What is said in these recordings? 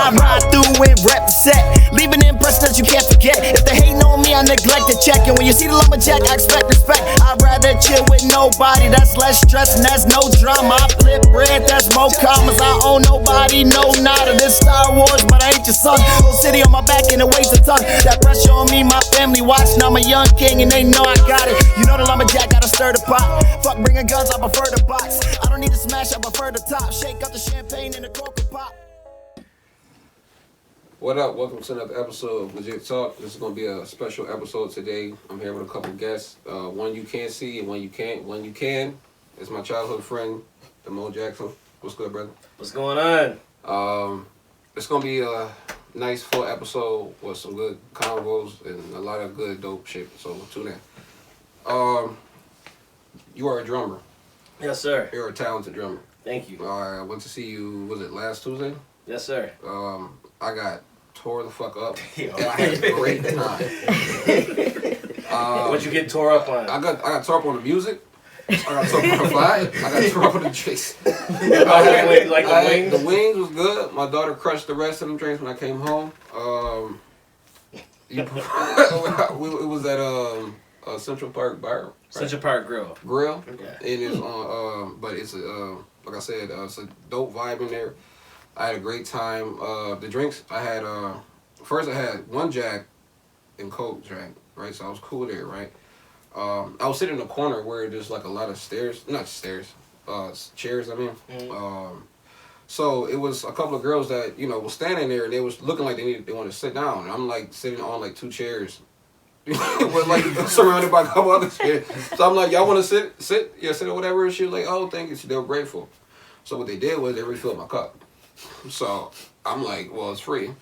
I ride through and represent, leave an impression that you can't forget. If they hating on me, I neglect to check. And when you see the lumberjack, I expect respect. I'd rather chill with nobody, that's less stress and that's no drama. I flip bread, that's more commas. I own nobody, no nada. This Star Wars, but I ain't your son. Whole city on my back and it weighs a ton. That pressure on me, my family watching. I'm a young king and they know I got it. You know the lumberjack gotta stir the pot. Fuck bringing guns, I prefer the box. I don't need to smash, I prefer the top. Shake up the champagne in the coca pop. What up? Welcome to another episode of Legit Talk. This is going to be a special episode today. I'm here with a couple guests. One you can't see and one you can't. One you can. It's my childhood friend, Damone Jackson. What's good, brother? What's going on? It's going to be a nice, full episode with some good convos and a lot of good, dope shit. So tune in. You are a drummer. Yes, sir. You're a talented drummer. Thank you. I went to see you, was it last Tuesday? Yes, sir. I got tore the fuck up. Yo, I had a great time. What'd you get tore up on? I got tore up on the music. I got tore up on the vibe. I got tore up on the drinks. The wings was good. My daughter crushed the rest of them drinks when I came home. It was at Central Park Bar. Right? Central Park Grill. Yeah. It is on. But it's like I said, it's a dope vibe in there. I had a great time. The drinks I had. First I had one Jack and Coke drank. Right, so I was cool there. Right. I was sitting in a corner where there's like a lot of chairs. I mean. Mm-hmm. So it was a couple of girls that was standing there and they was looking like they wanted to sit down. And I'm like sitting on like two chairs, with like surrounded by a couple other chairs. So I'm like, y'all want to sit or whatever. And she was like, oh, thank you. They were grateful. So what they did was they refilled my cup. So I'm like, well, it's free. And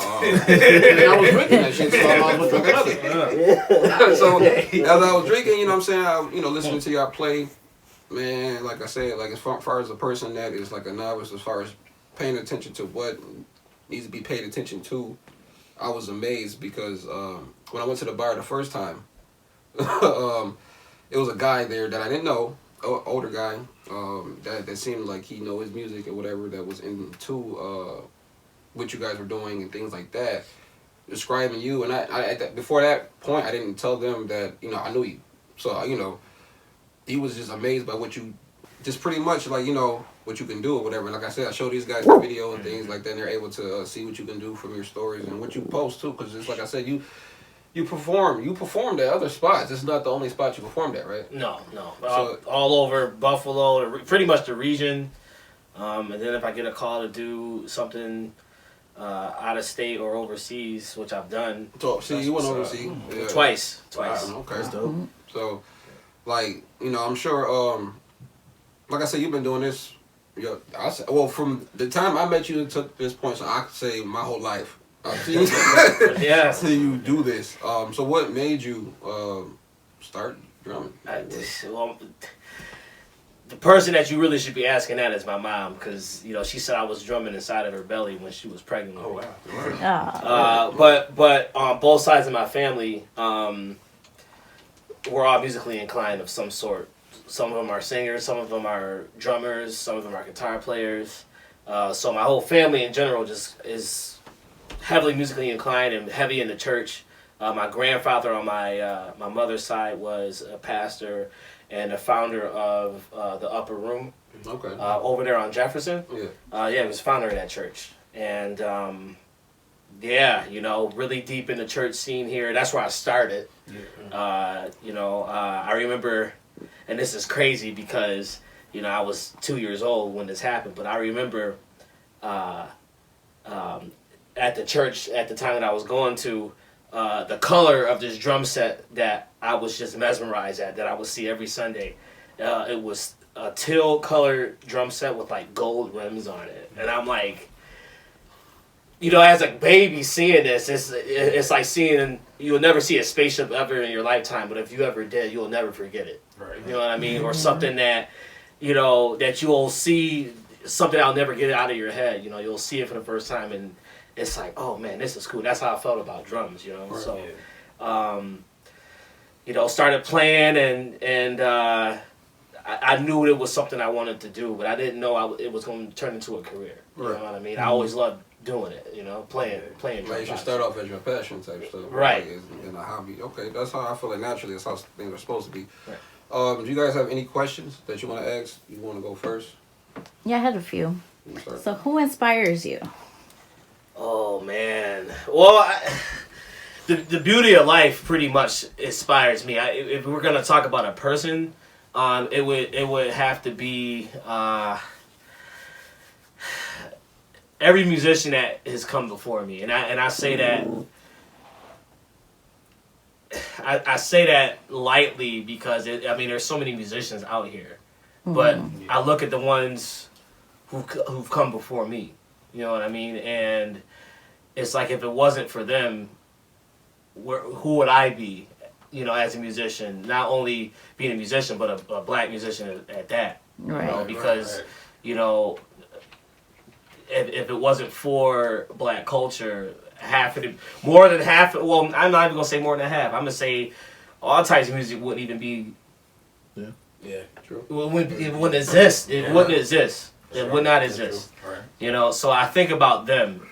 I was drinking that shit, so I might as well drink another. So as I was drinking, listening to y'all play, man, like I said, like as far as a person that is like a novice, as far as paying attention to what needs to be paid attention to, I was amazed because when I went to the bar the first time, it was a guy there that I didn't know, older guy, that seemed like he know his music or whatever, that was into what you guys were doing and things like that, describing you. And I before that point, I didn't tell them that I knew you. So he was just amazed by what you, just pretty much like what you can do or whatever. And like I said, I show these guys the video and things like that, and they're able to see what you can do from your stories and what you post too. Because it's like I said, you performed at other spots. It's not the only spot you performed at, right? No. So, all over Buffalo, pretty much the region. And then if I get a call to do something out of state or overseas, which I've done. So, see, you went overseas? Yeah. Twice. Okay. That's dope. So, like, I'm sure, like I said, you've been doing this, from the time I met you to this point, so I could say my whole life. Yeah. So you do this. So what made you start drumming? The person that you really should be asking that is my mom, because she said I was drumming inside of her belly when she was pregnant with me. Oh wow. But on both sides of my family, we're all musically inclined of some sort. Some of them are singers, some of them are drummers, some of them are guitar players. So my whole family in general just is heavily musically inclined and heavy in the church. My grandfather on my mother's side was a pastor and a founder of the Upper Room. Okay. Over there on Jefferson. Yeah. He was founder of that church. And really deep in the church scene here. That's where I started. Yeah. I remember, and this is crazy because I was 2 years old when this happened, but I remember at the church at the time that I was going to, the color of this drum set that I was just mesmerized at, that I would see every Sunday. It was a teal colored drum set with like gold rims on it. And I'm like, as a baby seeing this, it's like seeing, you'll never see a spaceship ever in your lifetime, but if you ever did, you'll never forget it. Right. You know what I mean? Or something that, that you'll see, something I'll never get out of your head. You'll see it for the first time and it's like, oh man, this is cool. That's how I felt about drums, Right. So, started playing and I knew it was something I wanted to do, but I didn't know it was going to turn into a career. You know what I mean? I always loved doing it. You know, playing. Like you should start off as your passion type stuff, right? Like, in a hobby. Okay, that's how I feel like naturally. That's how things are supposed to be. Right. Do you guys have any questions that you want to ask? You want to go first? Yeah, I had a few. So, who inspires you? Oh man. Well, the beauty of life pretty much inspires me. If we're gonna talk about a person, it would have to be every musician that has come before me, and I say that. I say that lightly because there's so many musicians out here, but I look at the ones who've come before me. You know what I mean? And it's like if it wasn't for them, who would I be? You know, as a musician, not only being a musician, but a black musician at that. Right. You know, because you know, if it wasn't for black culture, more than half. Well, I'm not even gonna say more than half. I'm gonna say all types of music wouldn't even be. Yeah, true. It wouldn't exist. It wouldn't exist. It would not exist. Right. You know, so I think about them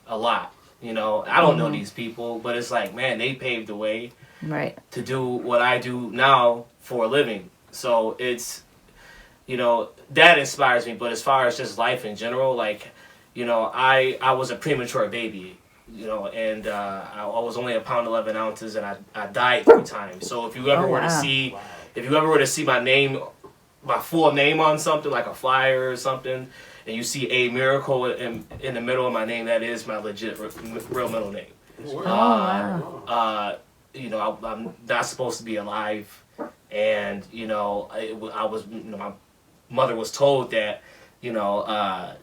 a lot. You know, I don't know these people, but it's like, man, they paved the way to do what I do now for a living. So it's, you know, that inspires me. But as far as just life in general, like, you know, I was a premature baby, you know, and I was only 1 pound 11 ounces, and I died 3 times. So if you ever were to see, my name, my full name on something like a flyer or something, and you see A Miracle in the middle of my name, that is my legit real middle name. You know, I'm not supposed to be alive, and you know, I was, you know, my mother was told that, you know,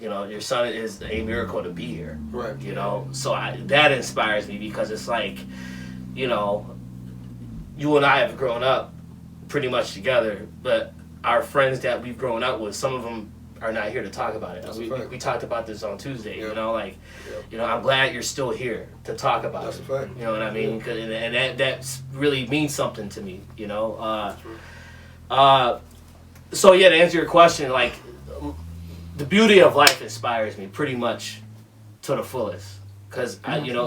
your son is a miracle to be here. Right. You know, so that inspires me because it's like, you know, you and I have grown up pretty much together, but our friends that we've grown up with, some of them are not here to talk about it. We talked about this on Tuesday. You know, like, you know, I'm glad you're still here to talk about it. That's a fact. You know what I mean? And that really means something to me. You know. So yeah, to answer your question, like, the beauty of life inspires me pretty much to the fullest, because you know,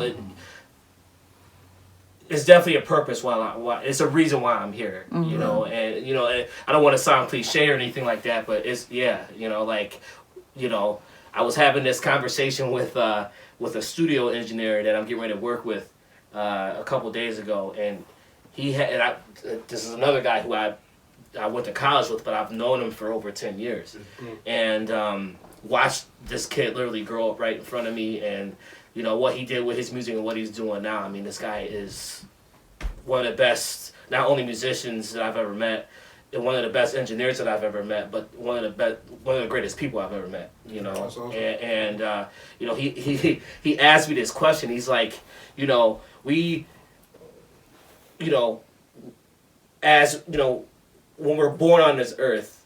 it's definitely a purpose why it's a reason why I'm here, you know, and you know, I don't want to sound cliche or anything like that, but it's, you know, like, you know, I was having this conversation with a studio engineer that I'm getting ready to work with a couple days ago, and this is another guy who I went to college with, but I've known him for over 10 years, and watched this kid literally grow up right in front of me, and you know, what he did with his music and what he's doing now. I mean, this guy is one of the best, not only musicians that I've ever met, and one of the best engineers that I've ever met, but one of the greatest people I've ever met. You know, awesome. and you know, he asked me this question. He's like, you know, we, you know, as you know, when we're born on this earth,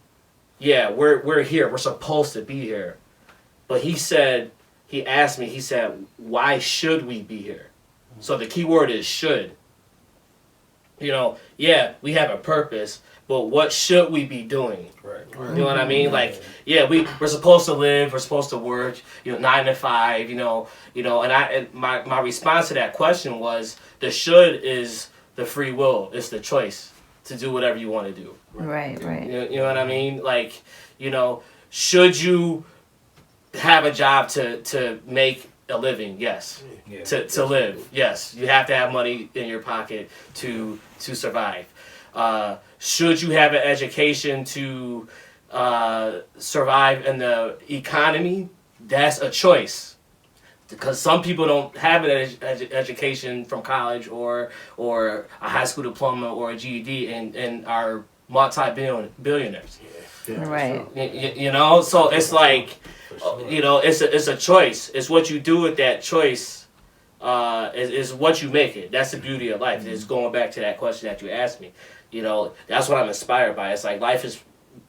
yeah, we're here. We're supposed to be here, but he said. He asked me, he said, why should we be here? So the key word is should. You know, yeah, we have a purpose, but what should we be doing? Right. You know what I mean? Like, yeah, we're supposed to live, we're supposed to work, you know, 9 to 5, you know, and my response to that question was, the should is the free will, it's the choice to do whatever you want to do. Right. You know what I mean? Like, you know, should you have a job to make a living? Yes. To live? Yes. You have to have money in your pocket to survive. Should you have an education to survive in the economy? That's a choice, because some people don't have an education from college or a high school diploma or a GED and are multi-billionaires. Right. You know, so it's like, you know, it's a choice. It's what you do with that choice. Is what you make it. That's the beauty of life. It's going back to that question that you asked me. You know, that's what I'm inspired by. It's like life is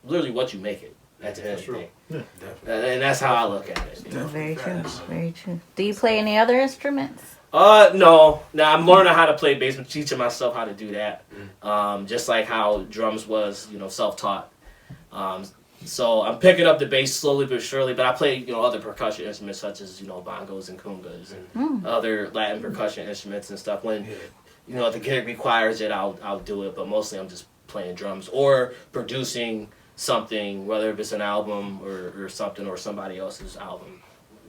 literally what you make it at the end of the day. And that's how I look at it. You know? Very true. Very true. Do you play any other instruments? No. Now I'm learning how to play bass, but teaching myself how to do that. Just like how drums was, you know, self-taught. So I'm picking up the bass slowly but surely, but I play, other percussion instruments such as, bongos and congas and other Latin percussion instruments and stuff. When, the gig requires it, I'll do it, but mostly I'm just playing drums or producing something, whether it's an album or something, or somebody else's album,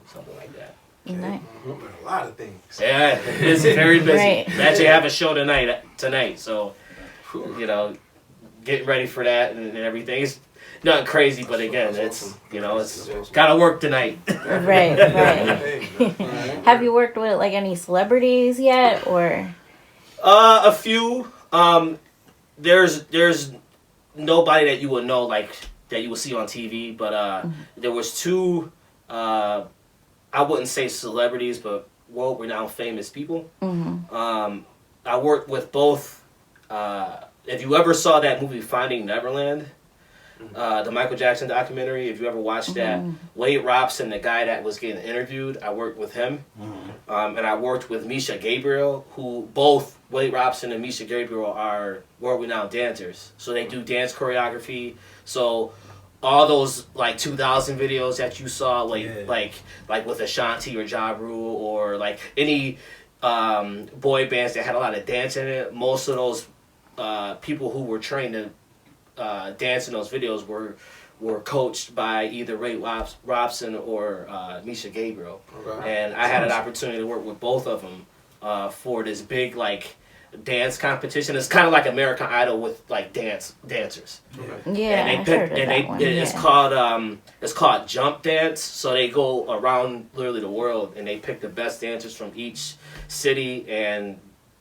something like that. Nice. A lot of things. Yeah, it's very busy. Right. We actually have a show tonight, so, getting ready for that and everything. It's nothing crazy, but again, it's gotta work tonight. Right. Have you worked with like any celebrities yet, or? A few. There's nobody that you would know, like that you would see on TV, but there was two. I wouldn't say celebrities, but world-renowned famous people. I worked with both. If you ever saw that movie Finding Neverland, the Michael Jackson documentary, if you ever watched that, Wade Robson, the guy that was getting interviewed, I worked with him. And I worked with Misha Gabriel, who both Wade Robson and Misha Gabriel are world-renowned dancers. So they do dance choreography. So all those like 2000 videos that you saw, like with Ashanti or Ja Rule, or like any boy bands that had a lot of dance in it, most of those people who were trained to dance in those videos were coached by either Ray Robson or Misha Gabriel. Okay. And I had an opportunity to work with both of them for this big like dance competition. It's kind of like American Idol with like dancers. Yeah, And they pick, it's called jump dance. So they go around literally the world and they pick the best dancers from each city, and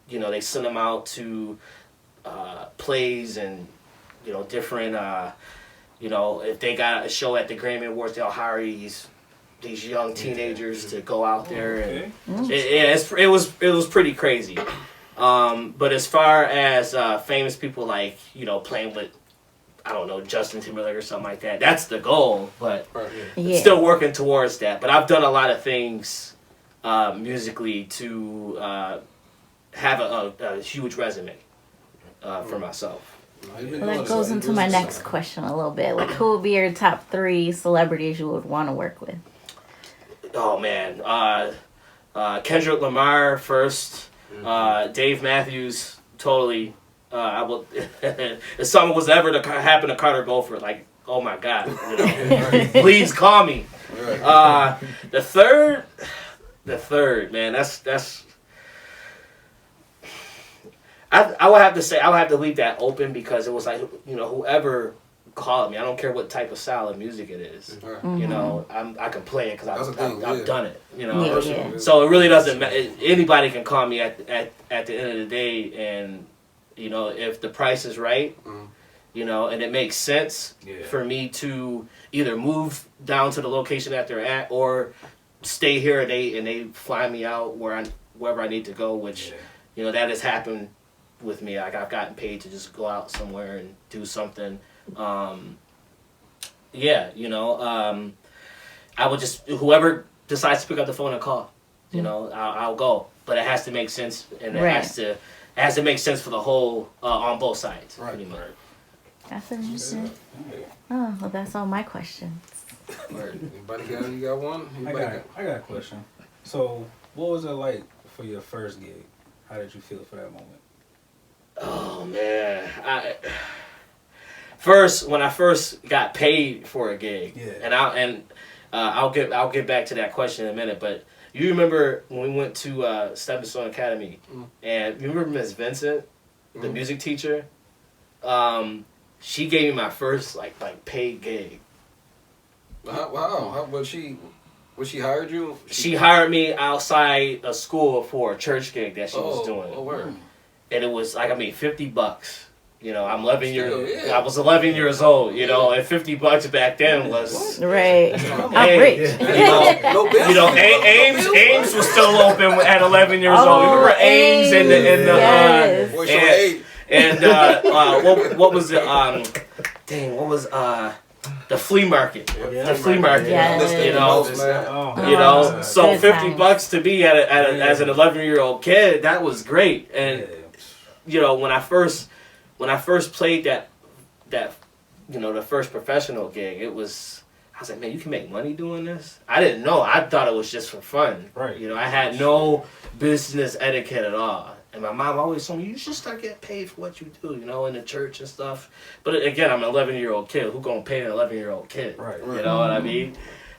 they send them out to plays and different if they got a show at the Grammy Awards, they'll hire these young teenagers to go out there, and it was pretty crazy. But as far as famous people like playing with, I don't know, Justin Timberlake or something like that, that's the goal, but still working towards that. But I've done a lot of things musically to have a huge resume for myself. Well, that goes into my next question a little bit. Like, who would be your top 3 celebrities you would want to work with? Oh man, Kendrick Lamar first, Dave Matthews, totally. I will. If something was ever to happen to Carter Beauford, like, oh my God, please call me. The third, man, that's. I would have to say, I would have to leave that open, because it was like, whoever called me, I don't care what type of style of music it is. I can play it because I've done it. So it really doesn't matter. Anybody can call me at the end of the day, and if the price is right, and it makes sense for me to either move down to the location that they're at, or stay here and they fly me out wherever I need to go, which that has happened with me. Like, I've gotten paid to just go out somewhere and do something. I would just, whoever decides to pick up the phone and call, I'll go. But it has to make sense, and it has to make sense for the whole, on both sides. Pretty much. That's interesting. Oh, well, that's all my questions. Anybody got one? I got a question. So, what was it like for your first gig? How did you feel for that moment? Oh man, when I first got paid for a gig, I'll get back to that question in a minute. But you remember when we went to Stepping Stone Academy, and you remember Miss Vincent, the music teacher? She gave me my first like paid gig. Wow, how was she? Was she hired you? She hired me outside a school for a church gig that she was doing. Oh, word. And it was like, $50. I'm 11 years. I was 11 years old. And $50 back then was right. I'm rich. Ames was still open at 11 years old. You remember Ames and what was it? What was the flea market? The flea market. Yes. So $50 to be as an 11-year-old kid, that was great. And when I first played that the first professional gig, I was like, man, you can make money doing this? I didn't know. I thought it was just for fun. Right. I had no business etiquette at all. And my mom always told me, you should start getting paid for what you do, in the church and stuff. But again, I'm an 11-year-old kid. Who gonna pay an 11-year-old kid? Right. You know what I mean?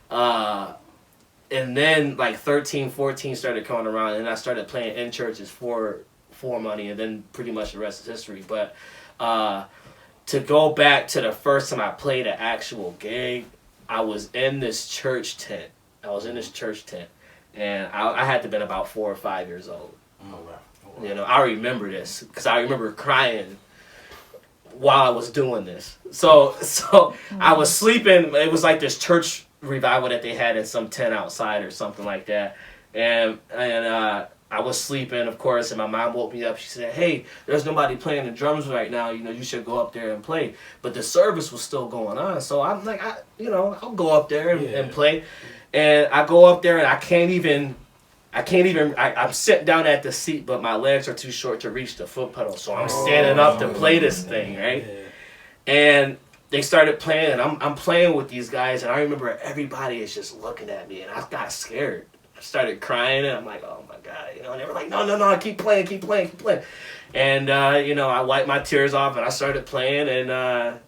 And then like 13, 14 started coming around, and I started playing in churches for money, and then pretty much the rest is history. But to go back to the first time I played an actual gig, I was in this church tent. And I had to have been about 4 or 5 years old. Oh, wow. I remember this because I remember crying while I was doing this. So I was sleeping. It was like this church revival that they had in some tent outside or something like that. And I was sleeping, of course, and my mom woke me up. She said, hey, there's nobody playing the drums right now. You should go up there and play. But the service was still going on. So I'm like, I'll go up there and play. And I go up there and I'm sitting down at the seat, but my legs are too short to reach the foot pedal. So I'm standing up to play this thing, right? Yeah. And they started playing, and I'm playing with these guys, and I remember everybody is just looking at me, and I got scared. I started crying, and I'm like, oh my God, and they were like, no, keep playing. And, I wiped my tears off, and I started playing, and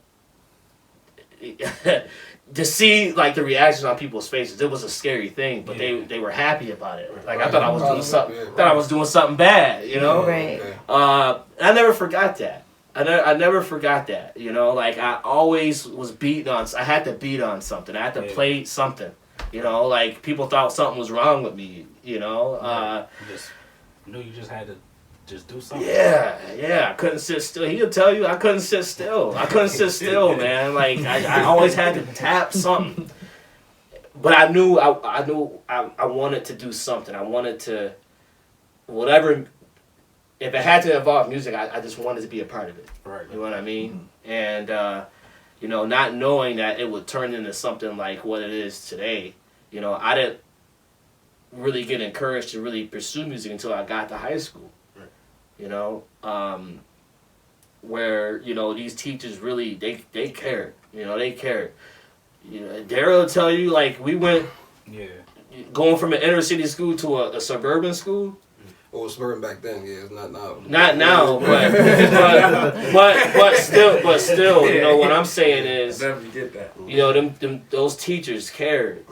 to see like the reactions on people's faces, it was a scary thing, but they were happy about it. Like I thought I was doing something. Thought I was doing something bad, Right. I never forgot that. I never forgot that. Like I always was beating on. I had to beat on something. I had to play something. Like people thought something was wrong with me. You just knew you just had to. Just do something. Yeah. I couldn't sit still. He'll tell you I couldn't sit still, man. Like I always had to tap something. But I knew I wanted to do something. I wanted to, whatever. If it had to involve music, I just wanted to be a part of it. Right. You know what I mean? And not knowing that it would turn into something like what it is today. I didn't really get encouraged to really pursue music until I got to high school. Where these teachers really they cared. They cared. Daryl will tell you like we went going from an inner city school to a suburban school. Well, it was suburban back then. Yeah, it's not now. Not now, but still, what I'm saying is, never get that. Those teachers cared.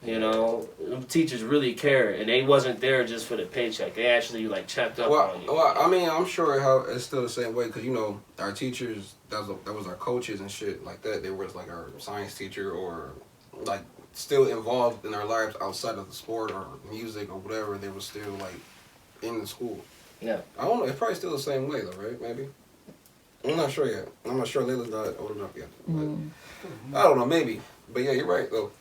Yeah. Them teachers really cared, and they wasn't there just for the paycheck. They actually like checked up on you. Well, I mean, I'm sure how it's still the same way because our teachers that was our coaches and shit like that. They was like our science teacher or like still involved in our lives outside of the sport or music or whatever. They were still like in the school. Yeah. I don't know. It's probably still the same way though, right? Maybe. I'm not sure yet. I'm not sure Layla's not old enough yet. I don't know. Maybe. But yeah, you're right though.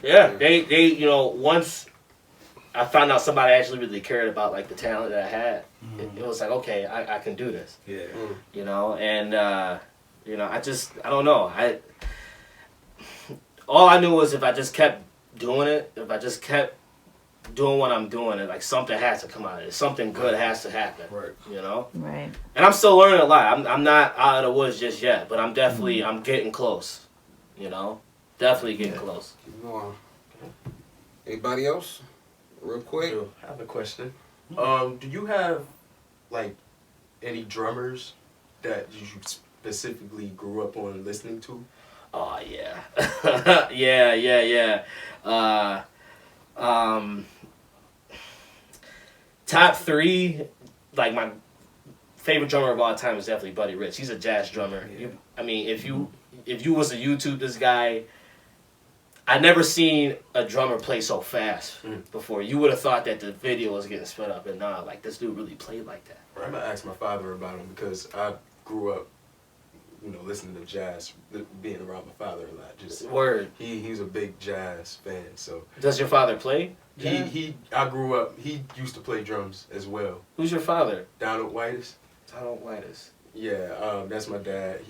Yeah. They once I found out somebody actually really cared about like the talent that I had, it was like, okay, I can do this. Yeah. And I don't know. All I knew was if I just kept doing it, if I just kept doing what I'm doing, and like something has to come out of it. Something good has to happen. Right. Right. And I'm still learning a lot. I'm not out of the woods just yet, but I'm definitely I'm getting close. Definitely getting close. Keep going. Anybody else? Real quick. I have a question. Do you have like any drummers that you specifically grew up on listening to? Oh yeah. yeah. Top 3, like my favorite drummer of all time is definitely Buddy Rich. He's a jazz drummer. Yeah. If you was to YouTube this guy, I never seen a drummer play so fast before. You would have thought that the video was getting sped up, and nah, like this dude really played like that. I'm gonna ask my father about him because I grew up, listening to jazz, being around my father a lot. Just Word. He's a big jazz fan. So does your father play? I grew up. He used to play drums as well. Who's your father? Donald Whitus. Donald Whitus. Yeah, that's my dad.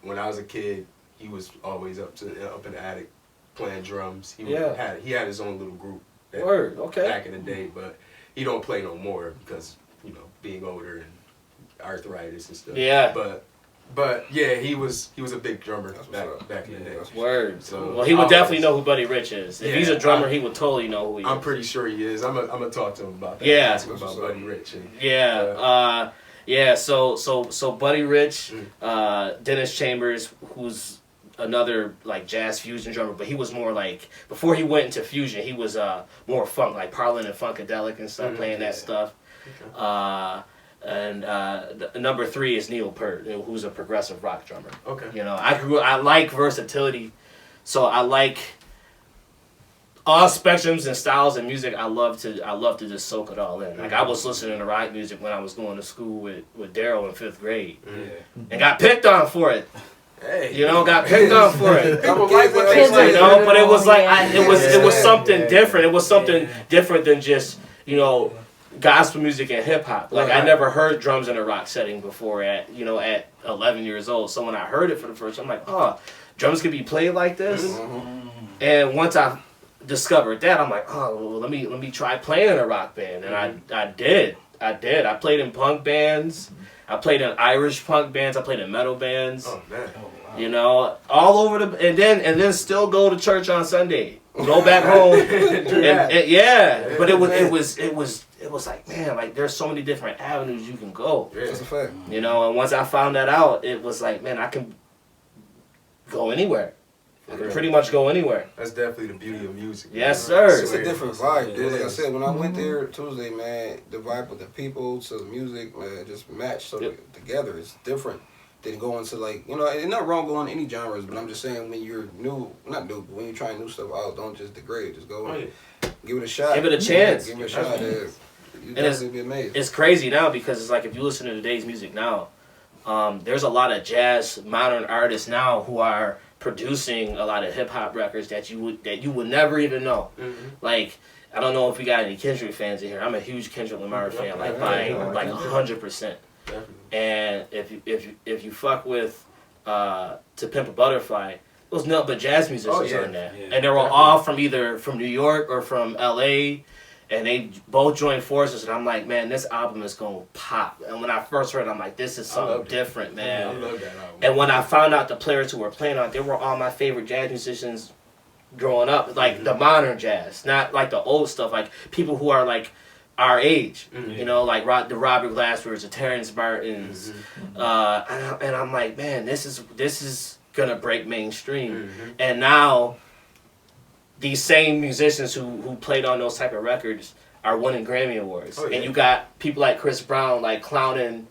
When I was a kid, he was always up in the attic playing drums. He had his own little group. Word. Okay. Back in the day, but he don't play no more because being older and arthritis and stuff. Yeah. But But yeah, he was a big drummer That's back what's up. back in the day. Word. So, Well, he would definitely know who Buddy Rich is. If Yeah, he's a drummer, he would totally know who he is. I'm pretty sure he is. I'm gonna talk to him about that. Yeah. Ask him about Buddy Rich. And, Yeah. Yeah. So Buddy Rich, Dennis Chambers, who's another like jazz fusion drummer, but he was more like before he went into fusion, he was more funk, like Parlin and Funkadelic and stuff, playing that stuff. Okay. And number 3 is Neil Peart, who's a progressive rock drummer. Okay. You know, I like versatility, so I like all spectrums and styles of music. I love to just soak it all in. Like I was listening to rock music when I was going to school with Daryl in 5th grade, and got picked on for it. Hey. You know, got picked on for it. People like what they You say. know, but it was like it was Yeah. something different. It was something different than just gospel music and hip hop. Like I never heard drums in a rock setting before at 11 years old. So when I heard it for the first time, I'm like, oh, drums can be played like this. And once I discovered that, I'm like, oh, well, let me try playing in a rock band. And I did. I played in punk bands. I played in Irish punk bands. I played in metal bands. Oh man. You know, all over and then still go to church on Sunday. Go back home. and but it was like, man, like there's so many different avenues you can go. That's a fact. You know, and once I found that out, it was like, man, I can go anywhere. I can pretty much go anywhere. That's definitely the beauty of music. Yes, sir. It's a different vibe, dude. It Like I is. said, when I went there Tuesday, man, the vibe with the people to the music, man, just matched together. It's different than going to like, it's not wrong going to any genres, but I'm just saying when you're not new, but when you're trying new stuff out, don't just degrade it. Just go and give it a shot. Give it a chance. Give it a shot. You'll definitely be amazed. It's crazy now because it's like if you listen to today's music now, there's a lot of jazz modern artists now who are producing a lot of hip hop records that you would never even know. Like I don't know if we got any Kendrick fans in here. I'm a huge Kendrick Lamar fan, like by 100%. And if you fuck with To Pimp a Butterfly, it was nothing but jazz musicians on that, and they were all from either from New York or from L.A. And they both joined forces, and I'm like, man, this album is gonna pop. And when I first heard it, I'm like, this is something different, man. I love that album. And when I found out the players who were playing on it, they were all my favorite jazz musicians growing up. Like the modern jazz, not like the old stuff. Like people who are like our age, you know, like the Robert Glassfords, the Terrence Martins. And I'm like, man, this is gonna break mainstream. And now these same musicians who played on those type of records are winning Grammy Awards. And you got people like Chris Brown like clowning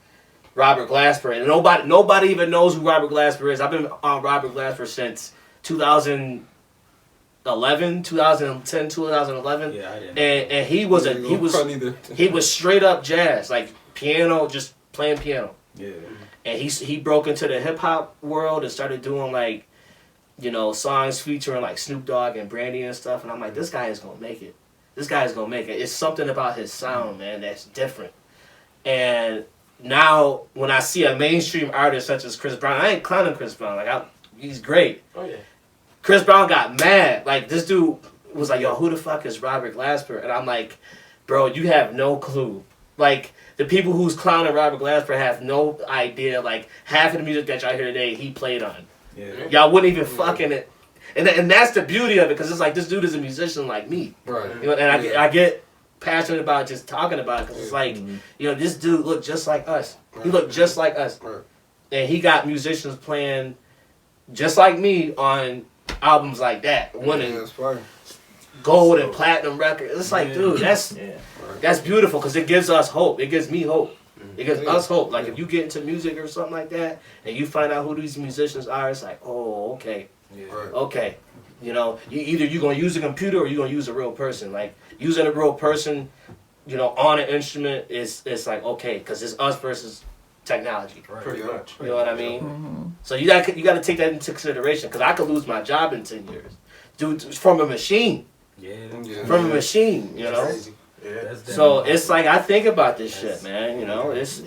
Robert Glasper, and nobody even knows who Robert Glasper is. I've been on Robert Glasper since 2010, 2011. Yeah, I didn't. And he was straight up jazz, like piano, just playing piano. Yeah. And he broke into the hip hop world and started doing like, songs featuring like Snoop Dogg and Brandy and stuff. And I'm like, this guy is gonna make it. This guy is gonna make it. It's something about his sound, man, that's different. And now when I see a mainstream artist such as Chris Brown, I ain't clowning Chris Brown. Like he's great. Oh yeah. Chris Brown got mad. Like this dude was like, yo, who the fuck is Robert Glasper? And I'm like, bro, you have no clue. Like the people who's clowning Robert Glasper have no idea. Like half of the music that y'all hear today, he played on. Yeah. Y'all wouldn't even fucking it. And that's the beauty of it, because it's like this dude is a musician like me. Right. And I get passionate about just talking about it, because it's like, this dude looked just like us. He looked just like us. Right. And he got musicians playing just like me on albums like that, winning gold and platinum records. It's like, dude, that's beautiful, because it gives us hope. It gives me hope. It gives us hope. Like if you get into music or something like that, and you find out who these musicians are, it's like, oh, okay. Okay, either you're gonna use a computer or you're gonna use a real person. Like using a real person, on an instrument it's like, okay, because it's us versus technology. Right. Pretty much. You know what I mean? So you got to take that into consideration, because I could lose my job in 10 years, dude, from a machine. From a machine, Crazy. Yeah. So it's like I think about this shit, man. It's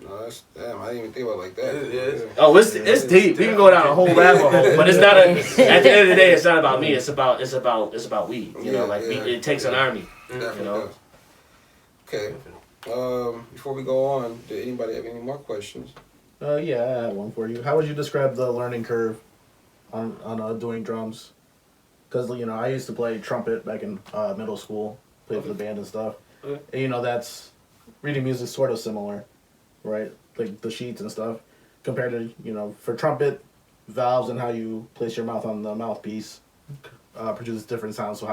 No, that's damn. I didn't even think about it like that. It is. Oh, it's deep. We can go down a whole rabbit hole, but it's not. At the end of the day, it's not about me. It's about we. It takes an army. Definitely does. Okay. Before we go on, did anybody have any more questions? Yeah, I have one for you. How would you describe the learning curve on doing drums? Because I used to play trumpet back in middle school, played for the band and stuff. And that's reading music sort of similar, right? Like the sheets and stuff, compared to for trumpet, valves and how you place your mouth on the mouthpiece produces different sounds. So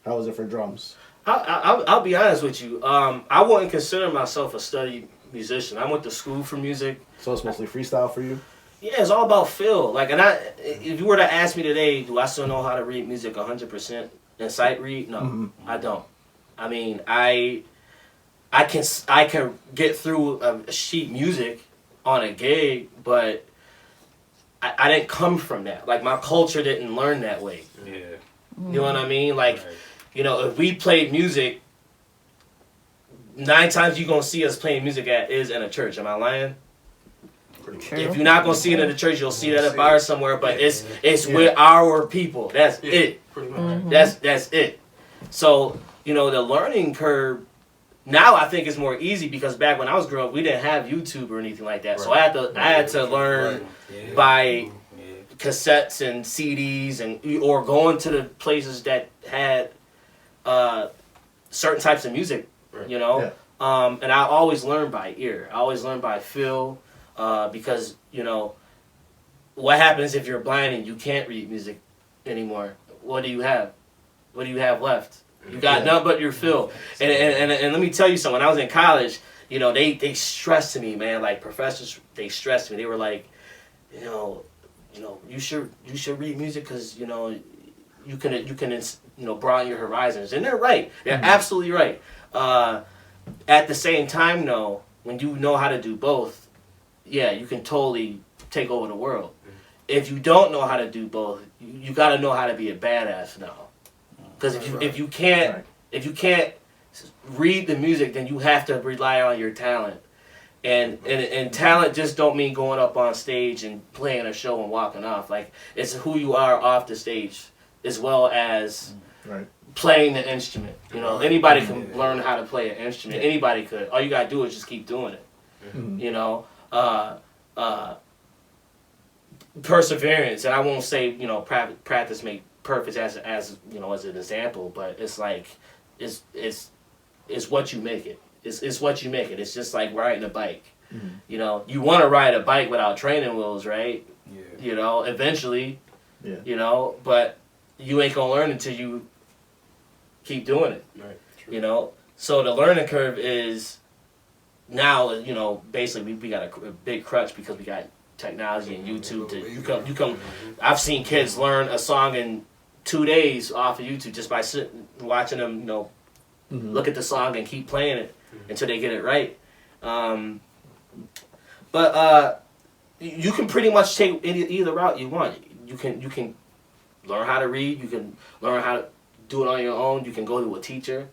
how is it for drums? I'll be honest with you. I wouldn't consider myself a studied musician. I went to school for music. So it's mostly freestyle for you? Yeah, it's all about feel. Like, if you were to ask me today, do I still know how to read music 100% and sight read? No, I don't. I mean, I can get through a sheet music on a gig, but I didn't come from that. Like, my culture didn't learn that way. Yeah. You know what I mean? Like, Right. If we played music, 9 times you're going to see us playing music is in a church. Am I lying? True. If you're not going to see it in the church, you'll see it at a bar somewhere, but it's with our people. That's it. Pretty much. That's it. So, the learning curve, now I think it's more easy because back when I was growing up, we didn't have YouTube or anything like that. So I had to learn by cassettes and CDs or going to the places that had certain types of music, and I always learned by ear. I always learned by feel, because what happens if you're blind and you can't read music anymore? What do you have? What do you have left? You got nothing but your feel. And let me tell you something. When I was in college, they stressed to me, man. Like professors, they stressed me. They were like, you should read music because you can broaden your horizons, and they're right. They're absolutely right. At the same time, though, when you know how to do both, you can totally take over the world. If you don't know how to do both, you got to know how to be a badass now. Because if you can't read the music, then you have to rely on your talent. And talent just don't mean going up on stage and playing a show and walking off. Like, it's who you are off the stage as well as playing the instrument. Anybody can learn how to play an instrument. Anybody could. All you gotta do is just keep doing it. Perseverance, and I won't say practice make perfect as an example, but it's like it's what you make it. It's what you make it. It's just like riding a bike. You want to ride a bike without training wheels, right? Yeah. Eventually. Yeah. But you ain't gonna learn until you keep doing it. Right. True. So the learning curve is now. Basically we got a big crutch because we got technology and YouTube. You come. I've seen kids learn a song in 2 days off of YouTube just by watching them. Look at the song and keep playing it until they get it right. But you can pretty much take either route you want. You can learn how to read. You can learn how to do it on your own. You can go to a teacher.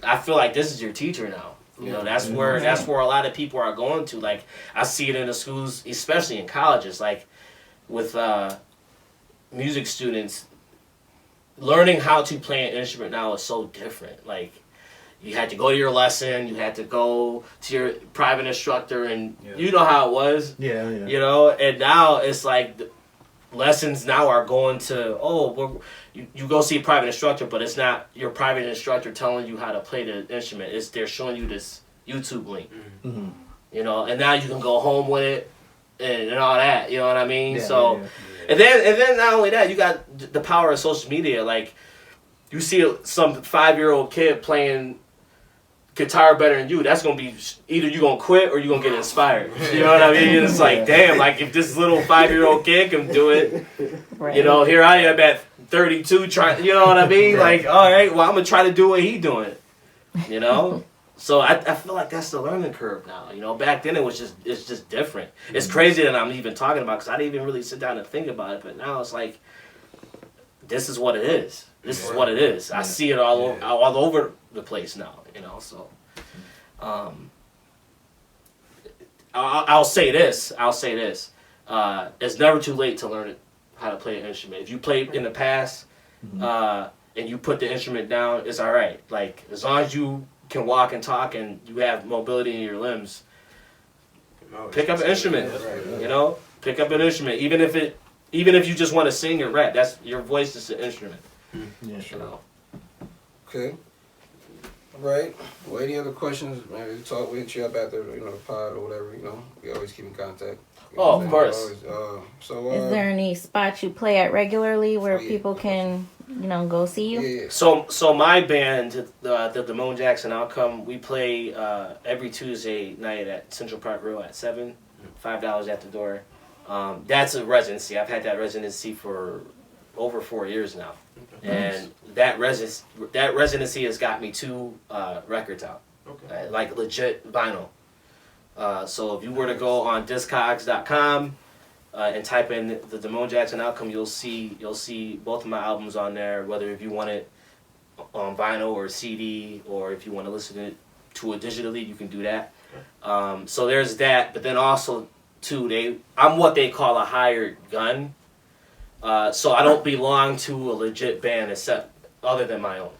I feel like this is your teacher now. That's where a lot of people are going to. Like, I see it in the schools, especially in colleges. Like with music students, learning how to play an instrument now is so different. Like, you had to go to your lesson, you had to go to your private instructor, and you know how it was. Yeah. And now it's like lessons now are going to, you go see a private instructor, but it's not your private instructor telling you how to play the instrument. They're showing you this YouTube link. And now you can go home with it and all that. You know what I mean? And then not only that, you got the power of social media. Like, you see some 5-year-old kid playing guitar better than you, that's gonna be either you gonna quit or you gonna get inspired. You know what I mean? It's like, damn, like if this little 5-year-old kid can do it, here I am at 32 trying. You know what I mean? Like, all right, well, I'm gonna try to do what he doing. So I feel like that's the learning curve now. Back then it's just different. It's crazy that I'm even talking about because I didn't even really sit down and think about it. But now it's like, this is what it is. This is what it is. I see it all over the place now. So I'll say this. It's never too late to learn how to play an instrument. If you played in the past and you put the instrument down, it's all right. Like, as long as you can walk and talk and you have mobility in your limbs, Pick up an instrument. You know, pick up an instrument. Even if you just want to sing and rap, that's your voice is an instrument. Yeah, sure. You know? Okay. Right. Well, any other questions? Maybe we hit you up after the pod or whatever. We always keep in contact. Of course. Is there any spots you play at regularly where people can, go see you? Yeah. So my band, the Damone Jackson Outcome, we play every Tuesday night at Central Park Grill at 7, $5 at the door. That's a residency. I've had that residency for over 4 years now, and that residency has got me 2 records out, like legit vinyl. So if you were to go on Discogs.com and type in the Damone Jackson Outcome, you'll see both of my albums on there. Whether if you want it on vinyl or CD, or if you want to listen to it digitally, you can do that. So there's that. But then also too, I'm what they call a hired gun. So I don't belong to a legit band except other than my own.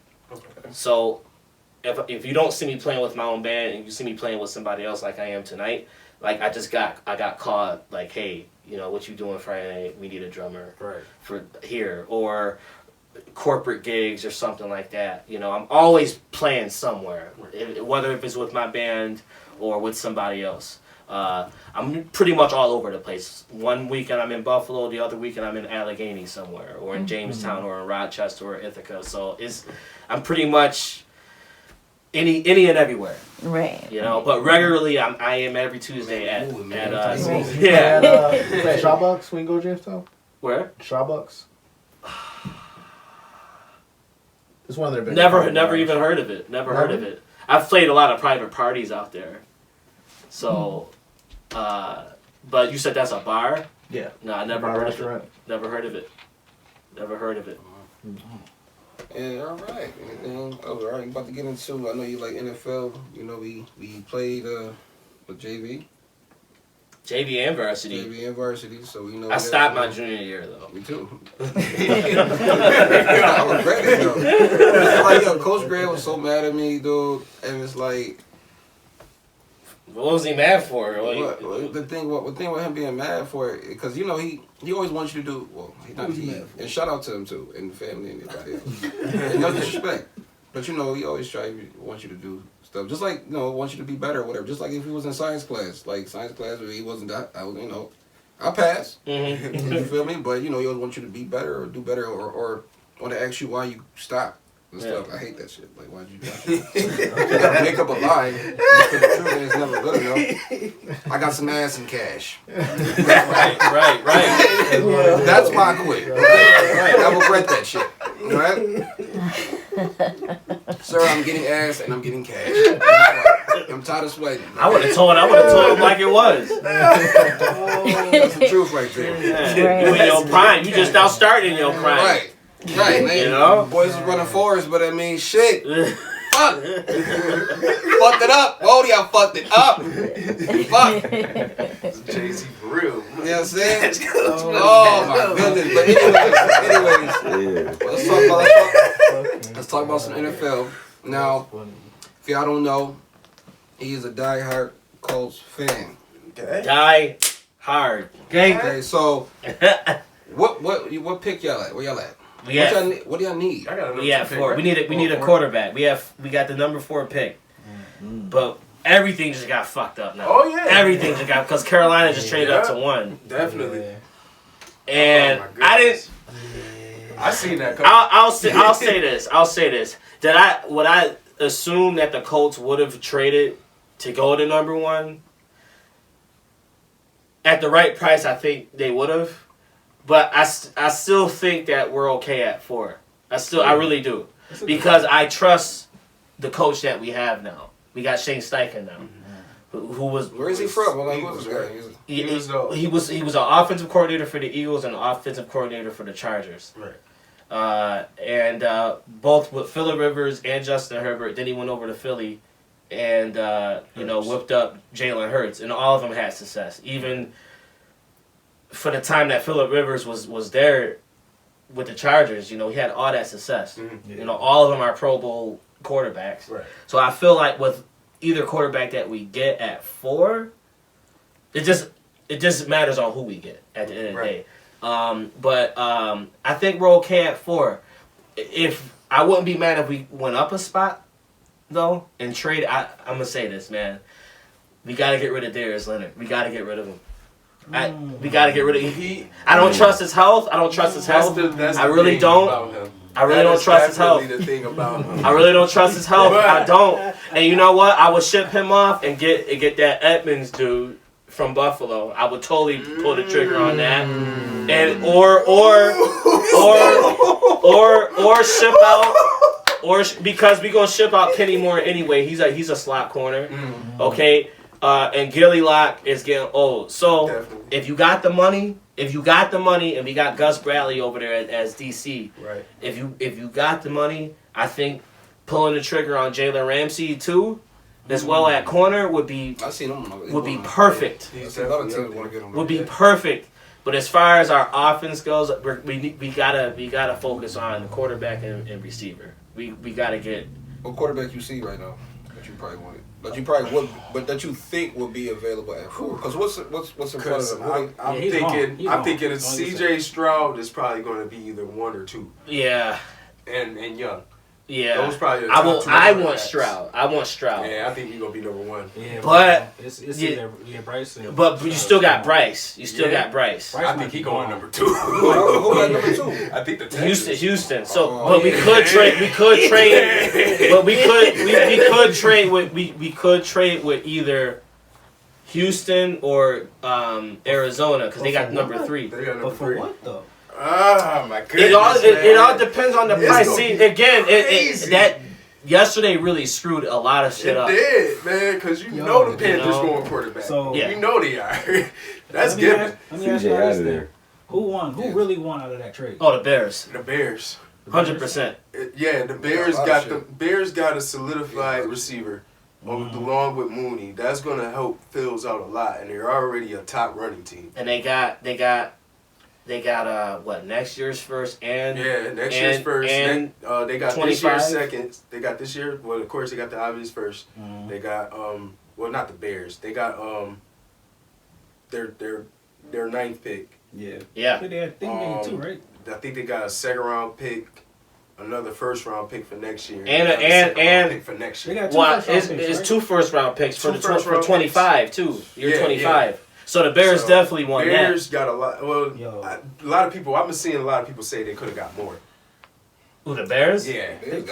So if you don't see me playing with my own band and you see me playing with somebody else like I am tonight, like I got called like, hey, what you doing Friday? We need a drummer for here, or corporate gigs or something like that. I'm always playing somewhere, whether if it's with my band or with somebody else. I'm pretty much all over the place. One weekend I'm in Buffalo, the other weekend I'm in Allegheny somewhere, or in Jamestown, or in Rochester, or Ithaca. So I'm pretty much any and everywhere. Right. But regularly I am every Tuesday at Starbucks when you go to Jamestown? Where? Starbucks. It's one of their big. Never even heard of it. Never heard of it. I've played a lot of private parties out there. So, but you said that's a bar? Yeah. No, I never heard of it. Never heard of it. Never heard of it. Yeah, all right. Anything? All right. About to get into. I know you like NFL. We played with JV. JV and varsity. JV and varsity. So we know. I stopped my junior year though. Me too. I regret it though. It's like, Coach Grant was so mad at me, dude, and it's like. What was he mad for? The thing with him being mad for it, because he always wants you to do and shout out to him too, and the family and everybody else. And no disrespect, but he always wants you to do stuff, just like wants you to be better or whatever. Just like if he was in science class, where he wasn't that, I passed. Mm-hmm. You feel me? But he always wants you to be better or do better or want to ask you why you stopped. Stuff. I hate that shit. Like, why'd you make up a lie? Because the truth is never good enough. I got some ass and cash. Right. That's why I quit. I regret that shit. Right? Sir, I'm getting ass and I'm getting cash. I'm tired of sweating. I would have told him like it was. That's the truth right there. Yeah. You in your prime. You just now starting your prime. Right, man. Boys was running forwards, but shit. Fuck. Fucked it up. Bodie, I fucked it up. Fuck. Jay-Z for real. You know what I'm saying? Oh my goodness. But anyways, let's talk about some NFL. Now, if y'all don't know, he is a die-hard Colts fan. Okay. Die hard. Okay, so what pick y'all at? Where y'all at? What do y'all need? We have 4. We need a quarterback. We got the number 4 pick, but everything just got fucked up now. Oh yeah, everything just got because Carolina just traded up to 1. Definitely. And I didn't. I seen that. I'll say this. Would I assume that the Colts would have traded to go to number 1 at the right price? I think they would have. But I still think that we're okay at 4. I really do. Because I trust the coach that we have now. We got Shane Steichen now. Who was... Where is he from? What was He was an offensive coordinator for the Eagles and an offensive coordinator for the Chargers. Right. And both with Phillip Rivers and Justin Herbert. Then he went over to Philly and whipped up Jalen Hurts. And all of them had success. Even... for the time that Phillip Rivers was there with the Chargers, he had all that success. Mm-hmm. Yeah. All of them are Pro Bowl quarterbacks. Right. So I feel like with either quarterback that we get at 4, It just matters on who we get at the end of the day. But I think we're okay at 4. If I wouldn't be mad if we went up a spot though and trade. I'm gonna say this, man. We gotta get rid of Darius Leonard. We gotta get rid of him. We gotta get rid of him. I don't trust his health. I really don't. I really don't trust his health. I really don't trust his health. I don't. And you know what? I would ship him off and get that Edmonds dude from Buffalo. I would totally pull the trigger on that. And or ship out because we gonna ship out Kenny Moore anyway. He's a slot corner. Okay. And Gilly Lock is getting old. So if you got the money, and we got Gus Bradley over there as DC. Right. If you got the money, I think pulling the trigger on Jalen Ramsey too, as well at corner would be perfect. Would be perfect. But as far as our offense goes, we gotta focus on the quarterback and receiver. We gotta get. What quarterback you see right now that you probably wanted? That you probably would, but that you think would be available at 4. Because what's in front of them? I'm thinking CJ Stroud is probably going to be either 1 or 2. Yeah. And Young. Yeah. Those probably the I want backs. Stroud. Yeah, I think he's gonna be number 1. Yeah, but it's either Bryce. But you still got Bryce. Got Bryce. I think he's going number 2. Who got number 2? I think the Texans. Houston. So, but we could trade. But we could trade with either Houston or Arizona because they got number 3. They got number But for 3. what though? Oh my goodness! It all depends on the price. See, again, crazy. that yesterday really screwed a lot of shit up. It did, man, because you know the Panthers going quarterback. So you know they are. That's given. Let me ask you this then. Who won? Who really won out of that trade? Oh, the Bears. The Bears. 100%. Yeah, the Bears got a solidified receiver along with Mooney. That's gonna help Fields out a lot, and they're already a top running team. And they got what, next year's first and next year's first. And they got 25? this year's second. They got this year. Well, of course, they got the obvious first. They got well, not the Bears. They got their 9th pick. Yeah. Yeah. I think 2, right? I think they got a 2nd round pick, another 1st round pick for next year, and pick for next year. They got 2 well, first round it's picks, right? 2 first round picks for first round 25 too. You're 25. Yeah. So the Bears definitely won that. Bears got a lot. Well, a lot of people. I've been seeing a lot of people say they could have got more. Who, the Bears? Yeah. But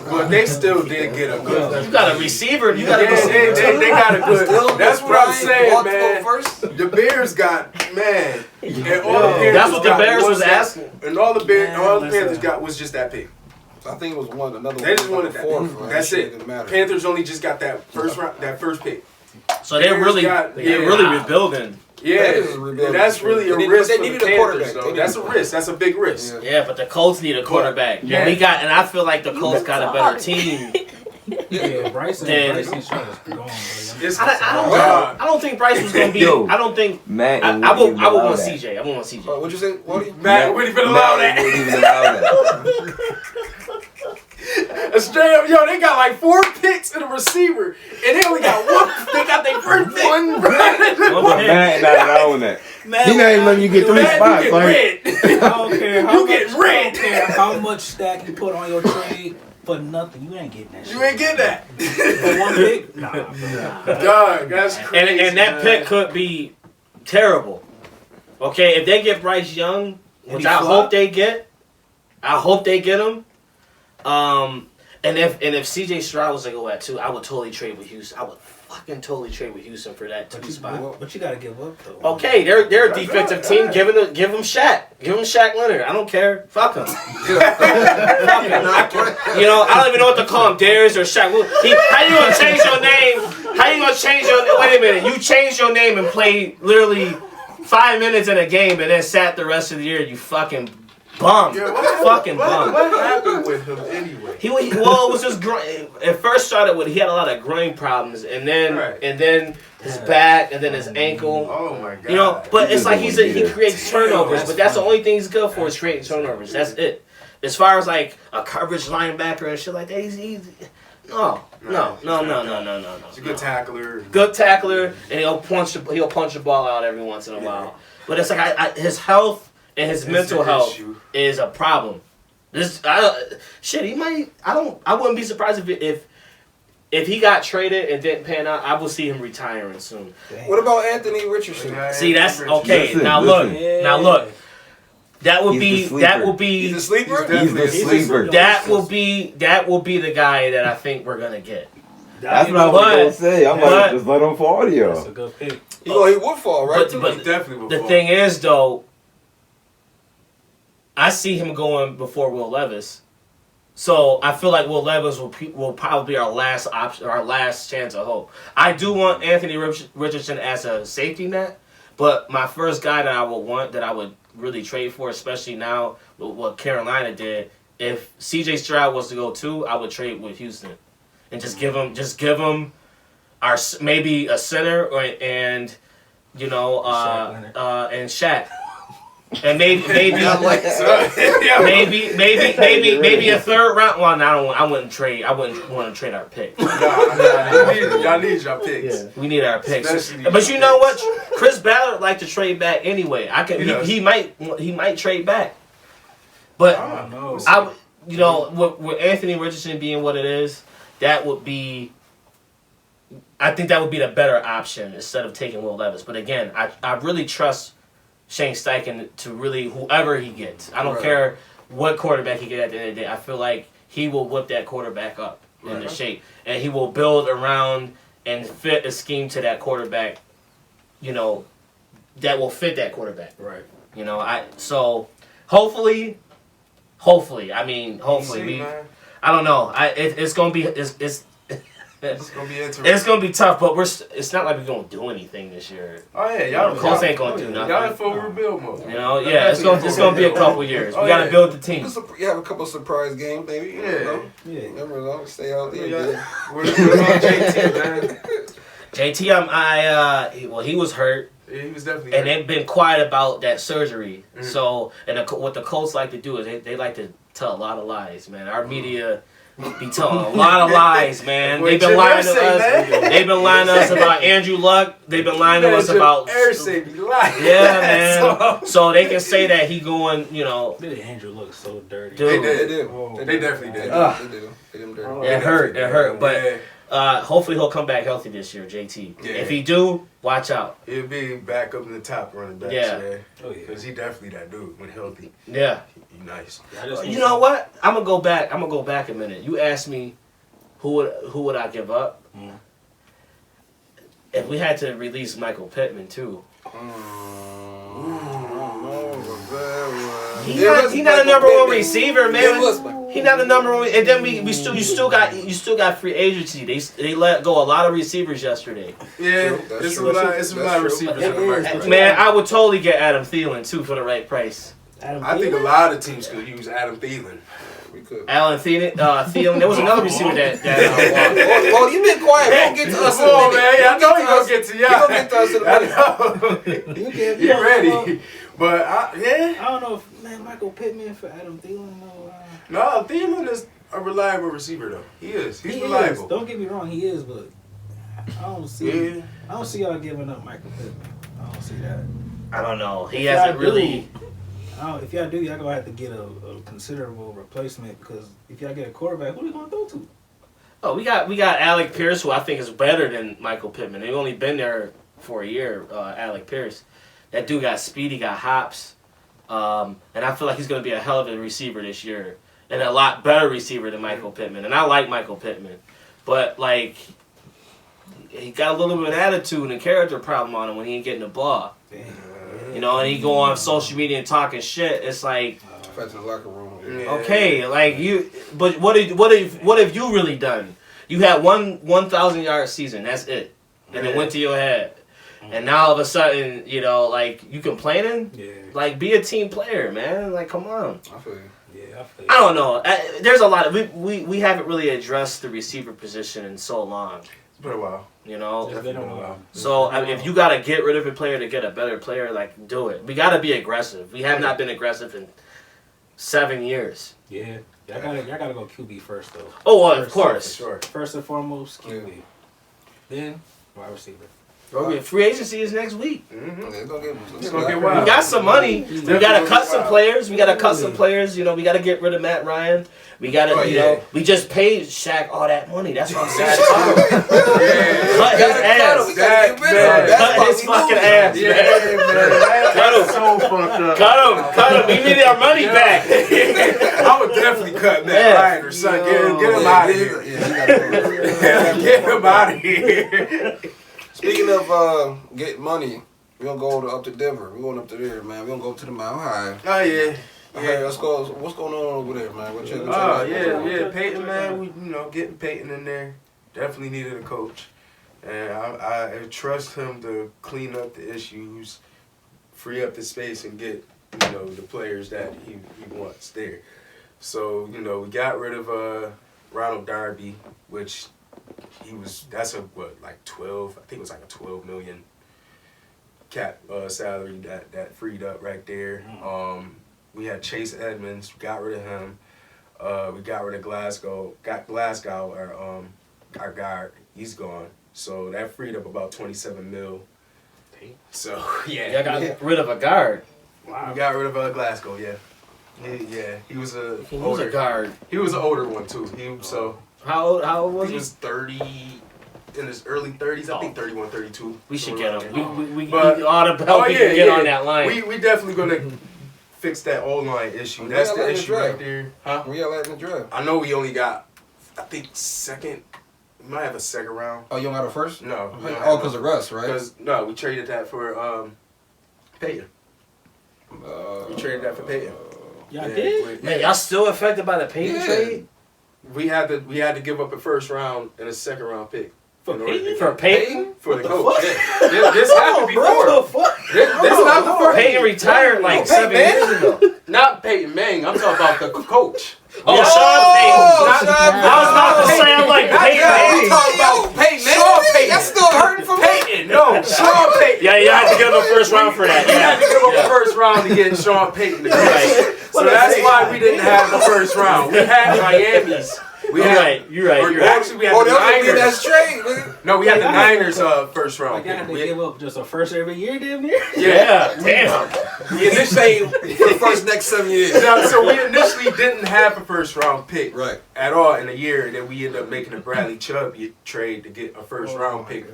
But they still did get a good. You got a receiver. You got a They receiver. got a good. That's what I'm saying, man. First? The Bears got and all the Panthers That's what the got Bears was that- asking. And all the Panthers got was just that pick. I think it was another They just wanted number 4 that. for That's it. Didn't matter. Panthers only just got that first pick. So they're really rebuilding. Yeah, Panthers is rebuilding. that's really a They risk for needed the a Panthers, quarterback. though. That's a risk. That's a big risk. Yeah, but the Colts need a quarterback. Yeah. And I feel like the Colts got a better team. Yeah, Bryson is gone. I don't think Bryce was gonna be. I don't think. Matt, I would want CJ. I would want CJ. What'd you say? Matt wouldn't even allow that. Straight up, yo, they got like 4 picks in a receiver, and they only got 1. They got their first pick. Matt not allowing that. He not even letting you get 3 spots. You Like, get red. I don't care how You get red. I don't care how much stack you put on your trade for nothing. You ain't getting that shit. You ain't getting that. For 1 pick? Nah. Dog, that's crazy. And that pick could be terrible. Okay, if they get Bryce Young, which I hope they get him. And if CJ Stroud was to go at 2, I would totally trade with Houston. I would fucking totally trade with Houston for that 2 spot. But you gotta give up though. Okay, they're a defensive team. Give him Shaq. Give him Shaq Leonard. I don't care. Fuck him. You know, I don't even know what to call him, Darius or Shaq. How you gonna change your name? How you gonna change your? Wait a minute. You changed your name and played literally 5 minutes in a game and then sat the rest of the year. You fucking bum. Yeah, What happened with him anyway? It was just it first started with he had a lot of groin problems, and then his back, and then his ankle. Oh my god! You know, but it's like he creates turnovers, but that's the only thing he's good for is creating turnovers. That's it. as far as like a coverage linebacker and shit like that, he's no. He's a good tackler. Good tackler, and he'll punch the ball out every once in a while. But it's like his health and his mental health is a problem. He might. I wouldn't be surprised if he got traded and didn't pan out. I will see him retiring soon. What about Anthony Richardson? See, that's okay. Now look. That would be. He's a sleeper. He's the sleeper. That will be the guy that I think we're gonna get. That's what I was gonna say. I'm like, just let him fall to you. That's a good pick. He would fall, right? But he definitely would the fall. thing is, though, I see him going before Will Levis. So I feel like Will Levis will probably be our last option, our last chance of hope. I do want Anthony Richardson as a safety net, but my first guy that I would really trade for, especially now with what Carolina did, if C.J. Stroud was to go too, I would trade with Houston and just give him our maybe a center and Shaq. And maybe a third round. Well, I wouldn't trade. I wouldn't want to trade our pick. Y'all need your picks. Yeah. We need our picks. Especially But you know what? Chris Ballard like to trade back anyway. He might trade back. But I don't know. with Anthony Richardson being what it is, that would be. I think that would be the better option instead of taking Will Levis. But again, I really trust Shane Steichen to really whoever he gets. I don't care what quarterback he gets at the end of the day. I feel like he will whip that quarterback up in the shape, and he will build around and fit a scheme to that quarterback. That will fit that quarterback. Right. So hopefully. I don't know. It's gonna be It's gonna be interesting. It's gonna be tough, but it's not like we're gonna do anything this year. Oh yeah, Colts ain't gonna do nothing. Y'all in full rebuild mode. It's gonna be a couple years. We gotta build the team. You have a couple surprise games, maybe. You never know. Yeah. Never know. Stay healthy. What about JT, man? JT, he was hurt. Yeah, he was definitely And hurt. they've been quiet about that surgery. So, what the Colts like to do is they like to tell a lot of lies, man. Our media be telling a lot of lies, man. They've been lying to us. They've been lying to us about Andrew Luck. They've been lying to us about. Yeah, man. So they can say that he going, Andrew looks so dirty. Dude. They did. They definitely did. They do. They them dirty. It hurt. But hopefully he'll come back healthy this year, JT. Yeah. If he do, watch out. He'll be back up in the top running backs, Yeah. Because he definitely that dude when healthy. Yeah. He nice. You know what? I'm gonna go back a minute. You asked me who would I give up? If we had to release Michael Pittman too. He's not a number one receiver, man. He's not a number one. And then you still got free agency. They let go a lot of receivers yesterday. Yeah, it's a lot of receivers on the market. Man, I would totally get Adam Thielen too for the right price. I think a lot of teams could use Adam Thielen. We could. Alan Thielen. There was another receiver that Well, you've been quiet. Don't get to us. Come on, man. I know he's going to get to y'all. He's going to get to us in a minute. You're ready. But, yeah. I don't know if, Michael Pittman for Adam Thielen, No, Thielen is a reliable receiver, though. He is. He's reliable. Don't get me wrong, he is, but I don't see y'all giving up Michael Pittman. I don't see that. I don't know. He hasn't really. If y'all do, y'all gonna have to get a considerable replacement because if y'all get a quarterback, who are you gonna throw to? Oh, we got Alec Pierce, who I think is better than Michael Pittman. They've only been there for a year. Alec Pierce, that dude got speed, he got hops, and I feel like he's gonna be a hell of a receiver this year and a lot better receiver than Michael Pittman. And I like Michael Pittman, but he got a little bit of attitude and character problem on him when he ain't getting the ball. Damn. And he go on social media and talking shit. It's like, Fights in the locker room. okay, but what have you really done? You had 1,000-yard season. That's it, and it went to your head. And now all of a sudden, you complaining? Yeah. Be a team player, man. Come on. I feel you. Yeah, I feel I don't know. There's a lot of we haven't really addressed the receiver position in so long. It's been a while. It's been a while. So if you gotta get rid of a player to get a better player, do it. We gotta be aggressive. We have not been aggressive in 7 years. Yeah. Y'all gotta go QB first though. Oh, well, of course. Sure. First and foremost, QB. Then wide receiver. Okay, free agency is next week. Mm-hmm. It's gonna get We wild. got some money. We gotta cut some players. We gotta cut some players. You know, we gotta get rid of Matt Ryan. We gotta, you know, we just paid Shaq all that money. That's what I'm saying. Cut his ass. Cut his fucking ass, man. Cut him. So fucked up. Cut him. We need our money back. I would definitely cut Matt Ryan or something. Get him out of here. Get him out of here. Speaking of getting money, we gonna go up to Denver. We going up to there, man. We gonna go to the Mile High. Oh yeah. Okay, let's go. What's going on over there, man? Yeah. Peyton, man. We getting Peyton in there. Definitely needed a coach, and I trust him to clean up the issues, free up the space, and get the players that he wants there. So we got rid of Ronald Darby, which that's like 12. I think it was like a $12 million cap salary that freed up right there. We had Chase Edmonds, got rid of him. We got rid of Glasgow. Got Glasgow, our guard. He's gone. So that freed up about $27 million. So yeah, I got rid of a guard. Wow. We got rid of Glasgow. Yeah. He was a guard. He was an older one too. How old was he? He was 30, in his early 30s. I think 31, 32. We should get him. We need But- all the help we can get on that line. We definitely gonna fix that O-line issue. That's the issue right there. Huh? We got in the draft. I know we only got, I think, second. We might have a second round. Oh, you don't got a first? No. Oh, because of Russ, right? Because we traded that for Peyton. We traded that for Peyton. Y'all did? Man, y'all still affected by the Peyton trade? We had to give up a first round and a second round pick. For Peyton? For the coach. Yeah. This happened before. This not the first. Peyton retired like 7 years ago. Not Peyton Manning. I'm talking about the coach. Oh, Sean Payton. I was about to say, I'm like, Peyton Manning. talking about Peyton Manning. Sean Payton. That's still hurting for Peyton. No, Sean Payton. Yeah, you had to give him a first round for that. You had to give up the first round to get Sean Payton to coach. So that's why we didn't have the first round. We had Miami's. You're right. Actually, we had the Niners. That's trade. No, we had the Niners first round. Like, y'all had to give up just a first every year, damn near? Yeah, damn. We initially, For the first next 7 years. so we initially didn't have a first round pick Right. at all in a year. And then we ended up making a Bradley Chubb trade to get a first round pick,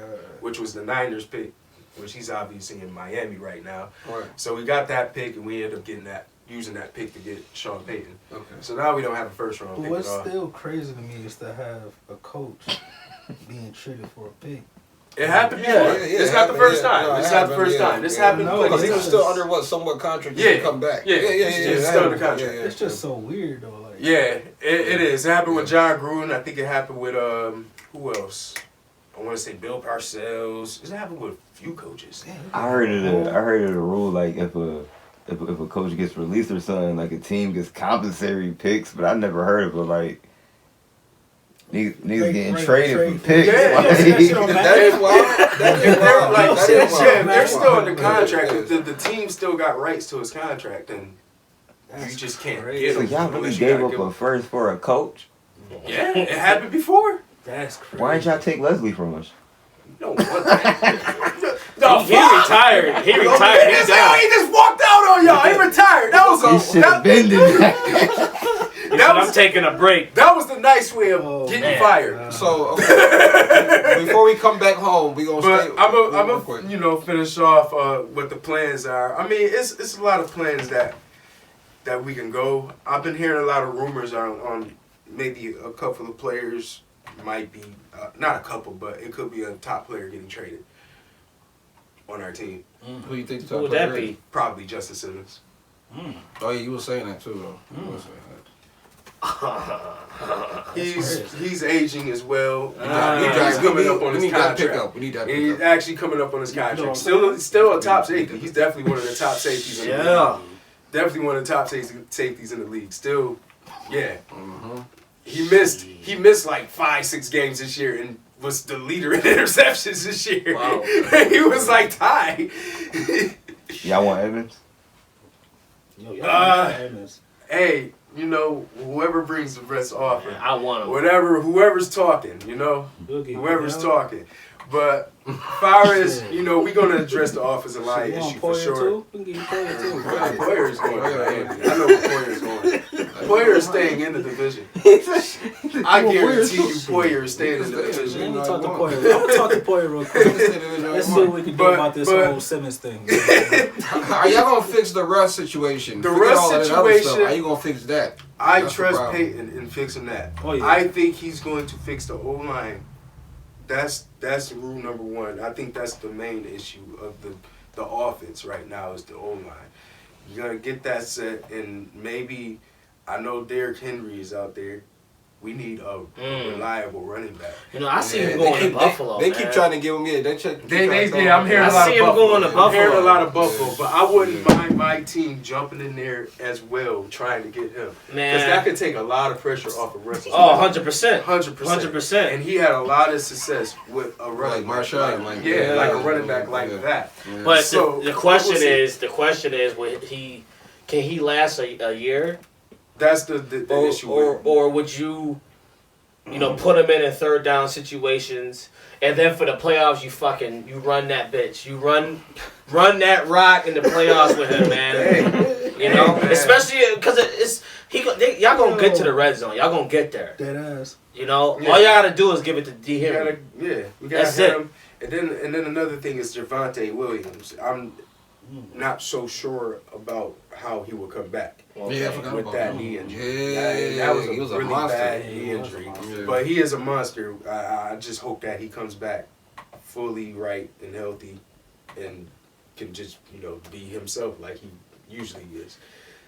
which was the Niners pick, which he's obviously in Miami right now. Right. So we got that pick, and we ended up using that pick to get Sean Payton. Okay. So now we don't have a first round But pick what's at all. still crazy to me is to have a coach being treated for a pick. It happened before. Yeah, It's not the first time. No, It's not the first time. This happened No, plenty Because he of was times. still under somewhat contract. Yeah. To come back. Yeah. It's still under contract. It's just so weird though. Like, Yeah, it is. It happened with John Gruden. I think it happened with who else? I want to say Bill Parcells. It happened with a few coaches. I heard of the rule like if a coach gets released or something, like a team gets compensatory picks, but I never heard of it like niggas getting traded for picks. Yeah, Like, That is wild. That is wild. Like, That is wild. yeah, they're still under contract. The team still got rights to his contract, and you just can't get so him. y'all really unless you gave gotta up give a him- first for a coach? Yeah, it happened before. that's crazy. Why didn't y'all take Leslie from us? You don't want that. He retired. He retired. He's He out. just walked out on y'all. He retired. That was He should have been there. I'm taking a break. That was the nice way of getting man. fired. So okay. Before we come back home, we gonna But stay. I'm real quick. finish off what the plans are. I mean, it's a lot of plans that we can go. I've been hearing a lot of rumors on maybe a couple of players might be not a couple, but it could be a top player getting traded on our team. Who you think? Who would that be? Probably Justin Simmons. Oh yeah, you were saying that too though. You were saying that. He's aging as well. He's coming up on his contract. We need that He's pickup. actually coming up on his contract. Still a top safety. He's definitely one of the top safeties in the league. Yeah. Definitely one of the top safeties in the league. Still, yeah. He missed like 5-6 games this year and was the leader in interceptions this year. Wow. He was like tied. Y'all want Evans? Yo, y'all Evans. hey, you know, whoever brings the best offer, I want him. whoever's talking, you know, whoever's talking. But far as, you know, we're going to address the offensive line issue for sure. We can give you Poyer too. Poyer's going to Miami. I know where Poyer's going. Poyer's staying in the division. I guarantee you Poyer is staying in the division. Let me talk to Poyer. I'm going to talk to Poyer real quick. Let's see what we can do about this whole Simmons thing. Are y'all going to fix the Russ situation? The Russ situation. How you going to fix that? I trust Peyton in fixing that. Oh, yeah. I think he's going to fix the O-line. That's rule number one. I think that's the main issue of the offense right now is the O-line. You gotta get that set, and maybe I know Derrick Henry is out there. We need a reliable running back. You know, I see him going to Buffalo. They keep trying to give him I'm hearing a lot of Buffalo. I'm hearing a lot of Buffalo, Yeah. but I wouldn't mind my team jumping in there as well, trying to get him. Because that could take a lot of pressure off of Russell. Oh, 100%. 100%. And he had a lot of success with a running like Marshawn, like a running back like that. Yeah. But So, the question is, can he last a year? That's the issue. Or would you put him in third down situations, and then for the playoffs you run that bitch, you run that rock in the playoffs with him, man. Man. Especially because y'all gonna get to the red zone, y'all gonna get there. Dead ass. All y'all gotta do is give it to D. Henry. We gotta hit him. And then another thing is Javonte Williams. I'm not so sure about how he will come back. Yeah, I forgot with about that him. knee injury. Yeah, that was he was a really monster. bad Yeah, knee he was a injury. monster. But he is a monster. I just hope that he comes back fully right and healthy and can just, be himself like he usually is.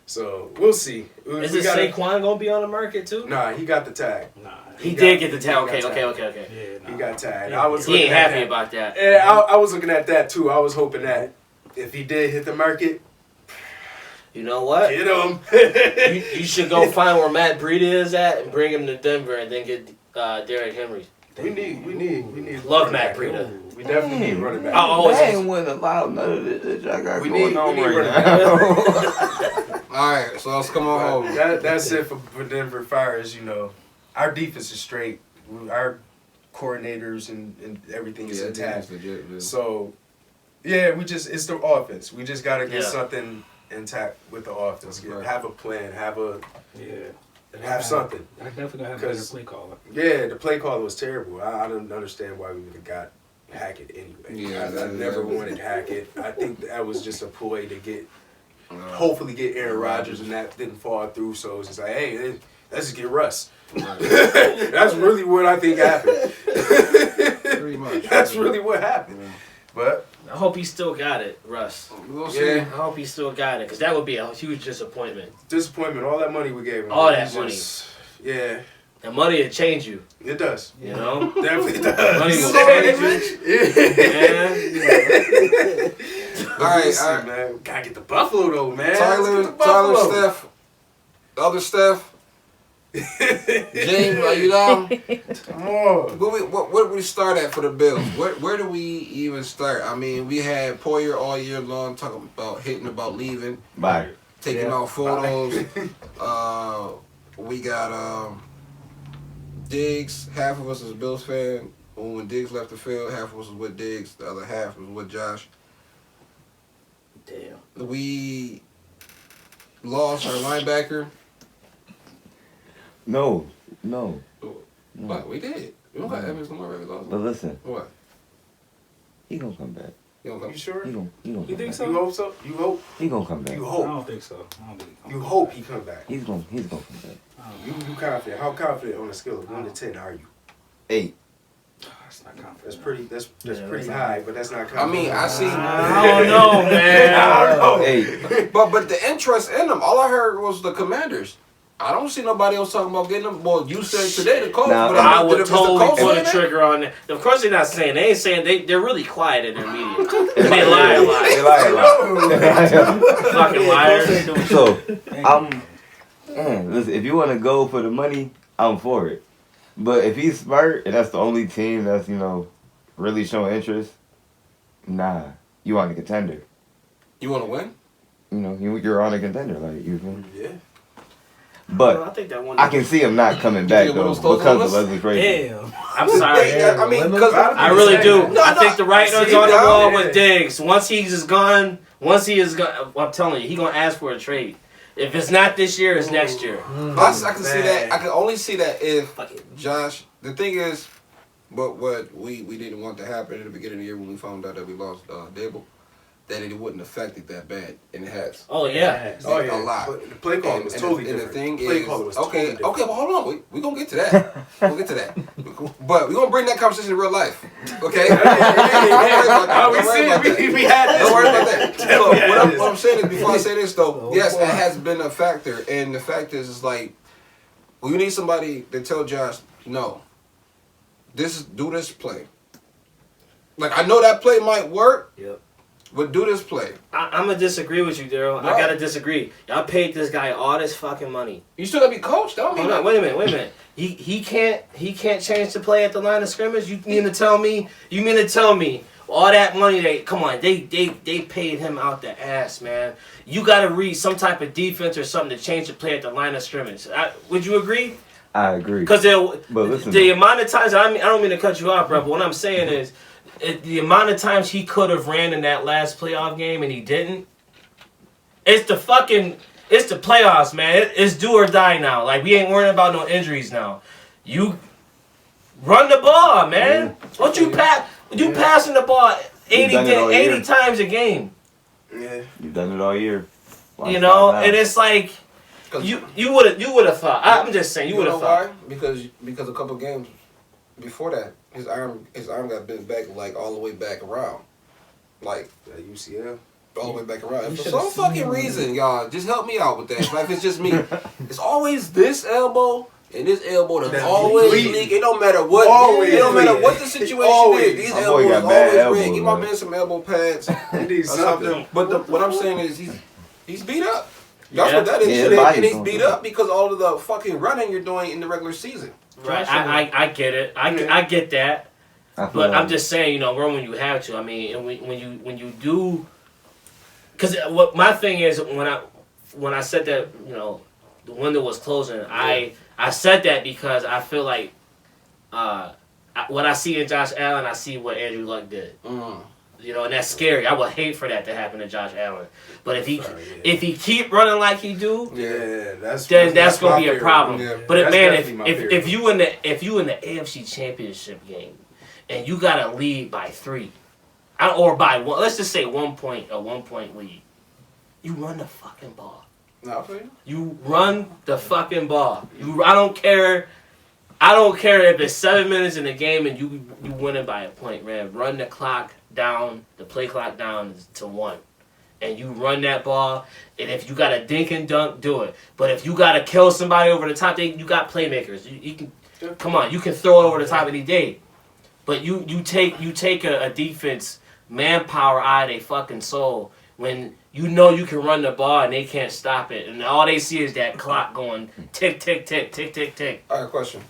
So we'll see. Is Saquon gonna be on the market too? Nah, he got the tag. Nah. He did get the tag. Okay. Yeah, He got tagged. Yeah. He ain't happy about that. Yeah, I was looking at that too. I was hoping that if he did hit the market, You know what? get him. you should go find where Matt Breida is at and bring him to Denver and then get Derrick Henry. We need. Love running Matt back. Breida. We definitely need running back. I always They ain't wouldn't allow none of this that y'all got We going need on right running now. Alright, so let's come on home. That's it for Denver Fires. Our defense is straight. Our coordinators and everything is intact. Legit, dude. So, yeah, it's the offense. We just got to get Yeah. something intact with the offense. Right. Have a plan. Yeah. Have something. I definitely gotta have a better play caller. Yeah, the play call was terrible. I don't understand why we would have got Hackett anyway. Yeah, I that- never that was- wanted Hackett. I think that was just a ploy to hopefully get Aaron Rodgers, and that didn't fall through. So it's just like, hey, let's just get Russ. That's really what I think happened. Pretty much. That's really what happened. Yeah. But I hope he still got it, Russ. We'll see. Yeah. I hope he still got it because that would be a huge disappointment. disappointment, all that money we gave him. All that It's money. just- Yeah, And money will change you. it does. You know, Definitely does. money will change you, man. Alright, man. Gotta get the Buffalo though, man. Tyler, Let's get the Buffalo. Steph, the other Steph, James, are you down? Come on. Where do we start at for the Bills? Where do we even start? I mean, we had Poyer all year long talking about hitting, about leaving, Bye. taking out photos. We got Diggs. Half of us is a Bills fan. When Diggs left the field, half of us was with Diggs. The other half was with Josh. Damn. We lost our linebacker. No. But we did. We don't got Evans no more. We lost. But listen, What? he gonna come back. You don't go. You sure? He gonna You come think back. so? You hope so? You hope? He gonna come back. You I hope. don't think so. I don't think You hope he come back. He's gonna come back. You confident? How confident on a scale of 1 to 10 are you? 8. That's not confident. That's pretty. That's Yeah, pretty that's high, but that's not I confident. mean, I see. I don't know, man. I don't know. 8. But the interest in them, all I heard was the Commanders. I don't see nobody else talking about getting them. Well, you said today the Colts, Nah, but I I would is the totally Colts pull saying the that? trigger on it. Of course, they're not saying. They ain't saying. They're really quiet in their media. They lie a They lot. lie a lot. Fucking liars. So, listen, if you want to go for the money, I'm for it. But if he's smart and that's the only team that's, really showing interest, nah. You want a contender. You want to win? You're on a contender. Like, you feel me? Yeah. But I think that one. I can see him not coming back think one though of those because of close Leslie Frazier. Damn. I'm sorry. Yeah, I mean, because I really do. No, I think the writing's I see on the it wall now. with Diggs. Once he is gone, I'm telling you, he gonna ask for a trade. If it's not this year, it's next year. I can see that. I can only see that if Josh. The thing is, what we didn't want to happen in the beginning of the year when we found out that we lost Dable, that it wouldn't affect it that bad, and it has. Oh yeah. A lot. The play call was totally and different. the thing Play is, caller was okay, totally different. but hold on, we gonna get to that. We'll get to that. But we gonna bring that conversation in real life, okay? Don't worry about that. Oh, Don't worry about that. we had this. Don't worry about that. So Yeah, what I'm saying is, before I say this though, Oh, yes, boy. it has been a factor, and the fact is, it's like, well, you need somebody to tell Josh, no, do this play. Like, I know that play might work. Yep. But do this play. I'm gonna disagree with you, Daryl. I Right. gotta disagree. Y'all paid this guy all this fucking money. You still gotta be coached. That don't mean Hold on, nothing. wait a minute. He can't change the play at the line of scrimmage. You mean to tell me all that money they paid him out the ass, man. You gotta read some type of defense or something to change the play at the line of scrimmage. Would you agree? I agree. Because But listen, the amount of times I don't mean to cut you off, bro. But what I'm saying is, the amount of times he could have ran in that last playoff game and he didn't. It's the playoffs, man. It's do or die now. Like, we ain't worrying about no injuries now. You run the ball, man. What you passing the ball 80 times a game. Yeah. You've done it all year. Why You stop know, now? and it's like you would have thought. I'm just saying you would have thought. Why? Because a couple games before that, his arm got bent back, like, all the way back around, like That UCL. all the way back around. And for should've some seen fucking him. reason, y'all, just help me out with that. Like, if it's just me, it's always this elbow. And this elbow that's That's always bleeding. leak. It don't matter what. Always it don't matter bleeding. what the situation Always. is. These My boy elbows got bad always elbows, red. Give my man. man some elbow pads. He needs or something. something. But what I'm saying is he's beat up. That's Yeah. what that is. Yeah, and body's he's going beat through up because all of the fucking running you're doing in the regular season. Right, I get it. I get that. I feel But like- I'm just saying, run when you have to. I mean, and when you do, because what my thing is when I said that, the window was closing. I said that because I feel like what I see in Josh Allen, I see what Andrew Luck did. And that's scary. I would hate for that to happen to Josh Allen. But if he keep running like he do, Yeah, that's gonna my be a fear. problem. Yeah. But That's man, definitely my fear. if you in the AFC Championship game and you got to lead by 3, or by 1, let's just say 1 point, a 1 point lead, you run the fucking ball. Nah, I feel you. You run the fucking ball. I don't care if it's 7 minutes in the game and you win it by a point, man. Run the clock down, the play clock down to 1. And you run that ball, and if you got a dink and dunk, do it. But if you got to kill somebody over the top, you got playmakers. You can, come on, you can throw it over the top any day. But you take a defense manpower out of their fucking soul when you know you can run the ball and they can't stop it, and all they see is that clock going tick tick tick tick tick tick. All right, question.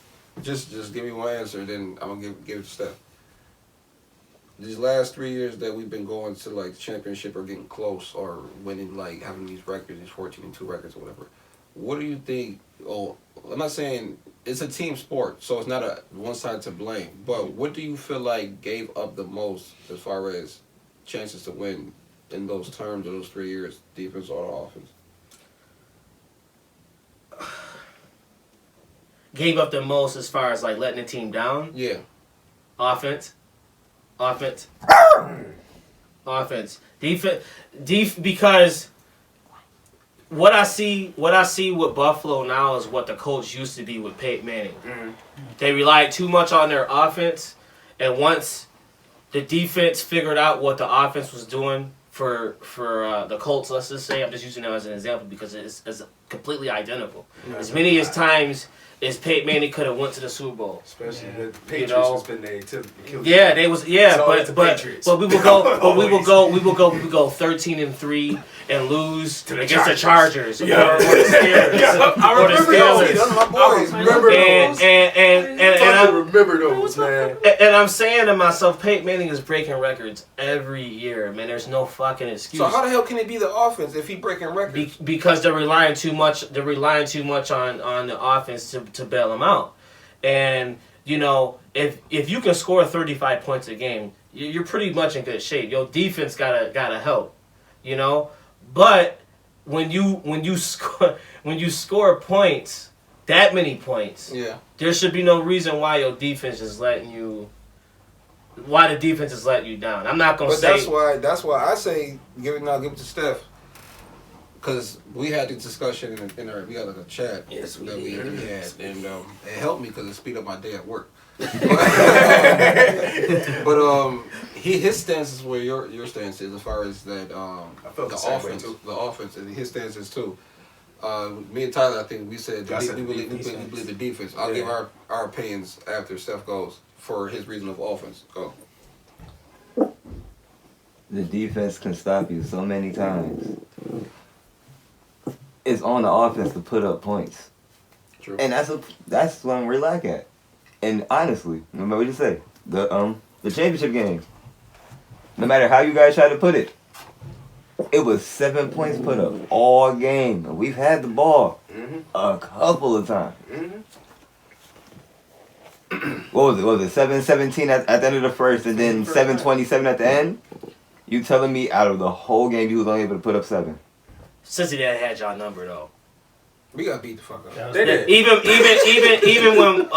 Just give me one answer, then I'm gonna give it to Steph. These last 3 years that we've been going to like championship or getting close or winning, like having these records, these 14-2 records or whatever. What do you think? Oh, I'm not saying it's a team sport, so it's not a one side to blame. But what do you feel like gave up the most as far as chances to win in those terms of those 3 years, defense or offense? Gave up the most as far as like letting the team down. Yeah. Offense. Defense. Because what I see with Buffalo now is what the coach used to be with Peyton Manning. Mm-hmm. They relied too much on their offense, and once the defense figured out what the offense was doing for the Colts, let's just say, I'm just using them as an example because it's completely identical. As many as times is Peyton Manning could have went to the Super Bowl. Especially the Patriots know? has been there to kill. Yeah, they was It's the but Patriots. we would go 13-3 and lose To the against the Chargers. Chargers or the Steelers. I Or the remember Steelers. those. I remember And those. I remember those, man. and I'm saying to myself, Peyton Manning is breaking records every year, man. There's no fucking excuse. So how the hell can it be the offense if he breaking records? Because they're relying too much. They're relying too much on the offense to bail them out. And you know, if you can score 35 points a game, you're pretty much in good shape. Your defense gotta help. You know, but when you score points, that many points, Yeah. there should be no reason why your defense is letting you. Why the defense is letting you down? I'm not gonna But say. that's why I say give it to Steph. Because we had this discussion in our we got like a chat Yes, we that we did. had, and it helped me because it speed up my day at work. But his stance is where your stance is as far as that felt the same way, too. the offense, and his stance is too. Me and Tyler, I think we said I said we believe the defense. I'll give our opinions after Steph goes for his reason of offense. Go. The defense can stop you so many times. It's on the offense to put up points. True. And that's when we're lack at. And honestly, no matter what you say, the championship game, no matter how you guys try to put it, it was 7 points put up all game. And we've had the ball a couple of times. What was it? 7-17 at the end of the first, and then 7-27 at the end? You telling me out of the whole game you was only able to put up 7? Cincinnati had y'all number though. We got beat the fuck up. They did. Even when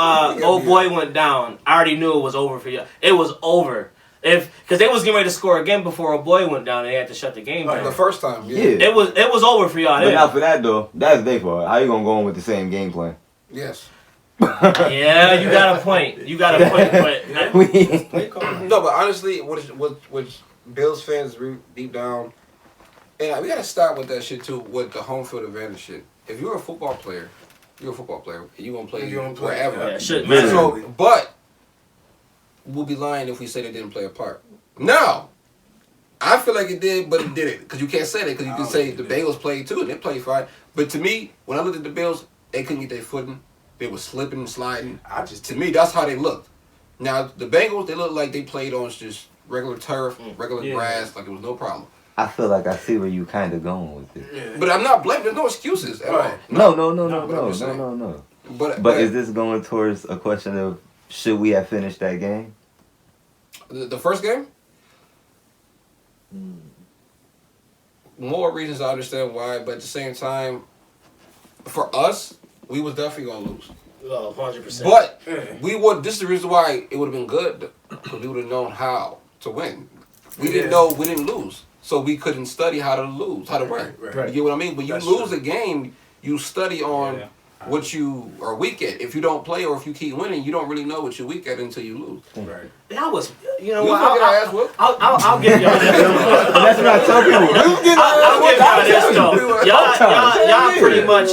old boy went down, I already knew it was over for you. It was over. Because they was getting ready to score again before old boy went down, and they had to shut the game down. The first time, yeah. It was over for y'all. But Then. not for that though. That's their fault. How you gonna go on with the same game plan? Yes. Yeah, you got a point. You got a point. But No, but honestly, what Bills fans deep down, and we gotta stop with that shit too. With the home field advantage shit. If you're a football player, you're a football player. And you're gonna play wherever. Yeah, shouldn't matter. So, but we'll be lying if we say they didn't play a part. No, I feel like it did, but it didn't. Because you can't say that. Because you can say the Bengals played too, and they played fine. But to me, when I looked at the Bills, they couldn't get their footing. They were slipping and sliding. To me, that's how they looked. Now the Bengals, they looked like they played on just regular turf, regular grass, like it was no problem. I feel like I see where you kind of going with it. Yeah. But I'm not blaming. There's no excuses at all. No. But is this going towards a question of should we have finished that game? The first game? More reasons I understand why, but at the same time, for us, we was definitely gonna lose. 100%. But this is the reason why it would have been good, because we would have known how to win. We didn't know we didn't lose, so we couldn't study how to lose, how to win. Right. You get what I mean? When you lose a game, you study on what you are weak at. If you don't play or if you keep winning, you don't really know what you're weak at until you lose. Right. That was, you know You what? gonna get our ass whooped. I'll give y'all this. That's what I tell people. I'll give y'all this though. Y'all pretty much,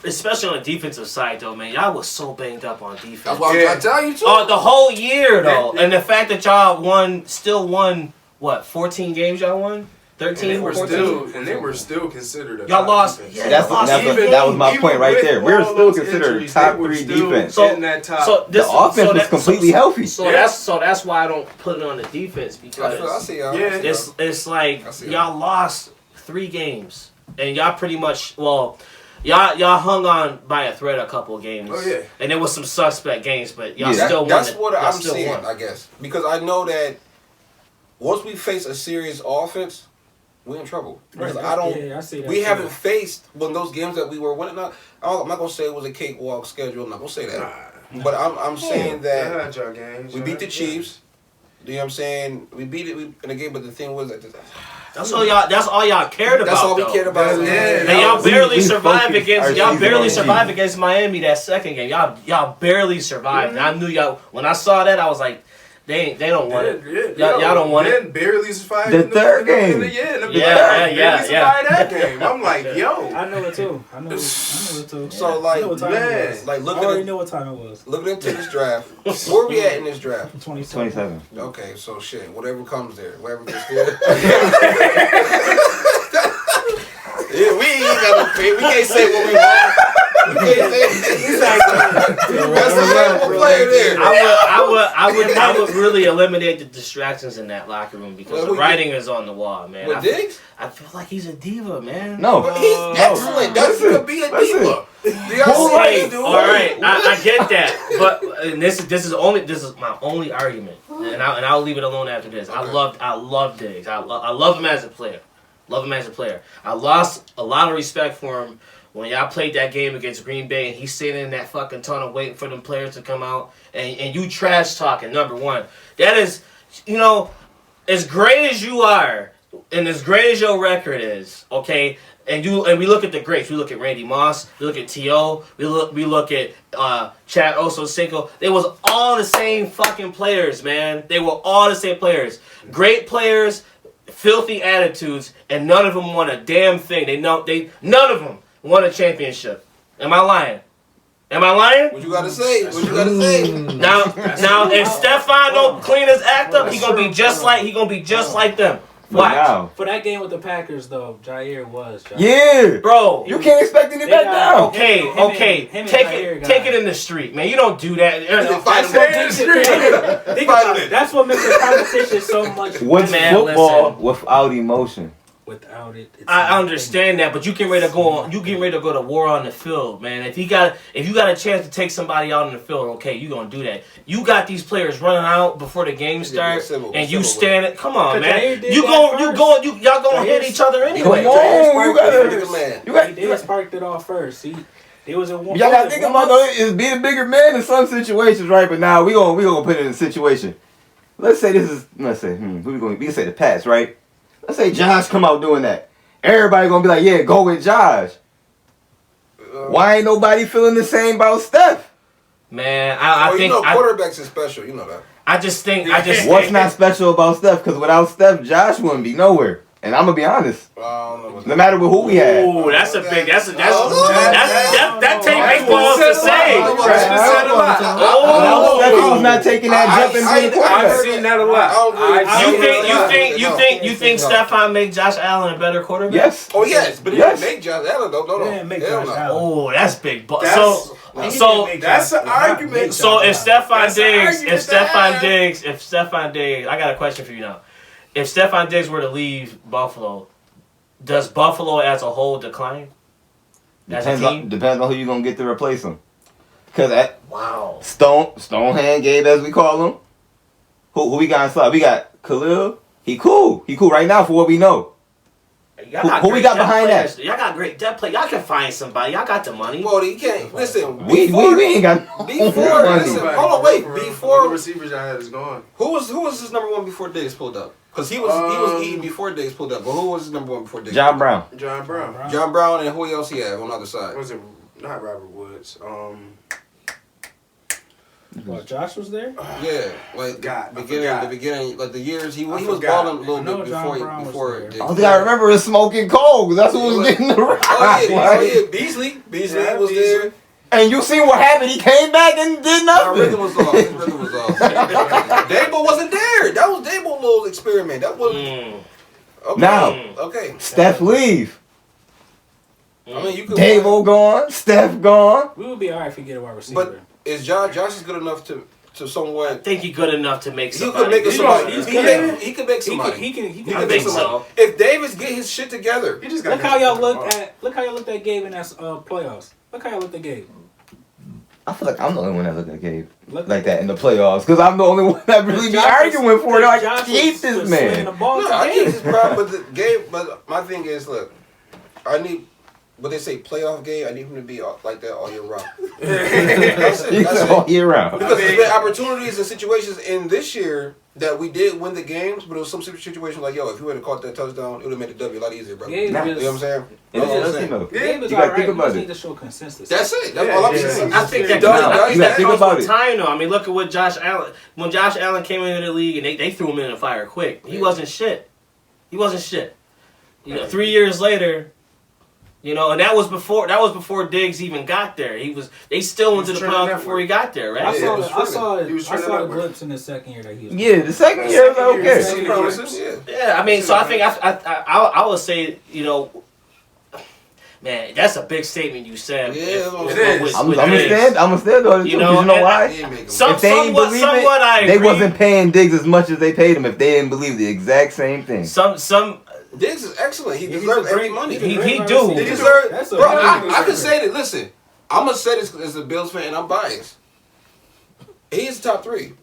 especially on the defensive side though, man. Y'all was so banged up on defense. That's why I'm trying to tell you too. The whole year though, and the fact that y'all still won what 14 games y'all won. 13, And 14? they were still considered a Y'all top lost. defense. Yeah, That was my point right there. We're still considered top 3 defense. In that top. So the offense was completely healthy. So that's why I don't put it on the defense because I see y'all. it's like y'all lost 3 games and y'all pretty much y'all hung on by a thread a couple of games. Oh yeah. And there was some suspect games, but y'all Yeah, still won. That's what I'm seeing, won. I guess, because I know that once we face a serious offense, we're in trouble. Because I see that we too. haven't faced when those games that we were winning. I'm not gonna say it was a cakewalk schedule. I'm not gonna say that. But I'm saying that we beat the Chiefs. You know what I'm saying? We beat it in a game, but the thing was that That's all y'all cared about. that's all we though. cared about. And y'all barely survived focused our season against Miami that second game. Y'all barely survived. And I knew y'all when I saw that I was like, They don't want it. Yeah, Y'all don't want it. Barely survived The third game. Barely survived that game. I'm like, yo. I know it too. I know it too. So like, man, like I looking already at know what time it was. looking into this draft. Where we at in this draft? 27. Okay, so shit, whatever comes there, whatever gets there. Yeah, we ain't got no pay. We can't say what we want. We can't say. That's the level player there. I would really eliminate the distractions in that locker room because the writing is on the wall, man. With Diggs? I feel like he's a diva, man. No. But he's excellent. That's to be a diva. All right, I get that, but and this is my only argument, and I'll leave it alone after this. Okay. I love Diggs. I love him as a player. I lost a lot of respect for him when y'all played that game against Green Bay and he's sitting in that fucking tunnel waiting for them players to come out and you trash talking. Number one, that is, as great as you are and as great as your record is, okay. And we look at the greats. We look at Randy Moss. We look at T.O. We look at Chad Ochocinco. They was all the same fucking players, man. They were all the same players. Great players, filthy attitudes, and none of them won a damn thing. None of them won a championship. Am I lying? What you gotta say? Now, if Stephon don't clean his act up, he gonna be just like them. Watch. Now. For that game with the Packers, though, Jair was. Yeah. Bro. You can't expect any back down. Okay. Take it in the street, man. You don't do that. That's what makes the competition so much. What's football without emotion? Without it, I understand that, but you getting ready to go to war on the field, man. If you got a chance to take somebody out on the field, okay, you gonna do that. You got these players running out before the game starts, and you standing. Come on, man. Y'all gonna hit each other anyway. Come on, He did sparked it off first. It was a one. Y'all gotta think about is being a bigger man in some situations, right? But now we gonna put it in a situation. Let's say who we gonna? We can say the Pats, right? Let's say Josh come out doing that. Everybody gonna be like, yeah, go with Josh. Why ain't nobody feeling the same about Steph? Man, I think quarterbacks is special. You know that. What's not special about Steph? Because without Steph, Josh wouldn't be nowhere. And I'm gonna be honest. No matter who we had. Ooh, that take big balls to say. Steph was not taking that jump and being quarterback. I've seen that a lot. You think Stephon make Josh Allen a better quarterback? Yes. Oh yes, but he didn't make Josh Allen though. No. Oh, that's big balls. So that's an argument. So if Stephon Diggs, I got a question for you now. If Stephon Diggs were to leave Buffalo, does Buffalo as a whole decline? Depends on who you're going to get to replace him. Because wow. Stonehand Gabe, as we call him. Who we got in slot? We got Khalil. He cool right now for what we know. Who we got behind that? Y'all got great depth play. Y'all can find somebody. Y'all got the money. Well, you can't. Listen, we ain't got before. Listen, hold on, wait. Before the receivers I had is gone. Who was his number one before Diggs pulled up? Because he was eating before Diggs pulled up. But who was his number one before Diggs? John Brown, and who else he had on the other side? Was it not Robert Woods? Well, Josh was there. Yeah, like the beginning, like the years he was balling a little bit before Diggs. All I remember is Smoking Cold. That's who was getting the ride. Oh yeah, Beasley was there. And you seen what happened? He came back and did nothing. His rhythm was off. Dable wasn't there. That was Dable's little experiment. That was okay. Now, okay. Steph leave. I mean, you could. Dable gone. Steph gone. We would be alright if we get a wide receiver. But is Josh is good enough to somewhat? I think he's good enough to make somebody. He could make somebody. He could make somebody. He can I think so. If Davis get his shit together, look how y'all looked at Gabe in that playoffs. Look how y'all looked at Gabe. I feel like I'm the only one that look at Gabe like that in the playoffs because I'm the only one that really be arguing for it. Like, keep this man. No, I get his problem, but Gabe. But my thing is, look, what they say, playoff game. I need him to be like that all year round. That's it. He's That's all it. year round. Because there's been opportunities and situations in this year that we did win the games, but it was some situation like, yo, if you would have caught that touchdown, it would have made the W a lot easier, bro. Yeah, You know what I'm saying? It's That's what I'm just, saying. you know, Game is you gotta alright. think You about just it. need to show consistency. That's it. That's all I'm saying. I think that You gotta think comes about with it. time though. I mean, look at what Josh Allen. When Josh Allen came into the league and they threw him in the fire quick. He wasn't shit. He wasn't shit. You know, 3 years later, you know, and that was before Diggs even got there. They still went to the playoffs before he got there, right? I saw He was the trending glimpse in the second year that he was. Yeah, the second year was okay. Some promises, yeah. Yeah, I mean, so I think I would say, you know, man, that's a big statement you said. Yeah, If- it is. with I'm Diggs. gonna stand though, because you know and why? He ain't make 'em. Some, If they ain't somewhat, believe somewhat I it, agree. they wasn't paying Diggs as much as they paid him if they didn't believe the exact same thing. Some Diggs is excellent. He He's deserves a every great- money. he He do. deserves. That's a Bro, really I good can record. say that. Listen, I'm gonna say this as a Bills fan, and I'm biased. He's top 3.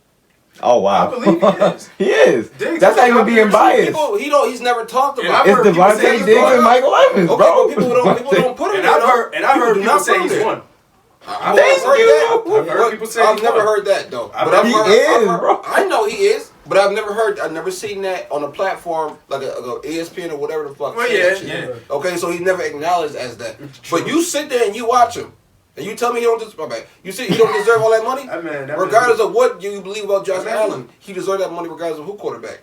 Oh wow, I believe he is. he is. Diggs That's is not even being biased. He's never talked And about. I've It's heard people Devontae say he's Diggs one. and Michael Evans, Okay, bro. but people don't put him And there. I've heard do people not say put him he's there. one. I've Thank heard you. that. I've heard people say I've he's never one. heard that though. I've But heard I've he heard, is, bro. I know he is, but I've never seen that on a platform like a ESPN or whatever the fuck. Well, say yeah, that shit. yeah. Okay, so he's never acknowledged as that. True. But you sit there and you watch him, and you tell me he don't you see he don't deserve all that money. Regardless of what you believe about Josh Allen, he deserves that money regardless of who quarterback.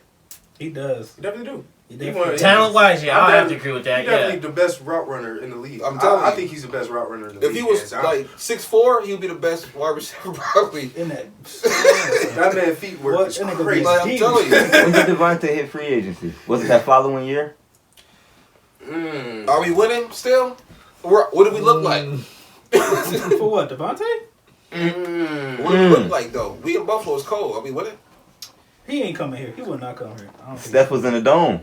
He does. He definitely do. He definitely talent wise, yeah, I have to agree with that. He's Yeah, definitely the best route runner in the league. I'm telling I you. think he's the best route runner in the If league. he was like 6'4", he'd be the best wide receiver probably. in that. that man feet work What? is That nigga crazy. be Like I'm deep. telling you. When did Devontae hit free agency? Was it that following year? Are we winning still? What do we look like? For what, Devontae? What do we look like though? We in Buffalo is cold. Are we winning? He ain't coming here. He would not come here. I don't think. Steph was in the dome.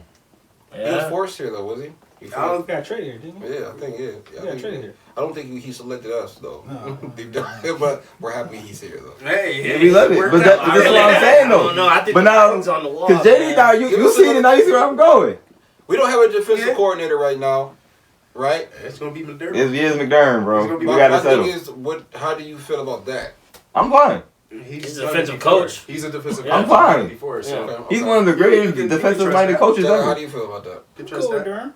He was yeah. forced here though, was he? He got traded here, didn't he? Yeah, I think He I got think traded here. I don't think he selected us though. No. Deep down. But we're happy he's here though. Hey, We love it, but that's what I'm saying I though. don't know. I think But the now, writing's on the wall. because JD, man. now you see it, now you see where I'm going. We don't have a defensive coordinator right now, right? It's gonna be McDermott. It's McDermott, He's bro. gonna be We My gotta thing settle. is, how do you feel about that? I'm fine. He's a done it defensive before. coach. He's a defensive Yeah. coach. I'm fine. Before, so Yeah. Okay, He's okay. one of the You greatest can defensive-minded trust coaches How ever. do you feel about that? you I'm trust cool with that. Durham.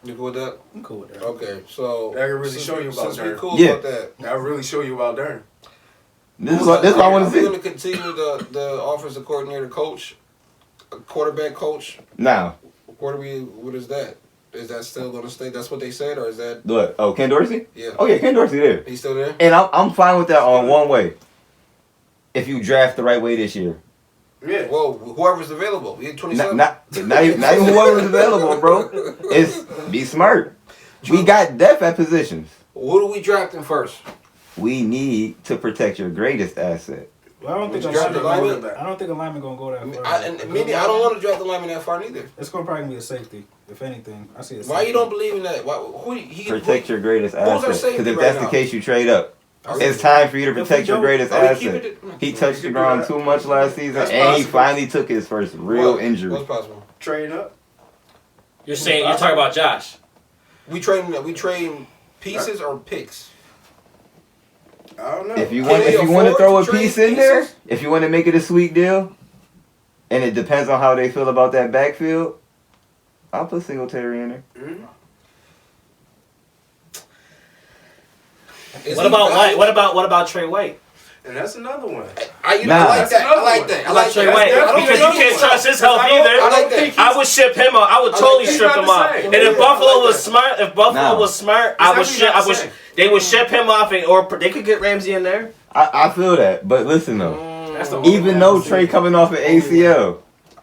You cool with that? I'm cool with that. Okay, so I can really since show we- you about since we Durham. cool Yeah. about that. I'll really show you about Durham. This is what I want to Are we see. going to continue the offensive coordinator coach, quarterback coach? Now, What is that? Is that still going to stay? That's what they said, or is that? what? Oh, Ken Dorsey? Yeah. Oh yeah, Ken Dorsey there. He's still there. And I'm fine with that on one way. If you draft the right way this year. Yeah. Well, whoever's available. We had 27. Not even whoever's available, bro. It's be smart. We got depth at positions. What are we drafting first? We need to protect your greatest asset. Well, I don't think Would you draft the lineman? I don't think a lineman gonna go that far. I don't want to draft the lineman that far neither. It's gonna probably be a safety, if anything. I see a safety. Why you don't believe in that? Protect your greatest who's our asset. safety Because if right that's now? the case, you trade up. Are It's we- time for you to If we protect your don't- greatest are we keeping asset. it? He touched the ground too much last season, That's and he possible. finally took his first real What? injury. What's possible? Train up. You're talking about Josh. We train pieces or picks. I don't know. If you Can want, we if you want to afford throw a to trade piece in there, pieces? if you want to make it a sweet deal, and it depends on how they feel about that backfield, I'll put Singletary in there. Mhm. Is What he about valuable? White? What about Trey White? And that's another one. I like Nah. that. That's another I like one. that. I What like about Trey that. White? I don't Because think you can't he's- trust his health I either. like that. I would ship him off. I would I totally like strip that. him off. He's And not the if same. Buffalo I like was that. smart, I would It's ship. actually not the same. They would ship him off, or they could get Ramsey in there. I feel that, but listen though, That's the only even one though I see. Trey coming off an ACL,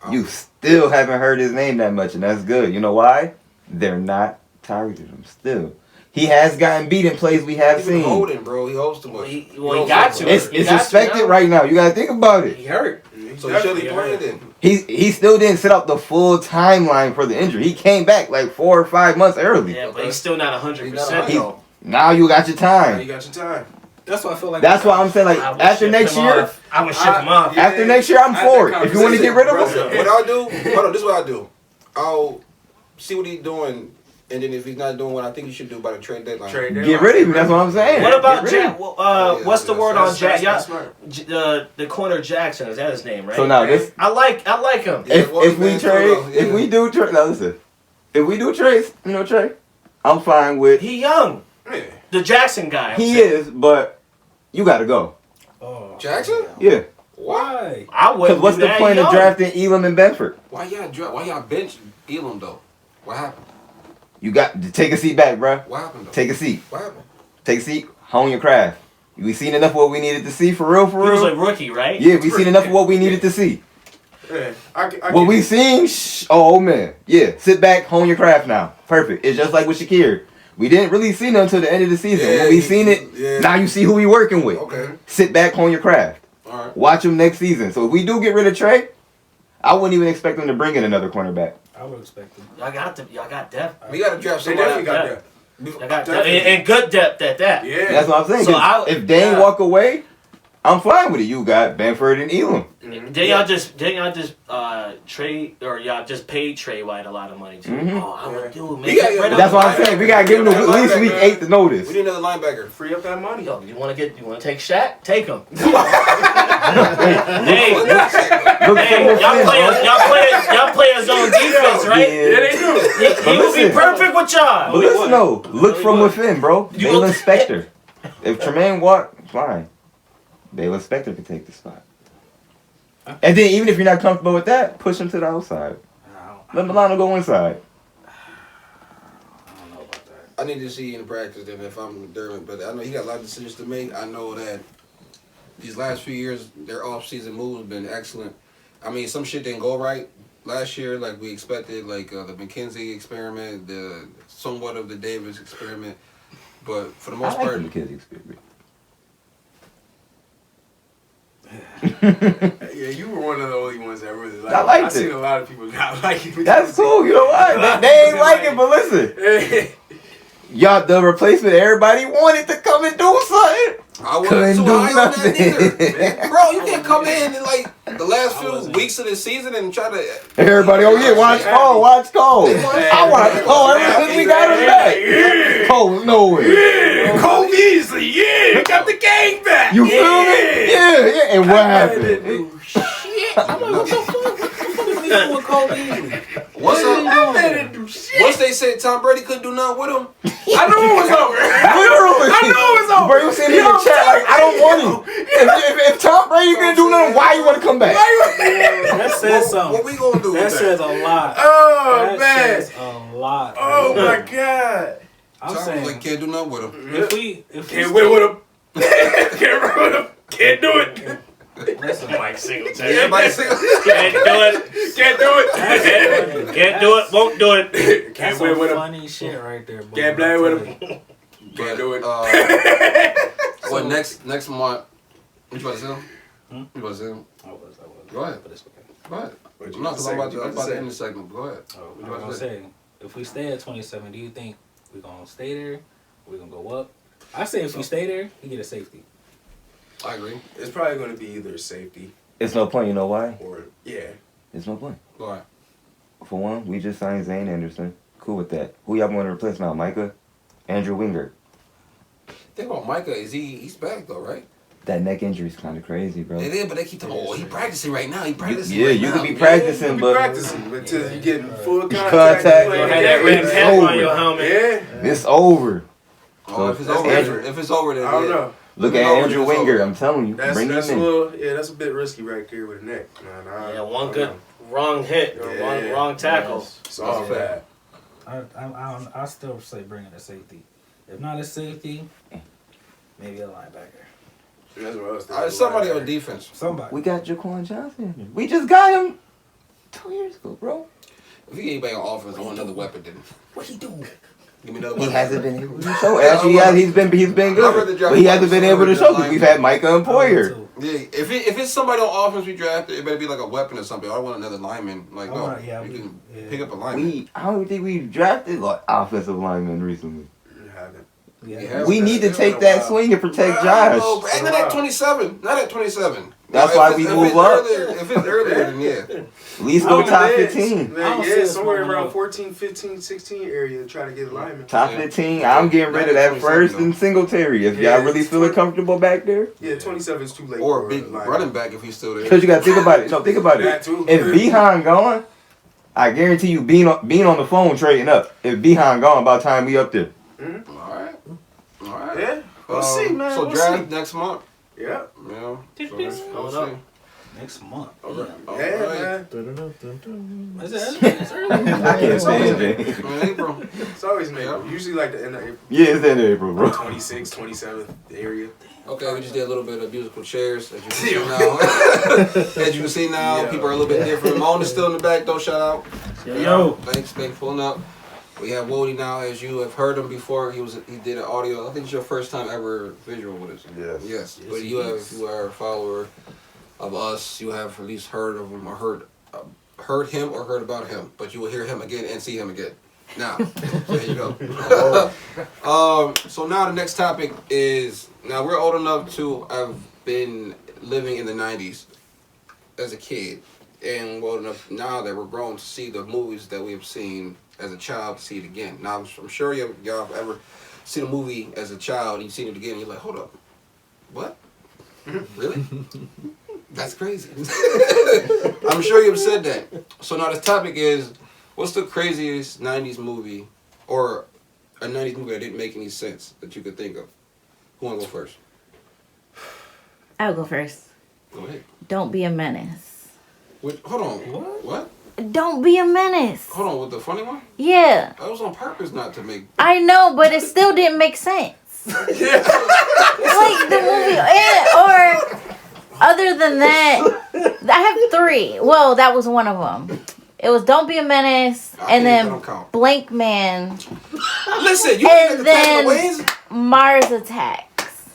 you still haven't heard his name that much, and that's good. You know why? They're not targeting him still. He has gotten beat in plays we have He's been seen. holding, bro. He holds too much. He got to. It's He got to respected now. right now. You gotta think about it. He hurt. So he should be playing then. He still didn't set up the full timeline for the injury. He came back like 4 or 5 months early. Yeah, but he's still not 100% He's- though. Now you got your You time. got your time. That's why I feel like. That's why I'm saying like I would after ship next him year, off. I would ship him off. Yeah. after next year I'm I had for that it. If you want to get rid of him, conversation. What I'll do, hold on, this is what I'll do. I'll see what he's doing And then if he's not doing what I think he should do by the trade deadline, Get rid of him. That's what I'm saying. What about Get rid of Jack? him. What's the word on Jack? That's smart. The corner Jackson, is that his name, right? So now this, I like him. if well, we man, trade, so, yeah. if we do trade, now listen, if we do trades, Trey, I'm fine with. He young. Yeah. The Jackson guy. I'm He saying. is, but you got to go. Oh, Jackson? Yeah. why? I Because wouldn't what's do the that point of young. drafting Elam and Benford? Why y'all bench Elam though? What happened? You got to take a seat back, bruh. What happened though? Take a seat. What happened? Take a seat. Hone your craft. We seen enough of what we needed to see for real, He was real. a rookie, right? Yeah, we seen enough of what we needed to see. Yeah. I What we seen, oh man, yeah. Sit back, hone your craft now. Perfect. It's just like with Shakir. We didn't really see him until the end of the season. Yeah, when we seen it, yeah. now you see who we working with. Okay. Sit back, hone your craft. All right. Watch him next season. So if we do get rid of Trey, I wouldn't even expect them to bring in another cornerback. I would expect him. Y'all got depth. We gotta draft They somebody. definitely got that. Y'all got depth. Definitely. And good depth at that. Yeah. That's what I'm saying. So 'Cause if Dane yeah. walk away, I'm fine with it. You got Benford and Elam. Didn't y'all just trade, or y'all just paid Trey White a lot of money too? Mhm. Oh, I would do, man. We gotta- Get rid of That's him. what I'm saying. We gotta give him at least week 8 to notice. We need another linebacker. Free up that money. Yo, you want to take Shaq? Take him. Hey, Look hey, y'all play his own defense, right? Yeah. they do. He would be listen. perfect with y'all. But listen though, look from within, bro. You Dalen go- Spector. If Tremaine walk, fine. Dalen Spector can take the spot. And then even if you're not comfortable with that, push him to the outside. Let Milano go inside. I don't know about that. I need to see you in practice then if I'm Dermot, but I know he got a lot of decisions to make. I know that these last few years, their off-season moves have been excellent. I mean, some shit didn't go right last year like we expected, like the McKenzie experiment, the somewhat of the Davis experiment. But for the most I like part, the McKenzie experiment. Yeah, you were one of the only ones that really liked I it. liked I've seen it. a lot of people not like it. That's cool. You know what? They ain't like it, but listen. Y'all, the replacement, everybody wanted to come and do something. I wasn't Couldn't too do high on that nothing. neither. Bro, you can't come in and like the last few weeks of the season and try to. Everybody, oh yeah, watch Cole, watch Cole. I watch Cole ever since we got him back. Cole, no way. Cole Beasley, yeah, got the gang back. You feel me? Yeah. And what happened? I'm like, what the fuck? What the fuck is he doing with Cole Beasley? What's up? I didn't do shit. Once they said Tom Brady couldn't do nothing with him, I knew it was over. Literally. I knew it was over. Bro, you sitting in the chat like, I don't want him. If Tom Brady couldn't do nothing, why you want to come back? That says something. what we gonna do That with says a lot. Oh That man. says a lot. Oh my god. I'm Tom saying, like can't do nothing with him. if we Can't win with him. Can't run with him. Can't do it. listen, Mike Singletary. Everybody say Can't do it. Can't do it. Can't do it. Won't do it. that's Can't some win with him. funny shit right there. Boy. Can't play with him. Can't do it. What next month? What you about to say? You about to say? I was. Go ahead. But it's okay. Go ahead. What you I'm not because I'm say? about to end the segment. Go ahead. Oh, What you I was about gonna to say? say, if we stay at 27, do you think we're gonna stay there? We're gonna go up? I say if we stay there, we get a safety. I agree. It's probably going to be either safety It's no point, you know why? or yeah. It's no point. Go ahead. For one, we just signed Zane Anderson. Cool with that. Who y'all want to replace now? Micah? Andrew Winger. Think about Micah. He's back though, right? That neck injury's kind of crazy, bro. It is, but they keep talking. Oh, he practicing right now. He practicing. Yeah, right you now. could be practicing, You be but practicing until you get in full contact. Contact. playing You'll the have that game. red It's cap on over. your helmet. Yeah. it's over. Oh, if it's That's over, Andrew. if it's over, then I don't yeah. know. Look It's at over, Andrew it's Winger. over. I'm telling you, That's bring him a in. little that's a bit risky right there with the neck. Nah, Yeah, I one don't good know. wrong hit or Yeah. wrong tackle. It's all bad. I still say bring in a safety. If not a safety, maybe a linebacker. That's what I was thinking. Somebody on defense. Somebody. We got Jaquan Johnson. We just got him 2 years ago, bro. If he ain't anybody on offense, I want another weapon. Then What he do? give me another He weapon. hasn't been able to show. Actually, he's been I'd rather good, draft but he hasn't been Mike able to Sumner show than because we've had Micah and Poyer. Yeah, if it's somebody on offense we drafted, it better be like a weapon or something. I don't want another lineman. Like, no, you can pick up a lineman. I don't think we drafted like offensive linemen recently. You haven't. Yeah. We need to take that swing and protect Josh. No, ain't at 27. Not at 27. That's Now, why if we it's- move if it's up. Earlier, if it's earlier, then yeah. At least go top Depends. 15. Man, I don't see yeah, us somewhere moving around up. 14, 15, 16 area to try to get linemen. Top Yeah. 15. I'm getting rid of that 27 first though. and Singletary. If Yeah, y'all really it's feeling 20. comfortable back there. Yeah, 27 is too late. Or for a big lineman. running back if he's still there. Because you got to think about it. No, think about That it. too. If Behan gone, I guarantee you being on the phone trading up. If Behan gone, by the time we up there. Alright. Alright. Yeah, we'll see, man. So we'll draft see. next month. Yeah. Yeah. Hold We'll up. see. Next month. Alright. Yeah, man. Is it? It's early. I can't stand James. Man, April. It's always May. Usually like the end of April. Yeah, it's in April, bro. 26th, 27th area. Okay, we just did a little bit of musical chairs, as you can see now. As you can see now, Yeah. people are a little bit different. Moan is still in the back, though. Shout out. Yo. Thanks for pulling up. We have Wody now, as you have heard him before. He did an audio. I think it's your first time ever visual with us. Yes. Yes. But you are a follower of us. You have at least heard of him or heard him or heard about him. But you will hear him again and see him again. Now, there you go. So now the next topic is, now we're old enough to have been living in the 90s as a kid. And we're old enough now that we're grown to see the movies that we have seen as a child, to see it again. Now, I'm sure y'all have ever seen a movie as a child, and you've seen it again, and you're like, hold up. What? Really? That's crazy. I'm sure you've said that. So now the topic is, what's the craziest 90s movie, or a 90s movie that didn't make any sense that you could think of? Who want to go first? I'll go first. Go ahead. Don't be a menace. Hold on. What? Don't be a menace. Hold on, with the funny one? Yeah. That was on purpose not to make... I know, but it still didn't make sense. Like the movie, or other than that, I have 3. Well, that was one of them. It was Don't Be a Menace, I and can't- I then don't count. Blank Man, Listen, you and think the ways? then Mars Attacks.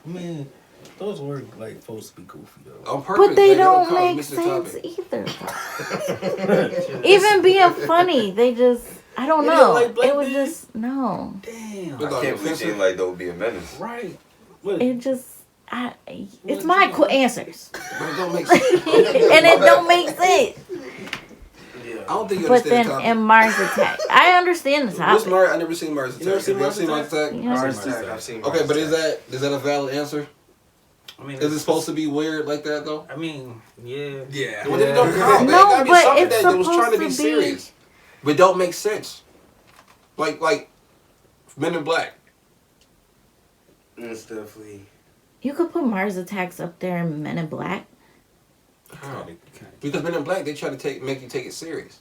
Man, those were like supposed to be goofy though. On purpose. But they don't count. make Missed the sense topic. either. Even being funny, they just, I don't You know. didn't like Blank It was Man? just, no. Damn. But I can't believe seem like don't be a menace. Right. What? It just, it's my answers. But it don't make sense. And it don't make sense. I don't think you But understand then the topic. in Mars Attack, I understand the What's topic. Mars? I never seen Mars You never Attack. seen Have y'all Mars seen Mars Attack? Attack? You know, Mars Attack, I've seen Okay, Mars but is Attack. that a valid answer? I mean, Is it supposed to be weird like that though? I mean, yeah. Yeah. Well, then it don't count. No, It gotta be but something it's that was trying to be supposed to be- serious, but don't make sense. Like Men in Black. It's definitely. You could put Mars Attacks up there and Men in Black. How? Because Men in Black, they try to make you take it serious.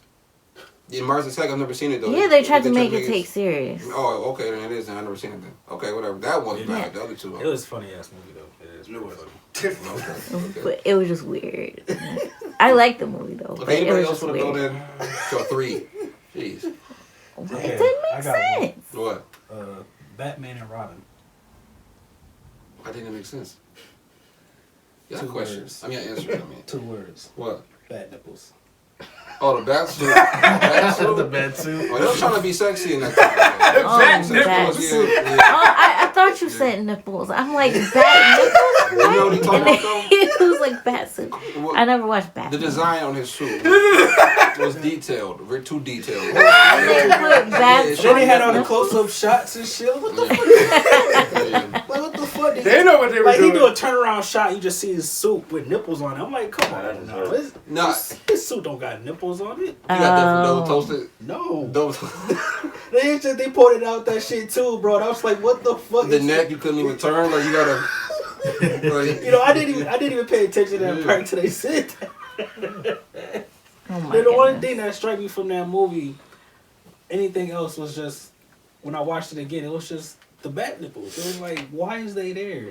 In Mars Attack, I've never seen it though. Yeah, they tried to make it take serious. Oh, okay, then it is. Then I never seen it then. Okay, whatever. That one's Yeah. bad. The other two. It was a funny ass movie though. It is It pretty was. funny. Okay. But it was just weird. I liked the movie though. But Okay, it anybody was else just want to go weird. then? To 3. Jeez. It Okay, didn't I make got one. sense. What? Batman and Robin. Why didn't it make sense? You got 2 questions. words. I mean, I answered. I mean, 2 words. what? Bat nipples. Oh, the bat suit. Bat suit. bad too. Oh, they was trying to be sexy in that time. Oh, Bat bat nipples. suit. Yeah, Oh, yeah. I thought you said nipples. I'm like, bat nipples? You know what he talking And about though? it was like bat suit. What- I never watched bat The suit. design on his suit was detailed. We're too detailed. And they put bat Yeah, suit. Then they had all the nipples. close-up shots and shit. What the fuck? Yeah. Like, what the fuck? They know what they were Like, he doing. do a turnaround shot, you just see his suit with nipples on it. I'm like, come on. No, Nah, his suit don't got nipples on it. you got different double Oh. toasted. No. Double They pointed out that shit too, bro. And I was like, what the fuck? the is neck you couldn't even turn. Like you gotta. Like, You know, I didn't even pay attention to that Yeah. part until they said that. Oh my The only goodness. thing that struck me from that movie, anything else was just, when I watched it again, it was just the bat nipples. It was like, why is they there?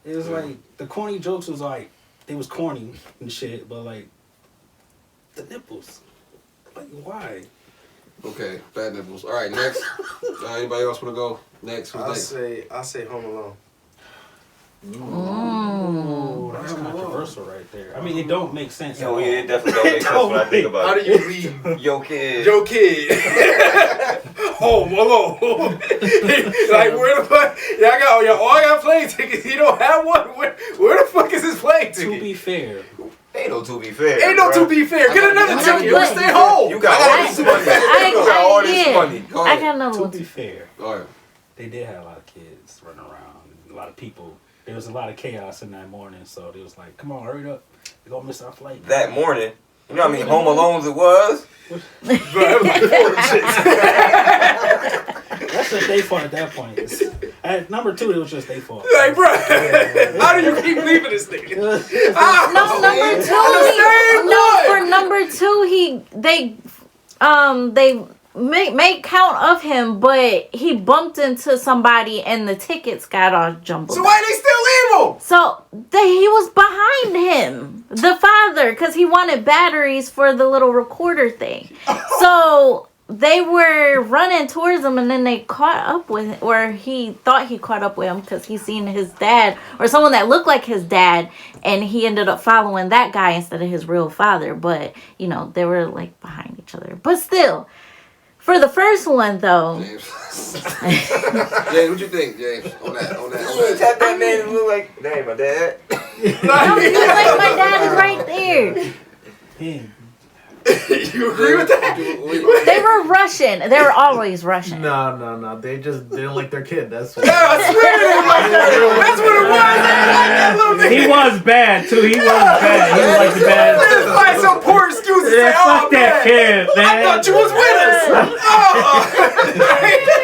It was like, the corny jokes was like, they was corny and shit, but like, the nipples. Like, why? okay, bad nipples. All right, next. Anybody else want to go next? Who's next? I say Home Alone. Oh, that's controversial right there. I mean, it don't make sense. Yo, at yeah, it all. definitely don't make sense when I think How about do it. you leave Yo, kid. your kid home alone. Like, where the fuck? All got plane tickets. You don't have one? Where the fuck is his plane ticket? To be fair. Ain't no to be fair. Ain't no to be fair. Get another ticket. You can stay home. You got all this money. You got all this money. Go I ahead. got another To one. be fair, All right. they did have a lot of kids running around. A lot of people. There was a lot of chaos in that morning, so they was like, "Come on, hurry up. We're gonna miss our flight." That morning, you know how many Home Alones it was? That's just their fault at that point. At number 2, it was just their fault. Like, bro, how do you keep leaving this nigga? No, number 2. For number 2, they make count of him, but he bumped into somebody and the tickets got all jumbled. So why they still leave him? So he was behind him, the father, because he wanted batteries for the little recorder thing. So they were running towards him, and then they caught up with him, or he thought he caught up with him because he seen his dad or someone that looked like his dad, and he ended up following that guy instead of his real father. But they were like behind each other. But still, for the first one though, James, what you think, James? On that. Tap that man and look like, that ain't my dad. no, he was like, my dad is right there. Him. You agree with that? They were Russian. They were always Russian. No. They just didn't like their kid. That's what. Yeah, I swear they didn't like that. That's what it was. They didn't like that little nigga. He was bad too. He was bad. He was like the bad. Let's find some poor excuse to Yeah, say, fuck that kid, man. I thought you was with us.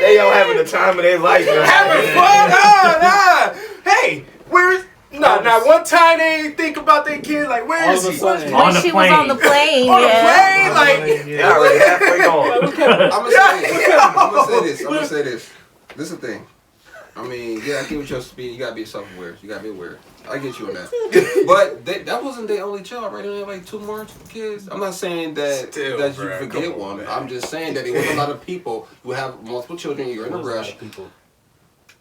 They all having the time of their life. Man. Having fun? Hey, where's... Not one time they ain't think about their kid. Like, where is he? On When the she plane. was on the plane, On the yeah. plane? Like... They already halfway gone. I'm gonna say this. This is the thing. I mean, yeah, I get what you're speaking. You gotta be self-aware. You gotta be aware. I get you on that. But that wasn't their only child, right? They had like 2 more kids. I'm not saying that Still, that you bruh, forget come on, one. man. I'm just saying that it was a lot of people who have multiple children. You're in a rush.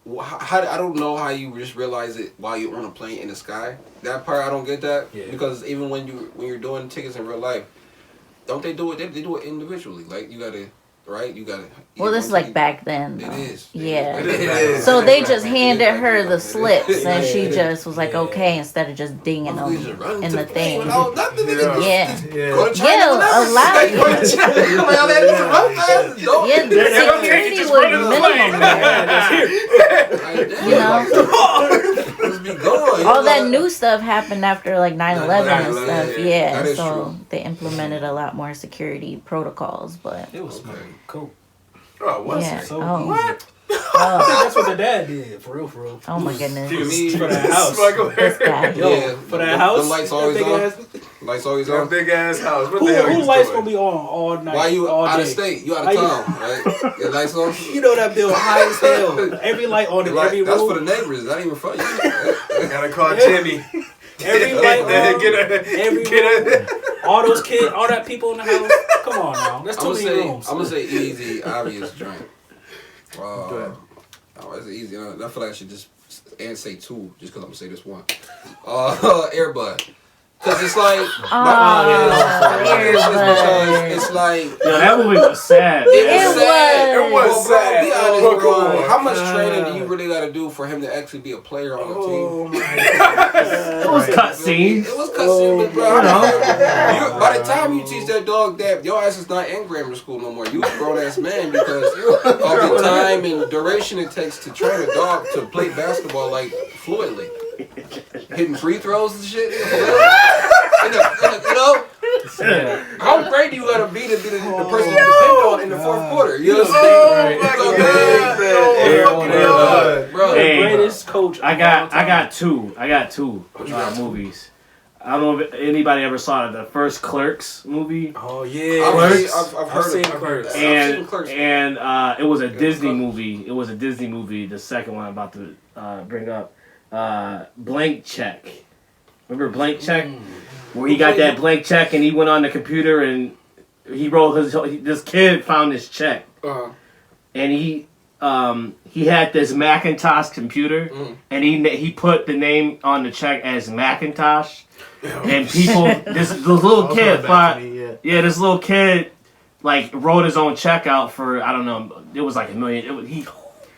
I don't know how you just realize it while you're on a plane in the sky. That part I don't get that, because even when you're doing tickets in real life, don't they do it? They do it individually. Like you gotta. Right, you gotta. Well, this is like back then. It Though. is. Yeah. It is. So they just handed her the slips, and she just was like, okay, instead of just dinging them in the thing. Yeah. A lot. Yeah, the security was minimal. All that new stuff happened after like 9/11 and stuff. Yeah, so they implemented a lot more security protocols, but It was smoking coke. Oh, what's yeah. So Oh. What? I think that's what the dad did, for real. Oh my goodness. For that house. This guy. Yeah, For that house. The lights always that big on. ass- Lights always That on. big ass house. What the hell Who you lights doing? gonna be on all night? Why you all out day? of state? You out of town, right? Your lights on. You know that bill high as hell. Every light on it, every That's room. for the neighbors. That ain't even for you. Gotta call Jimmy. Every light on. Every Get room. All those kids, all that people in the house. Come on now. That's too many rooms. I'm gonna say easy, obvious drink. Go ahead. Oh, it's easy. I feel like I should just say 2, just because I'm gonna say this one. Airbud. Cause it's like, it's like, Yo, that movie was sad. it was sad. It was sad. Be honest, But bro. come on. How much training do you really gotta do for him to actually be a player on the team? Oh my god. It was cutscenes. It was cutscene, but bro. By the time you teach that dog that, your ass is not in grammar school no more. You a grown ass man because of the time and duration it takes to train a dog to play basketball like fluently. Hitting free throws and shit. How great do you gotta be to be the person you depend on in the 4th quarter? You know what I'm saying? Bro, Hey, The greatest coach. I got two movies. I don't know if anybody ever saw the first Clerks movie. Oh yeah. I've heard seen of Clerks. And it was a Disney movie. It was a Disney movie. The second one I'm about to bring up, Blank Check. Remember Blank Check? Where he got that blank check and he went on the computer and he wrote this kid found this check. And he had this Macintosh computer and he put the name on the check as Macintosh. And people, this little kid, this little kid like wrote his own check out for I don't know. It was like $1 million. He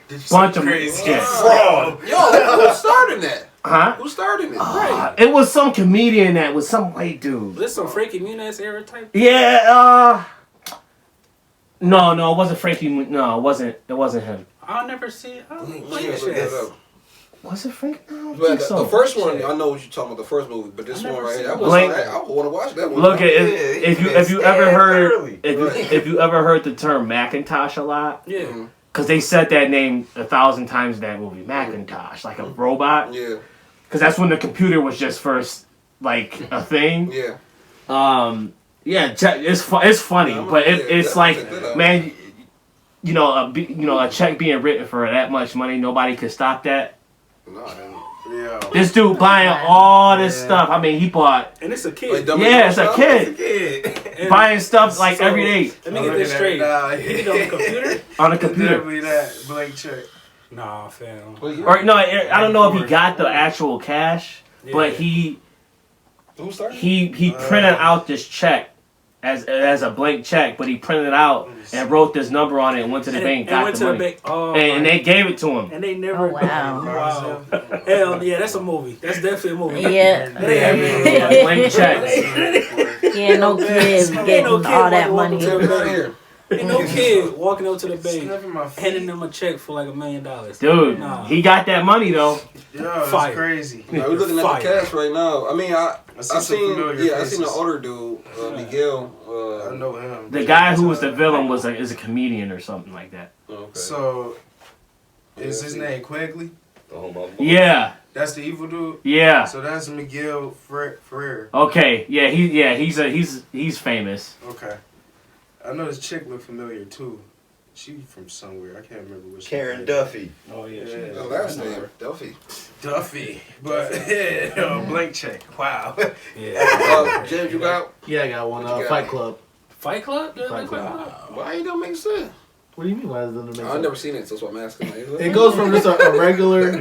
Did bunch of crazy shit. fraud? Yo, who started that? Huh? Who started it? It was some comedian that was some white dude. This some Frankie Muniz era type. Yeah. No, it wasn't Frankie. No, it wasn't him. I'll never see it. I don't Yeah, like look shit. that up. Was it Frankie? No, I don't But think so. the first one, I know what you're talking about. The first movie, but this I one never right here, seen that was. Blink. I want to watch that one. Look at Yeah, if he you been ever stabbed heard early. if you ever heard the term Macintosh a lot, Yeah. because they said that name 1,000 times in that movie, Macintosh, like a robot. Yeah, Because that's when the computer was just first like a thing. yeah. It's funny, Yeah, but yeah, it's definitely like, check that out. man, a check being written for that much money, nobody could stop that. No, I didn't. Yeah. This dude buying all this stuff. I mean, he bought And it's a Like, kid. dumb yeah, it's a stuff? kid And buying stuff like so, every day Let me get this straight. Nah, You need it on the computer? on a computer. Definitely that blank check. Nah, fam. Well, yeah. Or no, I don't know if he got the actual cash, but Yeah. Who started? he printed out this check as a blank check, but he printed it out and wrote this number on it and went to the bank, And got went the to money, the bank. Oh, and they gave it to him. and they never. Oh, wow. Wow. Hell yeah, that's a movie. That's definitely a movie. Yeah. Yeah, blank checks. Yeah, no kids getting no kid all that walking money. to the bank. Here. Ain't no kid walking up to the bank, Sniffing my feet. handing them a check for like $1 million. Dude, Nah. he got that money though. Yo, that's Fire. crazy. Now, we're looking at Fire. the cast right now. I mean, I some seen familiar I seen the faces. older dude, Miguel. I know him. The guy who was the villain is a comedian or something like that. Okay. So, is Yeah, his see. name Quigley? Yeah, That's the evil dude. yeah. So that's Miguel Ferrer. Okay, yeah, he's famous. Okay. I know this chick look familiar too. She from somewhere. I can't remember which. Karen Duffy. Oh yeah. Yeah. The last name, Duffy. Duffy. But yeah, blank check. Wow. Yeah. James, you got? Yeah, I got one. What you got? Fight Club. Fight Club? Yeah, Fight Fight Club. Club. Why you don't make sense? What do you mean? Why doesn't it make I've sense? never seen it, so that's what I'm asking. It goes from just a regular,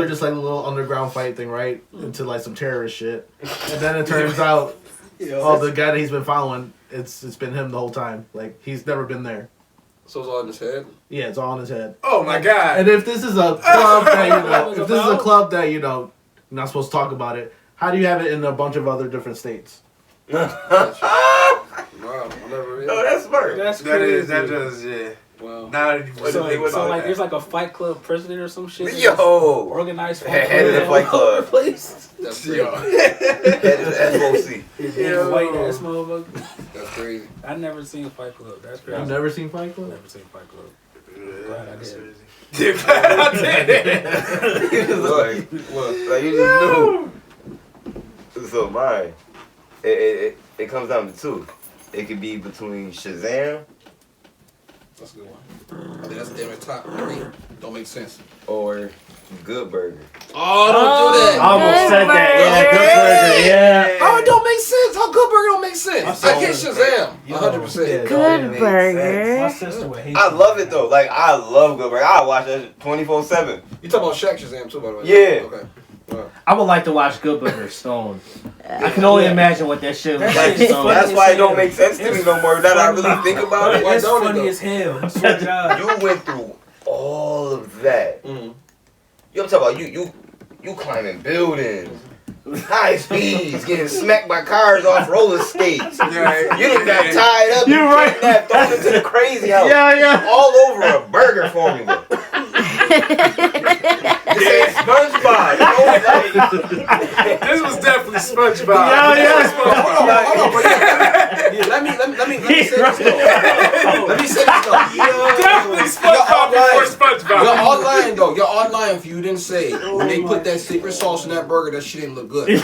just like a little underground fight thing, right, into like some terrorist shit, and then it turns out, the guy that he's been following, it's been him the whole time. Like he's never been there. So it's all in his head. Yeah, it's all in his head. Oh my God. And if this is a club that you're not supposed to talk about it, how do you have it in a bunch of other different states? Wow, I never. Oh, that's smart. That's That crazy. is. That does. Yeah. Wow. Now that you What So, do you think so about like, that? there's like a Fight Club president or some shit. Yo. Organized fight Head of the Fight Club. Place. That's crazy. Yo. Head of the FOC. Yeah, white ass motherfucker. That's crazy. I never seen Fight Club. That's crazy. You've never seen Fight Club? Never seen Fight Club. Yeah, I that's did. crazy. He was like, like you just knew. So mine, it comes down to two. It could be between Shazam That's a good one. I think that's damn near top 3. Don't make sense. or Good Burger. Oh, don't do that. I almost Good said that. Yeah, Burger. Good Burger. Yeah. Oh, it don't make sense. How Good Burger don't make sense? I get Shazam. 100%. Good burger. My sister would hate I you. love it though. Like I love Good Burger. I watch that 24/7. You talking about Shaq Shazam too, by the way? Yeah. Okay. Wow. I would like to watch Good Burger Stone. I can only imagine what that shit was That like. shit's Stone. funny. That's why it don't make sense to me no more. Now that I really think about it. Why It's don't it, funny though? as hell. I swear to God. You went through all of that. Mm. You know what I'm talking about? You climbing buildings, high speeds, getting smacked by cars off roller skates. Yeah, You done got tied up, You're right. kidnapped, thrown into the crazy house. Yeah. All over a burger formula. This ain't SpongeBob. You know, like, This was definitely SpongeBob. Yeah. Hold on, but yeah, let me say this though. Let me say this though. Definitely SpongeBob before SpongeBob. You're online though. You're online if you didn't say when they put that secret sauce in that burger, that shit didn't look good. Like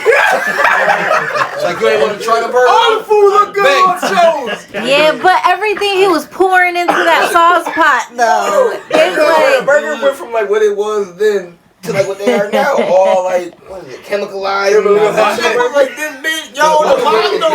you ain't want to try the burger. All the food look good on shows. Yeah, but everything he was pouring into that sauce pot, though, it's the like, burger went from like what it was then to like what they are now. All like, what is it, chemicalized? That shit was like this big. Yo, the bottom Yo,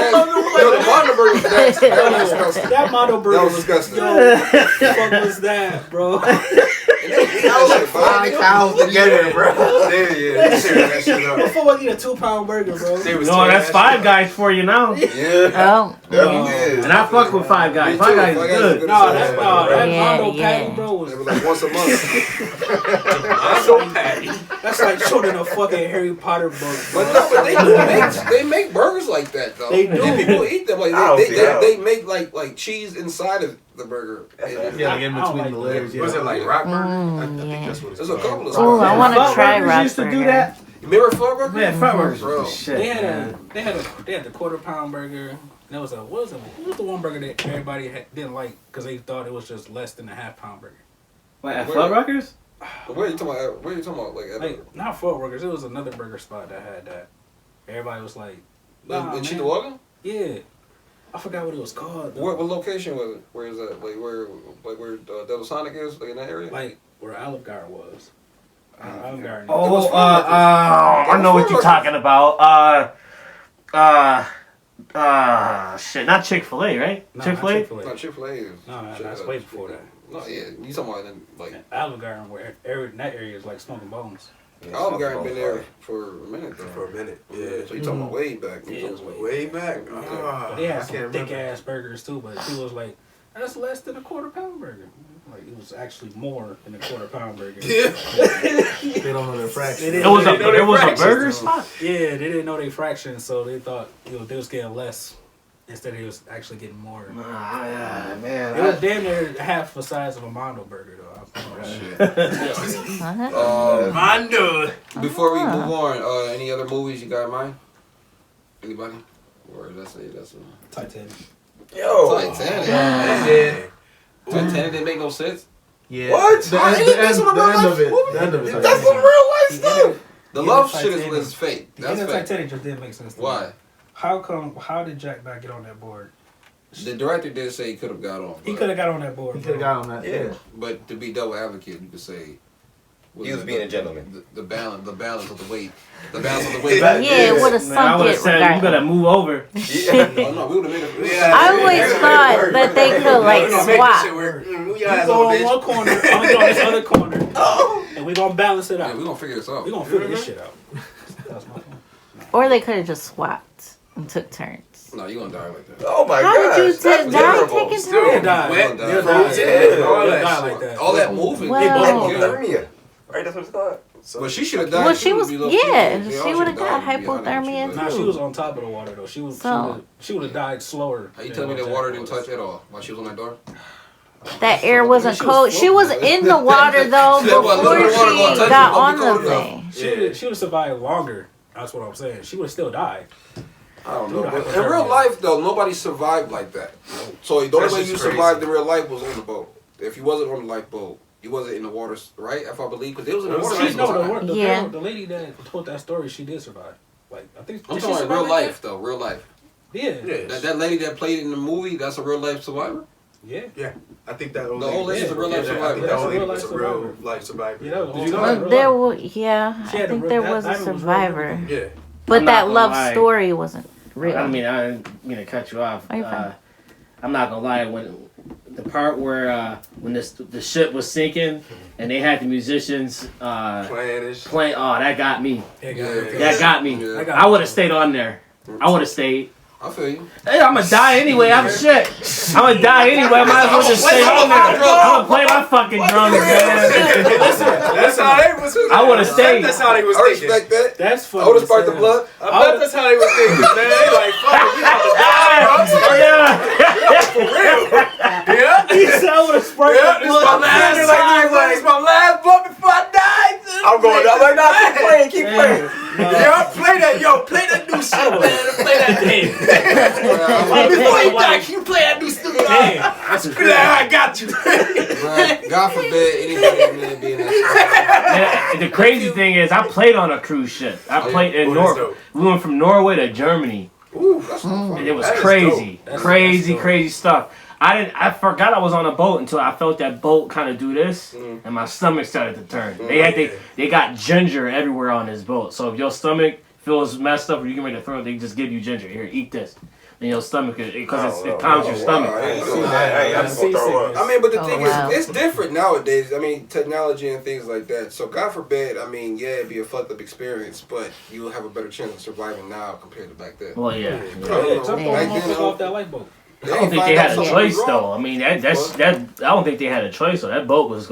the bottom burger was Yo, nasty. That Mondo burger That was disgusting. Yo, what the fuck was that, bro? That was like 5 cows together, bro. Yeah, they tearing that shit up. Before I eat a 2-pound burger, bro. They was No, tearing that's that Five shit Guys for you now. Yeah. Oh, And I fuck with Five Guys. Me Five too. Guys is Five Guys is good. good. No, that Yeah, Mondo yeah. patty, bro, was They were like once a month. Mondo patty. that's like showing a fucking Harry Potter book, bro. But no, but they do they make burgers like that though. They do. And people eat them like I don't see how. they make like cheese inside of the burger. Yeah, like in I don't between like the layers. Yeah. Was it like rock burger? I yeah. think that's what it's There's a called. couple of Oh, I spots. want to Front try Burgers rock used to do burger. that. You remember Front Burger? Man, Front Burgers Bro. was the shit. They man. had the 1/4-pound burger. And there was what was the one burger that everybody didn't like because they thought it was just less than a 1/2-pound burger. What, at Where? Fuddruckers? Where are you talking about? Where are you talking about? Like, Like not Fort Workers. It was another burger spot that had that. Everybody was like, nah, in man. Cheektowaga? Yeah, I forgot what it was called. though. What location was it? Where is that? Like where Devil Sonic is? Like in that area? Like where Olive Garden was. Olive Garden. Oh, I know what you're talking about. Shit, not Chick-fil-A, right? No, Chick-fil-A? not Chick-fil-A. No, Chick-fil-A is. No, that's way before that. No, yeah, you talking about like Olive Garden, where that area is like Smoking Bones. Olive Garden been there for a minute though. For a minute. So Yeah. you talking about way back? Yeah, it was Way back. But they had I some can't thick remember. ass burgers too, but it was like that's less than a 1/4-pound burger. Like it was actually more than a 1/4-pound burger. Yeah. They don't know their fraction. They It was didn't- a fractions, burger though. spot. Yeah, they didn't know they fractions, so they thought they was getting less instead of they was actually getting more. Man. It was damn near half the size of a Mondo burger though. Uh-huh. Mondo. Before we move on, any other movies you got in mind? Anybody? Or that's a Titanic. Yo. Titanic. Yeah. Titanic didn't make no sense. Yeah. What? The end of it. The end of it. That's some real life stuff. The Yeah, love Titanic. shit is fake. The That's end of fake. Titanic just didn't make sense to me. Why? How did Jack Black get on that board? The director did say he could have got on. He but- could have got on that board. He could have got on that. Yeah. But to be double advocate, you could say He was being a gentleman. The balance of the weight, the balance of the weight. Yeah, it would have Man, I sunk would it have said you regardless. better move over. Oh no, we would have made it. Yeah. I always thought that they could like swap. Move You your ass go over, on one bitch. corner, I'm gonna go on this other corner, and we gonna balance it Yeah, out. we gonna figure this out. We gonna figure this shit out. That's my point. Or they could have just swapped and took turns. No, you gonna die like that. Oh my How god. would you die terrible. taking Still turns? die. wet, They'll frozen, die. all They'll that die shit. like that. All that moving. Well- they both Hypothermia. killed. Right, that's what it's called. So, But she should have died. Well, she too, was to be low yeah, key. They all she would have should've got died, to be honest with hypothermia you, Nah, but- she was on top of the water though. She would have died slower. How you than telling me what that water Jack didn't was. touch at all while she was on that door? That air wasn't She was cold. She was floating. in the water though Yeah, well, before the water gonna she touch got you, on don't the be cold thing. She would have survived longer. That's what I'm saying. She would have still died. I don't Dude, know. But in hypothermia. real life, though, nobody survived like that. So the only That's way just you crazy. survived in real life was on the boat. If you wasn't on the lifeboat, you wasn't in the water, right? If I believe, because they was in the water. She, most of the time. Yeah. the lady that told that story, she did survive. Like I think. I'm did she talking about survive real like life, though. Real life. that? Yeah. yeah. That lady that played in the movie, that's a real life survivor. Yeah. I think that old The old lady's a real life I survivor. think that That's old a lady real was a life real survivor. life survivor. Yeah, that was Did you know all that? real There life. was yeah, She I had think a there real- was a that was real survivor, Yeah. but I'm that not gonna love lie. story wasn't real. I didn't mean to cut you off. Are you fine? I'm not gonna lie. When the part where when the ship was sinking and they had the musicians playing, oh, that got me. Yeah, That got me. Yeah. got I would have stayed on there. I would have stayed. I feel you. Hey, I'm gonna die anyway. I'm shit. I'm gonna die anyway. I might as well just stay on there. I'm gonna play my fucking drums, man. That's how they was. I would've stayed. That's how they was I thinking. respect that. That's funny. I would have as sparked the hell. blood. I bet that's how they was thinking, man. They like, fuck it, we about to die, bro. Yeah. For real. Yeah. He said I would have sparked Yeah, the this is blood. my last time. This is my last blood before I die. I'm going. I'm like, nah, keep playing, keep playing. Yo, play that. Yo, play that new shit, man. Play that game. Before you die, can you play that new stupid? I got you. Bruh, God forbid anybody be in that. And the crazy thing is, I played on a cruise ship. I played in Oh, that's Norway. dope. We went from Norway to Germany. Ooh, that's not And it was That is crazy, dope. crazy, That's dope. crazy stuff. I forgot I was on a boat until I felt that boat kind of do this, and my stomach started to turn. They got ginger everywhere on this boat. So if your stomach feels messed up or you get ready to throw it, they just give you ginger. Here, eat this. in your stomach because it pounds your stomach. I mean, but the thing wow. is, it's different nowadays. I mean, technology and things like that. So God forbid, I mean, yeah, it'd be a fucked up experience, but you'll have a better chance of surviving now compared to back then. Well, yeah. Because I'm throwing motherfucker off that light bulb. I don't think they had a choice though. I mean, I don't think they had a choice. So that boat was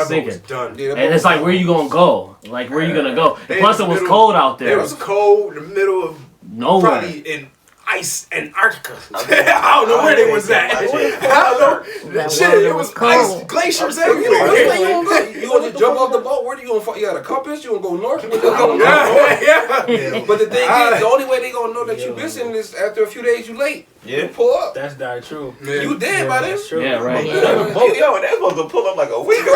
sinking. Done. Yeah, And it's like, where you gonna go? Like, where you gonna go? Plus, it was cold out there. It was cold in the middle of Nowhere. probably in ice Antarctica. I don't know where they was at. I don't know. That Shit, water it was was cold. ice glaciers everywhere. You gonna just jump off the boat? Where you gonna fall? You got a compass? You gonna go north? You gonna go north? Yeah. But the thing is, the only way they gonna know that you missing is after a few days you late. Yeah. You pull up. That's very true. You dead by then. That's true. Yeah, right. Yo, they're supposed to pull up like a week ago.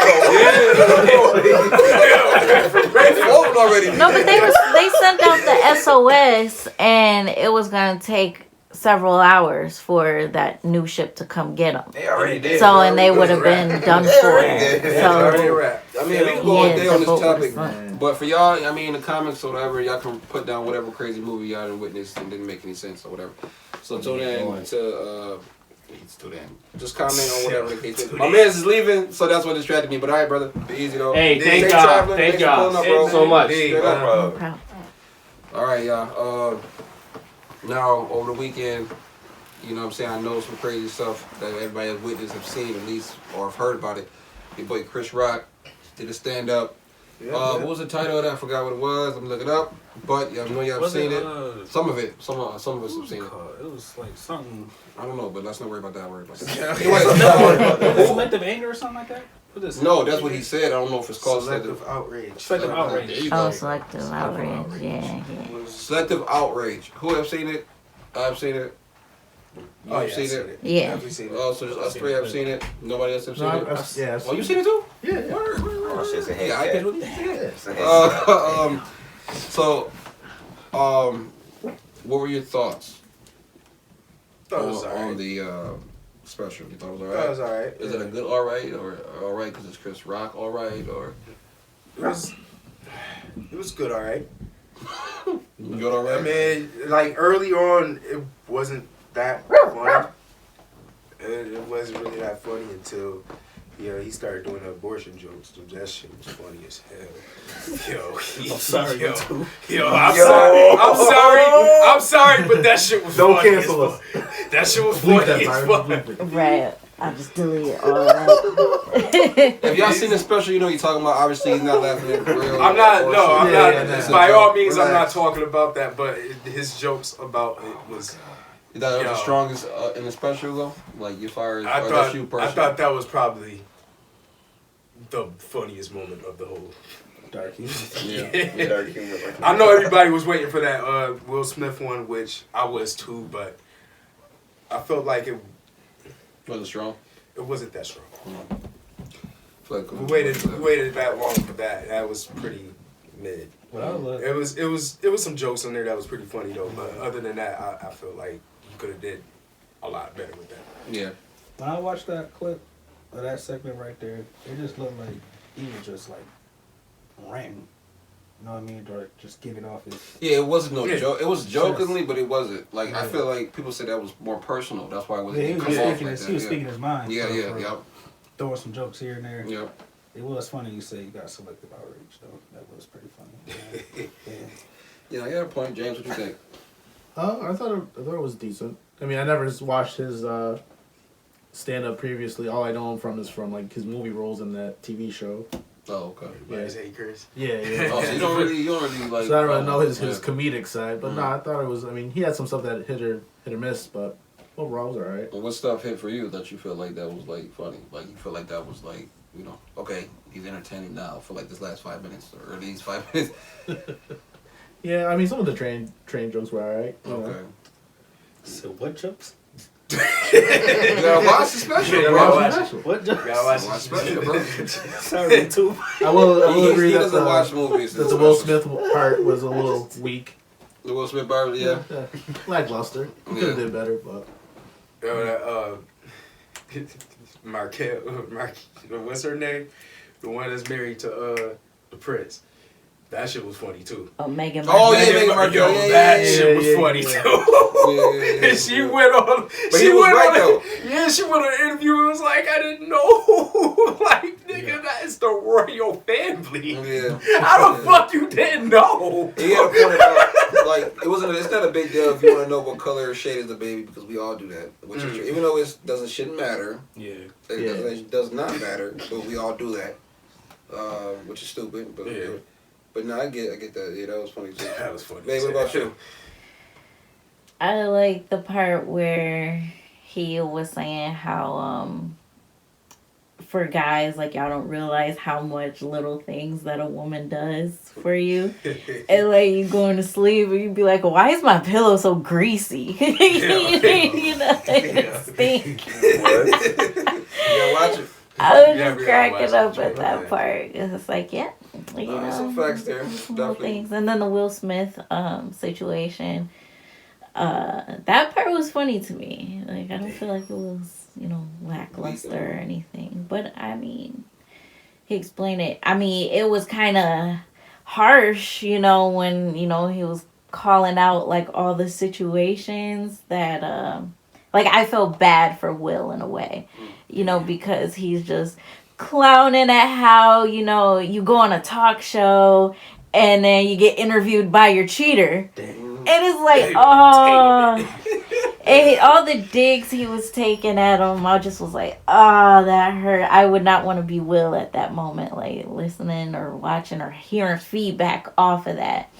They floating already. No, but they sent out the SOS, and it was gonna take several hours for that new ship to come get them. They already did. So, and they would have been done for. Already So, wrapped. I mean, we can go all day on the boat this was topic, but for y'all, I mean, in the comments or whatever, y'all can put down whatever crazy movie y'all done witnessed and didn't make any sense or whatever. So tune in to, just comment on whatever the case is. My man's is leaving, so that's what distracted me. But all right, brother, be easy though. Hey, thank Safe y'all. traveling. Thank Thanks for pulling y'all up, bro. so much. Straight up. proud. All right, y'all. Now over the weekend, you know what I'm saying, I know some crazy stuff that everybody has witnessed, have seen at least, or have heard about it. Your boy Chris Rock did a stand up. What was the title of that? I forgot what it was. I'm looking it up. But I know y'all have seen it. Some of it. Some of us have seen it. It was like something. I don't know, but let's not worry about that. Worry about that. Selective anger or something like that? What is it? No, that's what he said. I don't know if it's called Selective outrage. Selective There outrage. you Oh, go. selective outrage. Yeah. Selective outrage. Who have seen it? I've seen it. You have seen it? Yeah. Definitely seen it. Oh, so just us three have seen it. Nobody else have seen No, it. yeah. Oh, you seen it too? Yeah. Oh, shit's a head Yeah, I cat. catch what you It's a head what were your thoughts Thought it was on alright. the special? You thought it was Thought it was alright? alright. Is it a good alright or alright because it's Chris Rock alright or It was good, alright. good alright? I mean, like early on, it wasn't that funny. It wasn't really that funny until, he started doing the abortion jokes. That shit was funny as hell. I'm sorry, I'm sorry, but that shit was Don't funny. cancel us. That shit was Bleep funny that, as Byron. fuck. Right. I just deleted all that. If y'all seen the special, you know you're talking about. Obviously, he's not laughing at real. I'm not. No, I'm not. It's a By joke. all means, I'm not Relax. talking about that. But his jokes about it was. You thought it was Yo. the strongest in the special though? Like you fired? I or that's you thought personally? that was probably the funniest moment of the whole dark humor. Yeah. I know everybody was waiting for that Will Smith one, which I was too, but I felt like it Was it strong? wasn't that strong. Like, We waited that long for that. That was pretty mid. It was some jokes in there that was pretty funny though, but other than that, I feel like you could have did a lot better with that. Yeah. When I watched that clip of that segment right there, it just looked like he was just like ranting. You know what I mean? Or just giving off his. Yeah, it wasn't no joke. It was jokingly, but it wasn't. Like I feel like people said that was more personal. That's why it wasn't. Yeah, he was come off speaking like his, that. he was Yeah. speaking his mind. Yeah. Throwing some jokes here and there. Yep. It was funny you say you got selective outrage though. That was pretty funny. Yeah, I got a point, James. What you think? I thought it was decent. I mean, I never watched his stand up previously. All I know him from is from like his movie roles in that TV show. Oh, okay. Everybody's hate Chris. Yeah. Oh, so you don't really like. So I don't really know his yeah. comedic side, but no, I thought it was. I mean, he had some stuff that hit or miss, but overall it was alright. Well, what stuff hit for you that you feel like that was like funny? Like you feel like that was like, you know, okay, he's entertaining now for like this last 5 minutes or these 5 minutes. Yeah, I mean, some of the train jokes were alright. Okay. So what jokes? You gotta watch the special, bro. What jokes? You gotta watch Watch the special, bro. Sorry, too. I will agree He that doesn't watch movies. that the Will Smith part was a little weak. The Will Smith part, yeah. Lackluster. He could have did better, but Marquette, what's her name? The one that's married to the Prince. That shit was funny too. Oh, Megan. Oh, Markle. yeah, Megan Markle. Yo, Yeah, that yeah, shit was yeah, funny yeah. too. And she went on. But he was right, though. Yeah, she went on an interview and was like, I didn't know. Like, nigga, that is the royal family. Yeah. How the fuck you didn't know? He had a point about, like, it's not a big deal if you want to know what color or shade is the baby, because we all do that. Which is true. Even though shouldn't matter. Yeah. It does not matter, but we all do that. Which is stupid, but Yeah. But no, I get that. Yeah, that was funny too. That was funny. Babe, what about you? I like the part where he was saying how for guys, like, y'all don't realize how much little things that a woman does for you. And like, you going to sleep and you be like, why is my pillow so greasy? You know, it stink. Yeah, watch it. I was Yeah, just we gotta cracking watch up that at joint, that man. part. It's like, yeah, you know, Some facts there, some little definitely. things. And then the Will Smith situation. That part was funny to me. Like, I don't feel like it was, you know, lackluster or anything. But I mean, he explained it. I mean, it was kind of harsh, you know, when, you know, he was calling out like all the situations that like, I felt bad for Will in a way, you know, because he's just clowning at how, you know, you go on a talk show and then you get interviewed by your cheater. And it's like, oh, and all the digs he was taking at him, I just was like, oh, that hurt. I would not want to be Will at that moment, like listening or watching or hearing feedback off of that.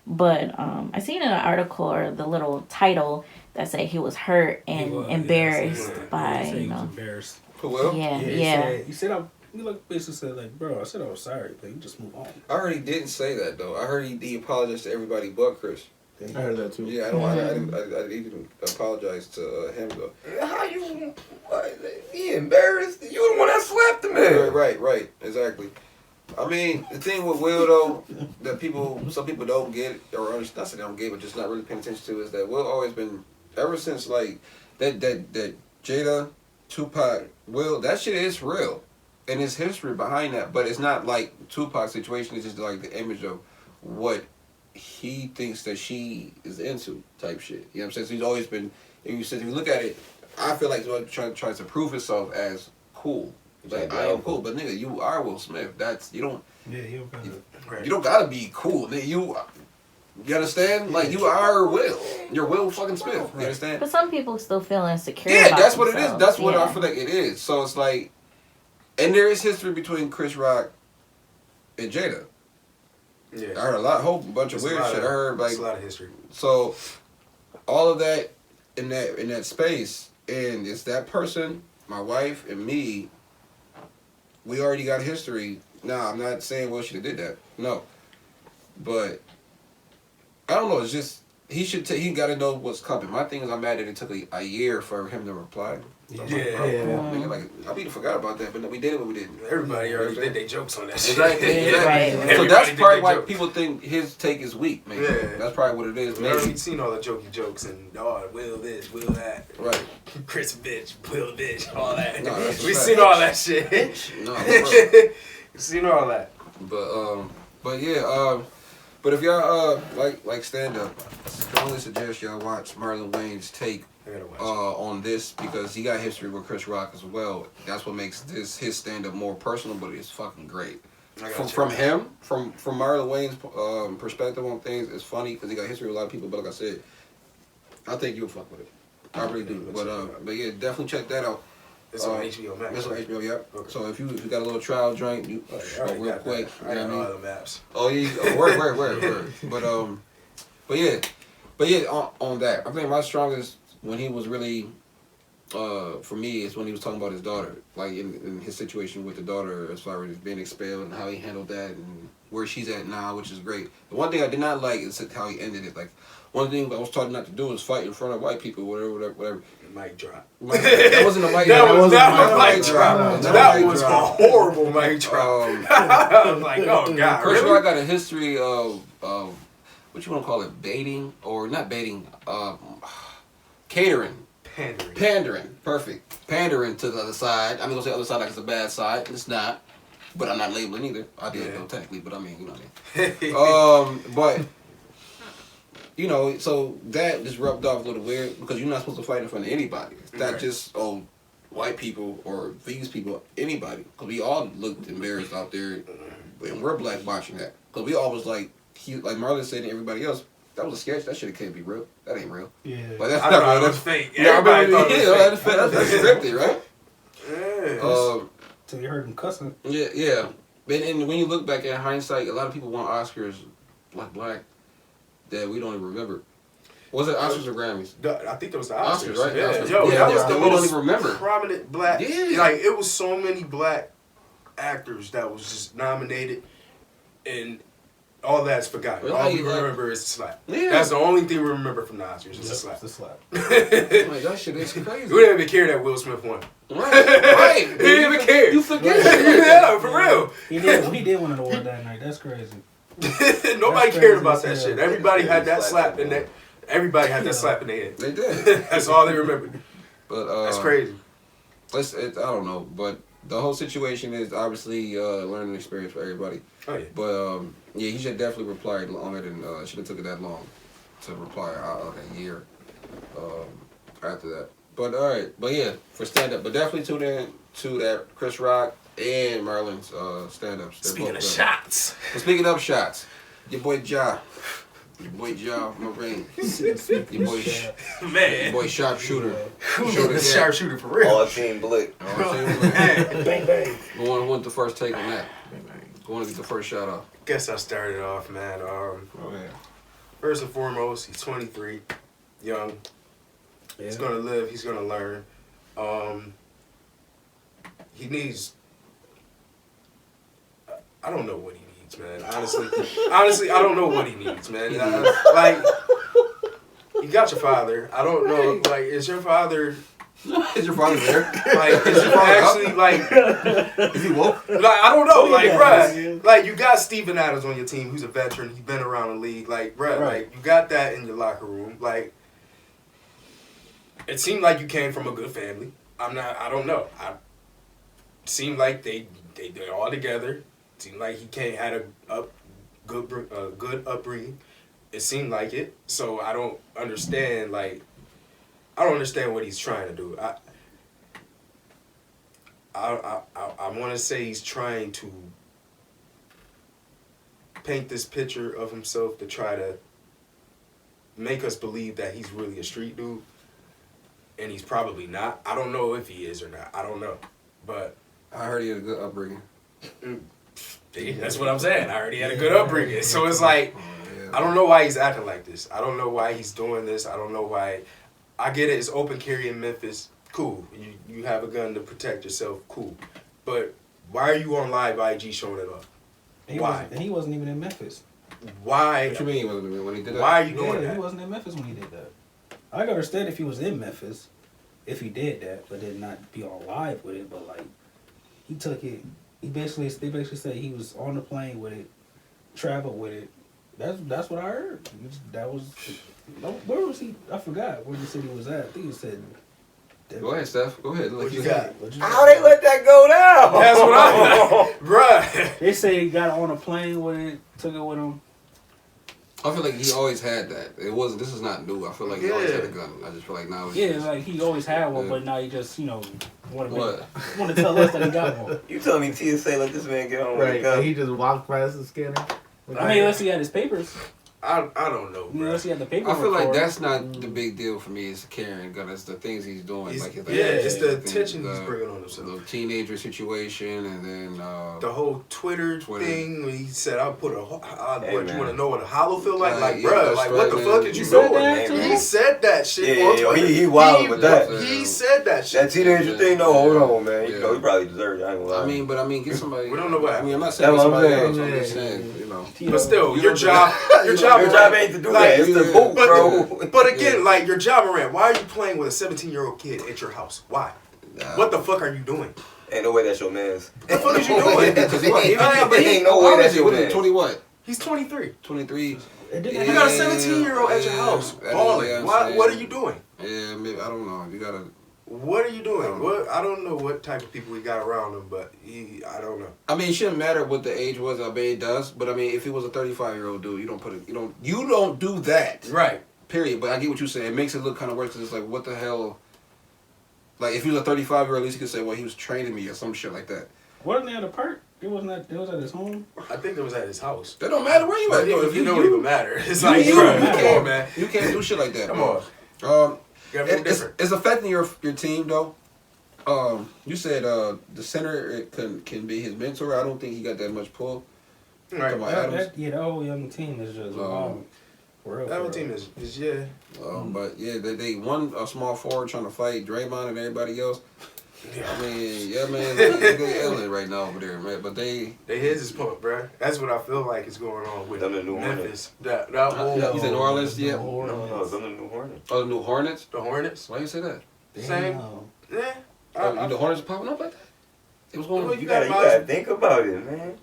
But I seen in an article or the little title that said he was hurt and embarrassed by, he you was know. embarrassed. For Will? Yeah. He said basically said like, bro, I said I was sorry, but you just move on. I heard he didn't say that though. I heard he apologized to everybody but Chris. I heard that too. Yeah, I didn't even apologize to him though. How you? He embarrassed? You the one that slapped the man. Right, exactly. I mean, the thing with Will though, that some people don't get or understand, not say they don't get, but just not really paying attention to, is that Will always been, ever since like that Jada, Tupac, Will, that shit is real. And there's history behind that, but it's not like Tupac's situation. It's just like the image of what he thinks that she is into type shit. You know what I'm saying? So he's always been, if you look at it, I feel like he's trying to prove himself as cool. Like, I am cool, but nigga, you are Will Smith. You don't gotta be cool. Nigga, you understand? Like, you are Will. You're Will fucking Smith. You understand? But some people still feel insecure. Yeah, about that's what it is. themselves. That's what I feel like it is. So it's like, and there is history between Chris Rock and Jada. Yeah. I heard a whole bunch of weird shit. I heard like a lot of history. So all of that in that space, and it's that person, my wife, and me. We already got history. Now I'm not saying Will should have did that. No, but I don't know. It's just he got to know what's coming. My thing is, I'm mad that it took a year for him to reply. Yeah. Nigga, like, I mean, forgot about that, but no, we did it, but we didn't. Everybody already did their jokes on that shit. Exactly. Right. So that's Everybody probably did why their people think his take is weak, man. Yeah. That's probably what it is. We already seen all the jokey jokes and Will this, Will that. Right. Chris bitch, Will bitch, all that. No, that's We a fact. seen all that shit. No, bro. We seen all that. But yeah, but if y'all like stand up, strongly suggest y'all watch Marlon Wayne's take I gotta watch on this, because he got history with Chris Rock as well. That's what makes his stand up more personal, but it's fucking great. From Marlon Wayne's perspective on things, it's funny because he got history with a lot of people. But like I said, I think you'll fuck with it. I really do. But yeah, definitely check that out. It's on HBO Max. It's on HBO, yeah. Okay. So if you got a little trial joint, you real quick. I got all the maps. Oh yeah, word. But yeah, on that, I think my strongest when he was really, for me, is when he was talking about his daughter, like in his situation with the daughter as far as being expelled and how he handled that and where she's at now, which is great. The one thing I did not like is how he ended it. Like, one thing I was taught not to do is fight in front of white people, whatever. Mic drop. That wasn't a mic That drop. was a mic drop. That was a horrible mic drop. I was like, oh god. Chris Really? Rock got a history of what you want to call it, baiting or not baiting, catering. Pandering. Perfect. Pandering to the other side. I'm gonna say other side like it's a bad side. It's not. But I'm not labeling either. I did though technically, but I mean, you know what I mean. But you know, so that just rubbed off a little weird because you're not supposed to fight in front of anybody. It's not just white people or these people, anybody. Because we all looked embarrassed out there, and we're black watching that. Because we all was like Marlon said and everybody else, that was a sketch. That shit can't be real. That ain't real. Yeah. Like, that's I not thought real. it was fake. Yeah, Everybody thought it was fake. That's scripted, right? Yeah. Till you heard him cussing. Yeah. And when you look back in hindsight, a lot of people want Oscars black that we don't even remember. Was it Oscars or Grammys? I think that was the Oscars, right? Yeah. Oscars. Yo, that was the we don't most even remember. prominent black. Yeah. Like, it was so many black actors that was just nominated, and all that's forgotten. Really? All we remember is the slap. Yeah. That's the only thing we remember from the Oscars is the slap. The slap. Like, that shit is crazy. We didn't even care that Will Smith won. Right. We didn't even care. You forget. Yeah, for real. He did win an award that night. That's crazy. Nobody That's cared crazy about as that hell. shit. Everybody had that slap in that. Everybody had that slap in their head. They did. That's all they remembered. But That's crazy. I don't know, but the whole situation is obviously a learning experience for everybody. Oh yeah. But he should definitely reply longer than should have took it that long to reply a year after that. But all right, but yeah, for stand up, but definitely tune in to that Chris Rock and Marlon's stand ups. Speaking of shots. But speaking of shots, your boy Ja Marine, your boy Man. your boy sharpshooter, Sharpshooter for real. All team blick. Bang bang. Who want the first take on that? Who want to get the first shout out? Guess I started off, man. First and foremost, he's 23, young. Yeah. He's gonna live. He's gonna learn. He needs. I don't know what he needs, man. Honestly, I don't know what he needs, man. Like, you got your father. I don't know. Like, is your father? Is your father there? Like, is he actually like? Is he woke? Like, I don't know. Like, yeah, bruh, like you got Steven Adams on your team, who's a veteran. He's been around the league. Like, bruh, Right. like you got that in your locker room. Like, it seemed like you came from a good family. I don't know. Seemed like they're all together. Seemed like he had a good upbringing. It seemed like it. So I don't understand. Like, I don't understand what he's trying to do. I want to say he's trying to paint this picture of himself to try to make us believe that he's really a street dude, and he's probably not. I don't know if he is or not. I don't know, but I heard he had a good upbringing. that's what I'm saying. I already had a good upbringing, so it's like I don't know why he's acting like this. I don't know why he's doing this. I don't know why. I get it. It's open carry in Memphis. Cool. You have a gun to protect yourself. Cool. But why are you on live IG showing it off? Why? He wasn't even in Memphis. Why? What you mean when he did that? Why are you doing He that? wasn't in Memphis when he did that. I can understand if he was in Memphis, if he did that, but did not be on live with it. But like, he took it. They basically said he was on the plane with it, traveled with it. That's what I heard. That was. Where was he? I forgot where the city was at. I think he said. Go ahead, Steph. Go ahead. What you got? How they let that go down? That's what I. Bruh. They say he got on a plane with it, took it with him. I feel like he always had that. This is not new. I feel like he always had a gun. I just feel like now Yeah, like he always had one, but now he just want What? to tell us that he got one. You telling me TSA let this man get on with a Right, gun? he just walked past the scanner. I mean, unless he had his papers. I don't know, bro. Unless he had the papers. I feel like that's not the big deal for me. Is carrying gun. It's the things he's doing. It's the things, attention he's bringing on himself. The teenager situation, and then the whole Twitter thing when he said, "I'll put a." Hey, what man. you want to know what a hollow feel like? Right, Like, yeah, bruh, that's like right, what the man. fuck is You you said doing? that, too? He said that shit Yeah, on yeah, Twitter. he wild with that. He said that shit. That teenager thing, no, hold on, man. Yeah. You know, he probably deserved it. I ain't gonna lie. I mean, get somebody. We don't know what I mean, I'm not saying That's get what I'm somebody else. saying. I'm just saying, you know. But still, You your know, job, Your job ain't to do like, that. It's the boot, but, bro. But again, like your job, Morant. Why are you playing with a 17-year-old kid at your house? Why? What the fuck are you doing? Ain't no way that's your man's. What the fuck is you doing? Ain't no way that's your man's. 20 what? He's 23. 23. You got a 17-year-old at your house balling. What are you doing? Yeah, maybe, I don't know. You gotta. What are you doing? I don't know what type of people he got around him, but I don't know. I mean, it shouldn't matter what the age was. I mean, it does. But I mean, if he was a 35-year-old dude, you don't do that. Right. Period. But I get what you're saying. It makes it look kind of worse because it's like, what the hell? Like, if he was a 35-year-old, at least you could say, well, he was training me or some shit like that. Wasn't they at a park? It was at his home. I think it was at his house. That don't matter where you at. If you don't even matter. It's like, you come can't, on, man. You can't do shit like that. Come on. It's affecting your team though. You said the center can be his mentor. I don't think he got that much pull. Right. The whole young team is just wrong. That whole team is yeah. But yeah, they won a small forward trying to fight Draymond and everybody else. Yeah. I mean, yeah, man, they're ailing right now over there, man. But they heads is pumped, bro. That's what I feel like is going on with Them the New Memphis. Hornets. That whole. He's in New Orleans, yeah. No, them the New Hornets. Oh, the New Hornets. The Hornets. Why you say that? Same. Yeah. The Hornets are popping up like that. It was going. Well, You gotta think about it, man.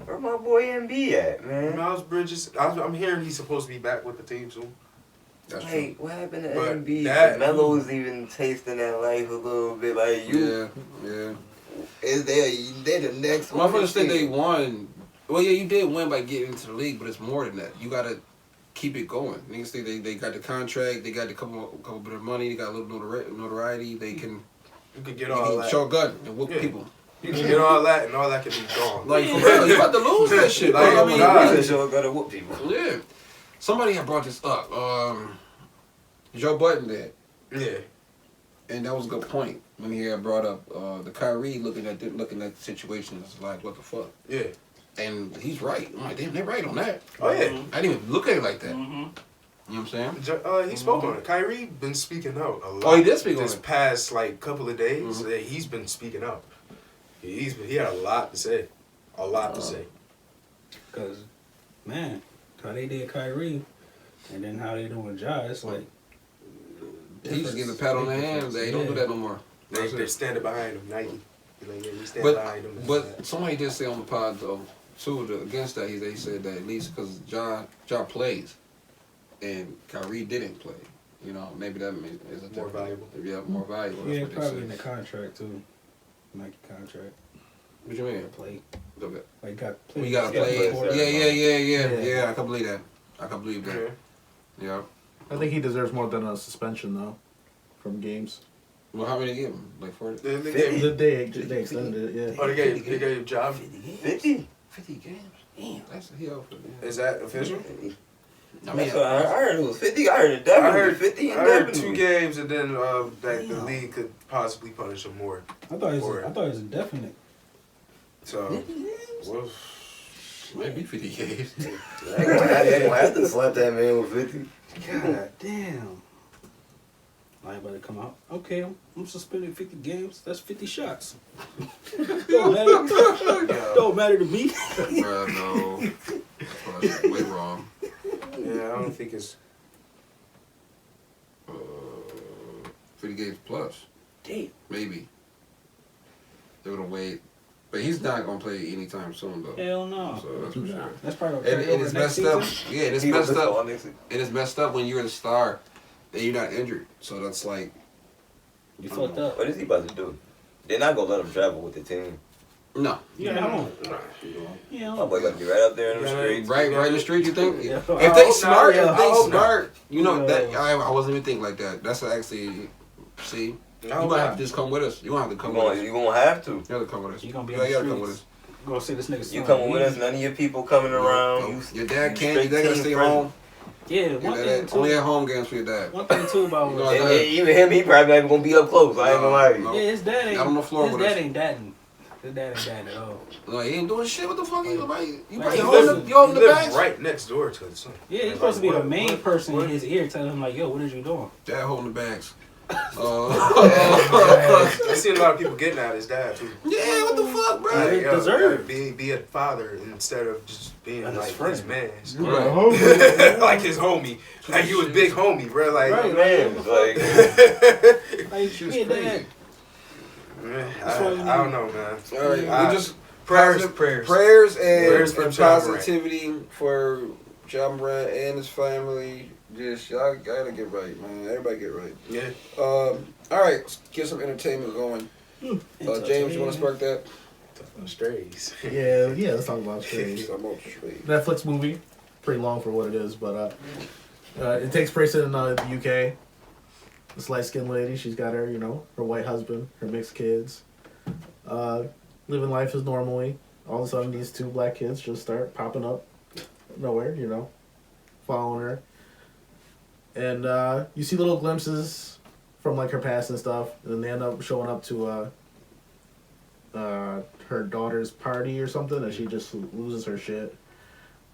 Where my boy MB at, man? Miles Bridges. I'm hearing he's supposed to be back with the team soon. That's Like, what happened to But MB? that- Melo's even tasting that life a little bit. Like, true. Yeah. They're the next one. Motherfuckers think they won. Well, yeah, you did win by getting into the league, but it's more than that. You gotta keep it going. Niggas think they got the contract, they got the couple bit of money, they got a little notoriety. They can You could get all that. show a gun and whoop people. You can get all that, and all that can be gone. Like for real, you about to lose that shit. Like, I mean, God. They sure gotta whoop people. yeah. Somebody had brought this up. Joe Budden did. Yeah. And that was a good point when he had brought up the Kyrie looking at the situation. It's like, what the fuck? Yeah. And he's right. I'm like, damn, they're right on that. Oh yeah. I didn't even look at it like that. Mm-hmm. You know what I'm saying? He spoke on it. Kyrie been speaking out a lot. Oh, he did speak on this it. past couple of days. He's been speaking out. He had a lot to say. A lot to say. Cause, man, how they did Kyrie, and then how they doing Ja, it's like. He just give a pat on the hand. They don't do that no more. They're standing behind him, Nike. Like, yeah, we stand But behind him. but somebody did say on the pod though too against that they said that at least because Ja plays and Kyrie didn't play. You know, maybe that is a More valuable. Yeah, more valuable. That's Yeah, what they probably said. in the contract too. Nike contract. What you mean? Play. Okay. Like got We gotta Yeah, play it. play. Yeah. I can believe that. I can believe that. Yeah. Yeah. I think he deserves more than a suspension though, from games. Well, how many give him? Like 40? They gave, They extended it, yeah. oh, they gave job. 50? 50 games. Damn, that's a hell for them. Is that official? I mean, That's what I heard it was 50. I heard it definitely 50 I heard indefinitely. 2 games, and then that the league could possibly punish him more. I thought it was indefinite. So, well, maybe 50 games. They gonna have to slap that man with 50. God damn. I ain't about to come out. Okay, I'm suspended 50 games. That's 50 shots. Don't matter to me. Bruh, no. That's way wrong. yeah, I don't think it's. 50 games plus. Damn. Maybe. They're gonna wait. But he's not gonna play anytime soon though. Hell no. So that's for sure. That's probably And it's messed up. Yeah, and it's messed up. Next And it's messed up when you're the star and you're not injured. So that's like, You fucked up. What is he about to do? They're not gonna let him travel with the team. no. Yeah, I don't. Yeah, My boy gonna be right up there in the streets. Right in the street, you think? Yeah. If they hope smart, not, yeah. if I they hope smart, you know, Yeah. that I wasn't even thinking like that. That's actually, see, you might have to just come with us. You gonna have to come with us. You gonna have to. You have to come with us. You gonna be Yeah, on the you gotta come streets. with us. Go see this nigga. You coming with us? None of your people coming around. You, Your dad you can't. Your straight dad gotta team stay friendly. home. Yeah, Your one dad- thing only too. at home games for your dad. One thing too about You know, And even him, he probably not even gonna be up close. I ain't gonna lie to you. No. yeah, his dad ain't. Out on the floor his with dad us. ain't dadding. His dad ain't dadding at all. No, he ain't doing shit. What the fuck? You Like, probably he holding lives- you holding the lives bags? right next door to his son. Yeah, he's supposed to be the main What- person what- in his ear, telling him like, "Yo, what is you doing?" Dad holding the bags. I've seen a lot of people getting at his dad too. Yeah, what the fuck, bro? He deserve be a father instead of just being And his like friend. his man. Right. Like his homie. Like he was big homie, bro. Like, Right. Man, like, Like, yeah, dad. man, That's why you I don't know, man. All right, I- we just prayers and Prayers for and Ja Morant. positivity for Ja Morant and his family. Just y'all gotta get right, man. Everybody get right. Yeah. All right, let's get some entertainment going. James, you want to spark that? Strays. Yeah, let's talk about Strays. I'm on straight. Netflix movie, pretty long for what it is, but it takes place in the UK. This light-skinned lady, she's got her, her white husband, her mixed kids, living life as normally. All of a sudden, these 2 black kids just start popping up nowhere, following her. And you see little glimpses from like her past and stuff, and then they end up showing up to her daughter's party or something, and she just loses her shit.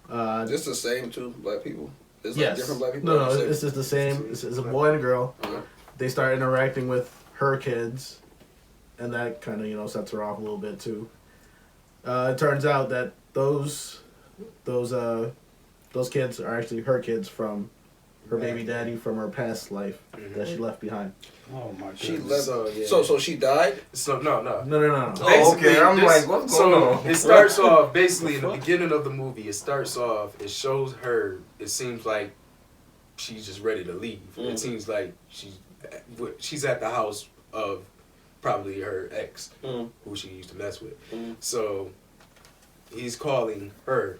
Just the same 2 black people. It's yes. like different black people. No, it's just the same. It's a boy and a girl. Okay. They start interacting with her kids, and that kind of sets her off a little bit too. It turns out that those kids are actually her kids from her baby daddy from her past life that she left behind. Oh my god. She left. So she died. So no. No. Oh, okay. I'm like, what's going on? It starts off basically in the beginning of the movie. It starts off. It shows her. It seems like she's just ready to leave. It seems like she's at the house of probably her ex, who she used to mess with. So he's calling her,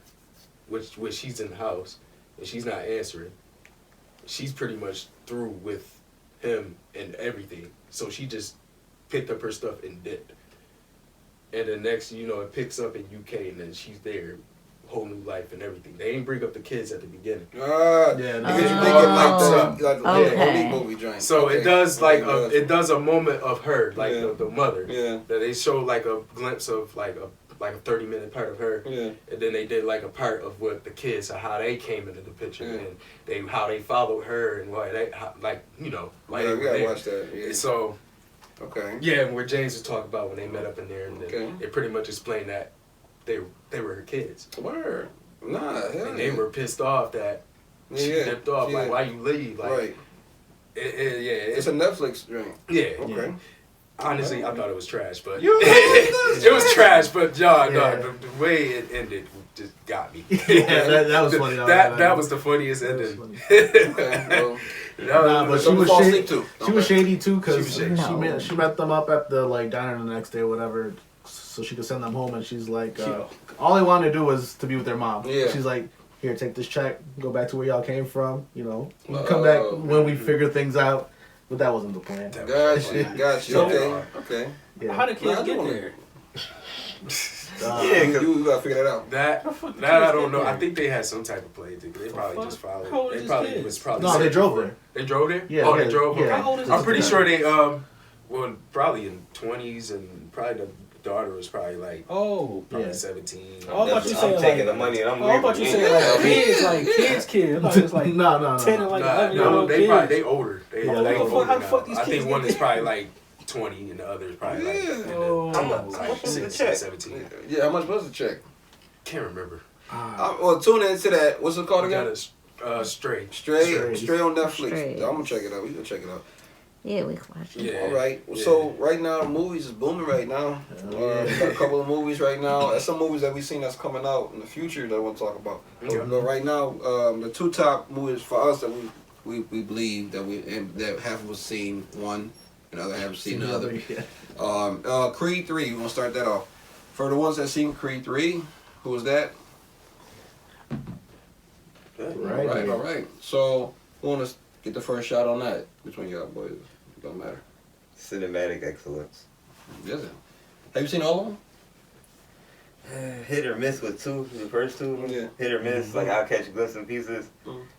which she's in the house, and she's not answering. She's pretty much through with him and everything. So she just picked up her stuff and dipped. And then next, it picks up in UK, and then she's there, whole new life and everything. They ain't bring up the kids at the beginning. Because you think it like the movie joint. So it does it does a moment of her, like the mother. Yeah. That they show like a glimpse of like a 30-minute part of her. Yeah. And then they did like a part of what the kids, how they came into the picture, and how they followed her and why they we gotta watch that. Yeah. So. Okay. Yeah, where James was talking about when they met up in there, and then it pretty much explained that they were her kids. Word. Nah, hell and they were pissed off that she dipped off. Like, why you leave? Like, right. It's a Netflix drink. Yeah. Okay. Yeah. Honestly, I thought it was trash, but it was trash. But the way it ended just got me. that was funny. That was the funniest ending. But she was shady too. She was shady too because she met them up at the diner the next day, or whatever, so she could send them home. And she's like, all they wanted to do was to be with their mom. Yeah. She's like, here, take this check, go back to where y'all came from. Come back when we figure things out. But that wasn't the plan. Gotcha. Okay. Yeah. How did kids get there? You gotta figure that out. That I don't know. I think they had some type of play. They probably just followed. How old is this kid? No, they drove there. They drove there? Yeah. They drove. Yeah. How old is I'm pretty sure they probably in 20s, and probably the daughter was probably like 17. I'm taking the money and I'm leaving. I thought you said kids. I thought it was like no. 10 and 11-year-old they kids. probably they older. They older how the fuck these I kids think one is probably like 20 and the other is probably like 17. Yeah, how much was the check? Can't remember. Well, tune into that. What's it called again? Stray on Netflix. Stray. I'm gonna check it out. We can check it out. Yeah, we can watch it. Yeah. All right. So right now, movies is booming right now. We got a couple of movies right now. There's some movies that we've seen that's coming out in the future that I want to talk about. But right now, the 2 top movies for us that we believe that half of us seen one, and the other half seen the other. Yeah. Creed 3. We want to start that off. For the ones that seen Creed 3, who was that? Right. All right. So who want to get the first shot on that? Which one y'all boys? It don't matter. Cinematic excellence. Is it? Have you seen all of them? Hit or miss with the first 2. Yeah. Hit or miss, like I'll catch glimpses and pieces.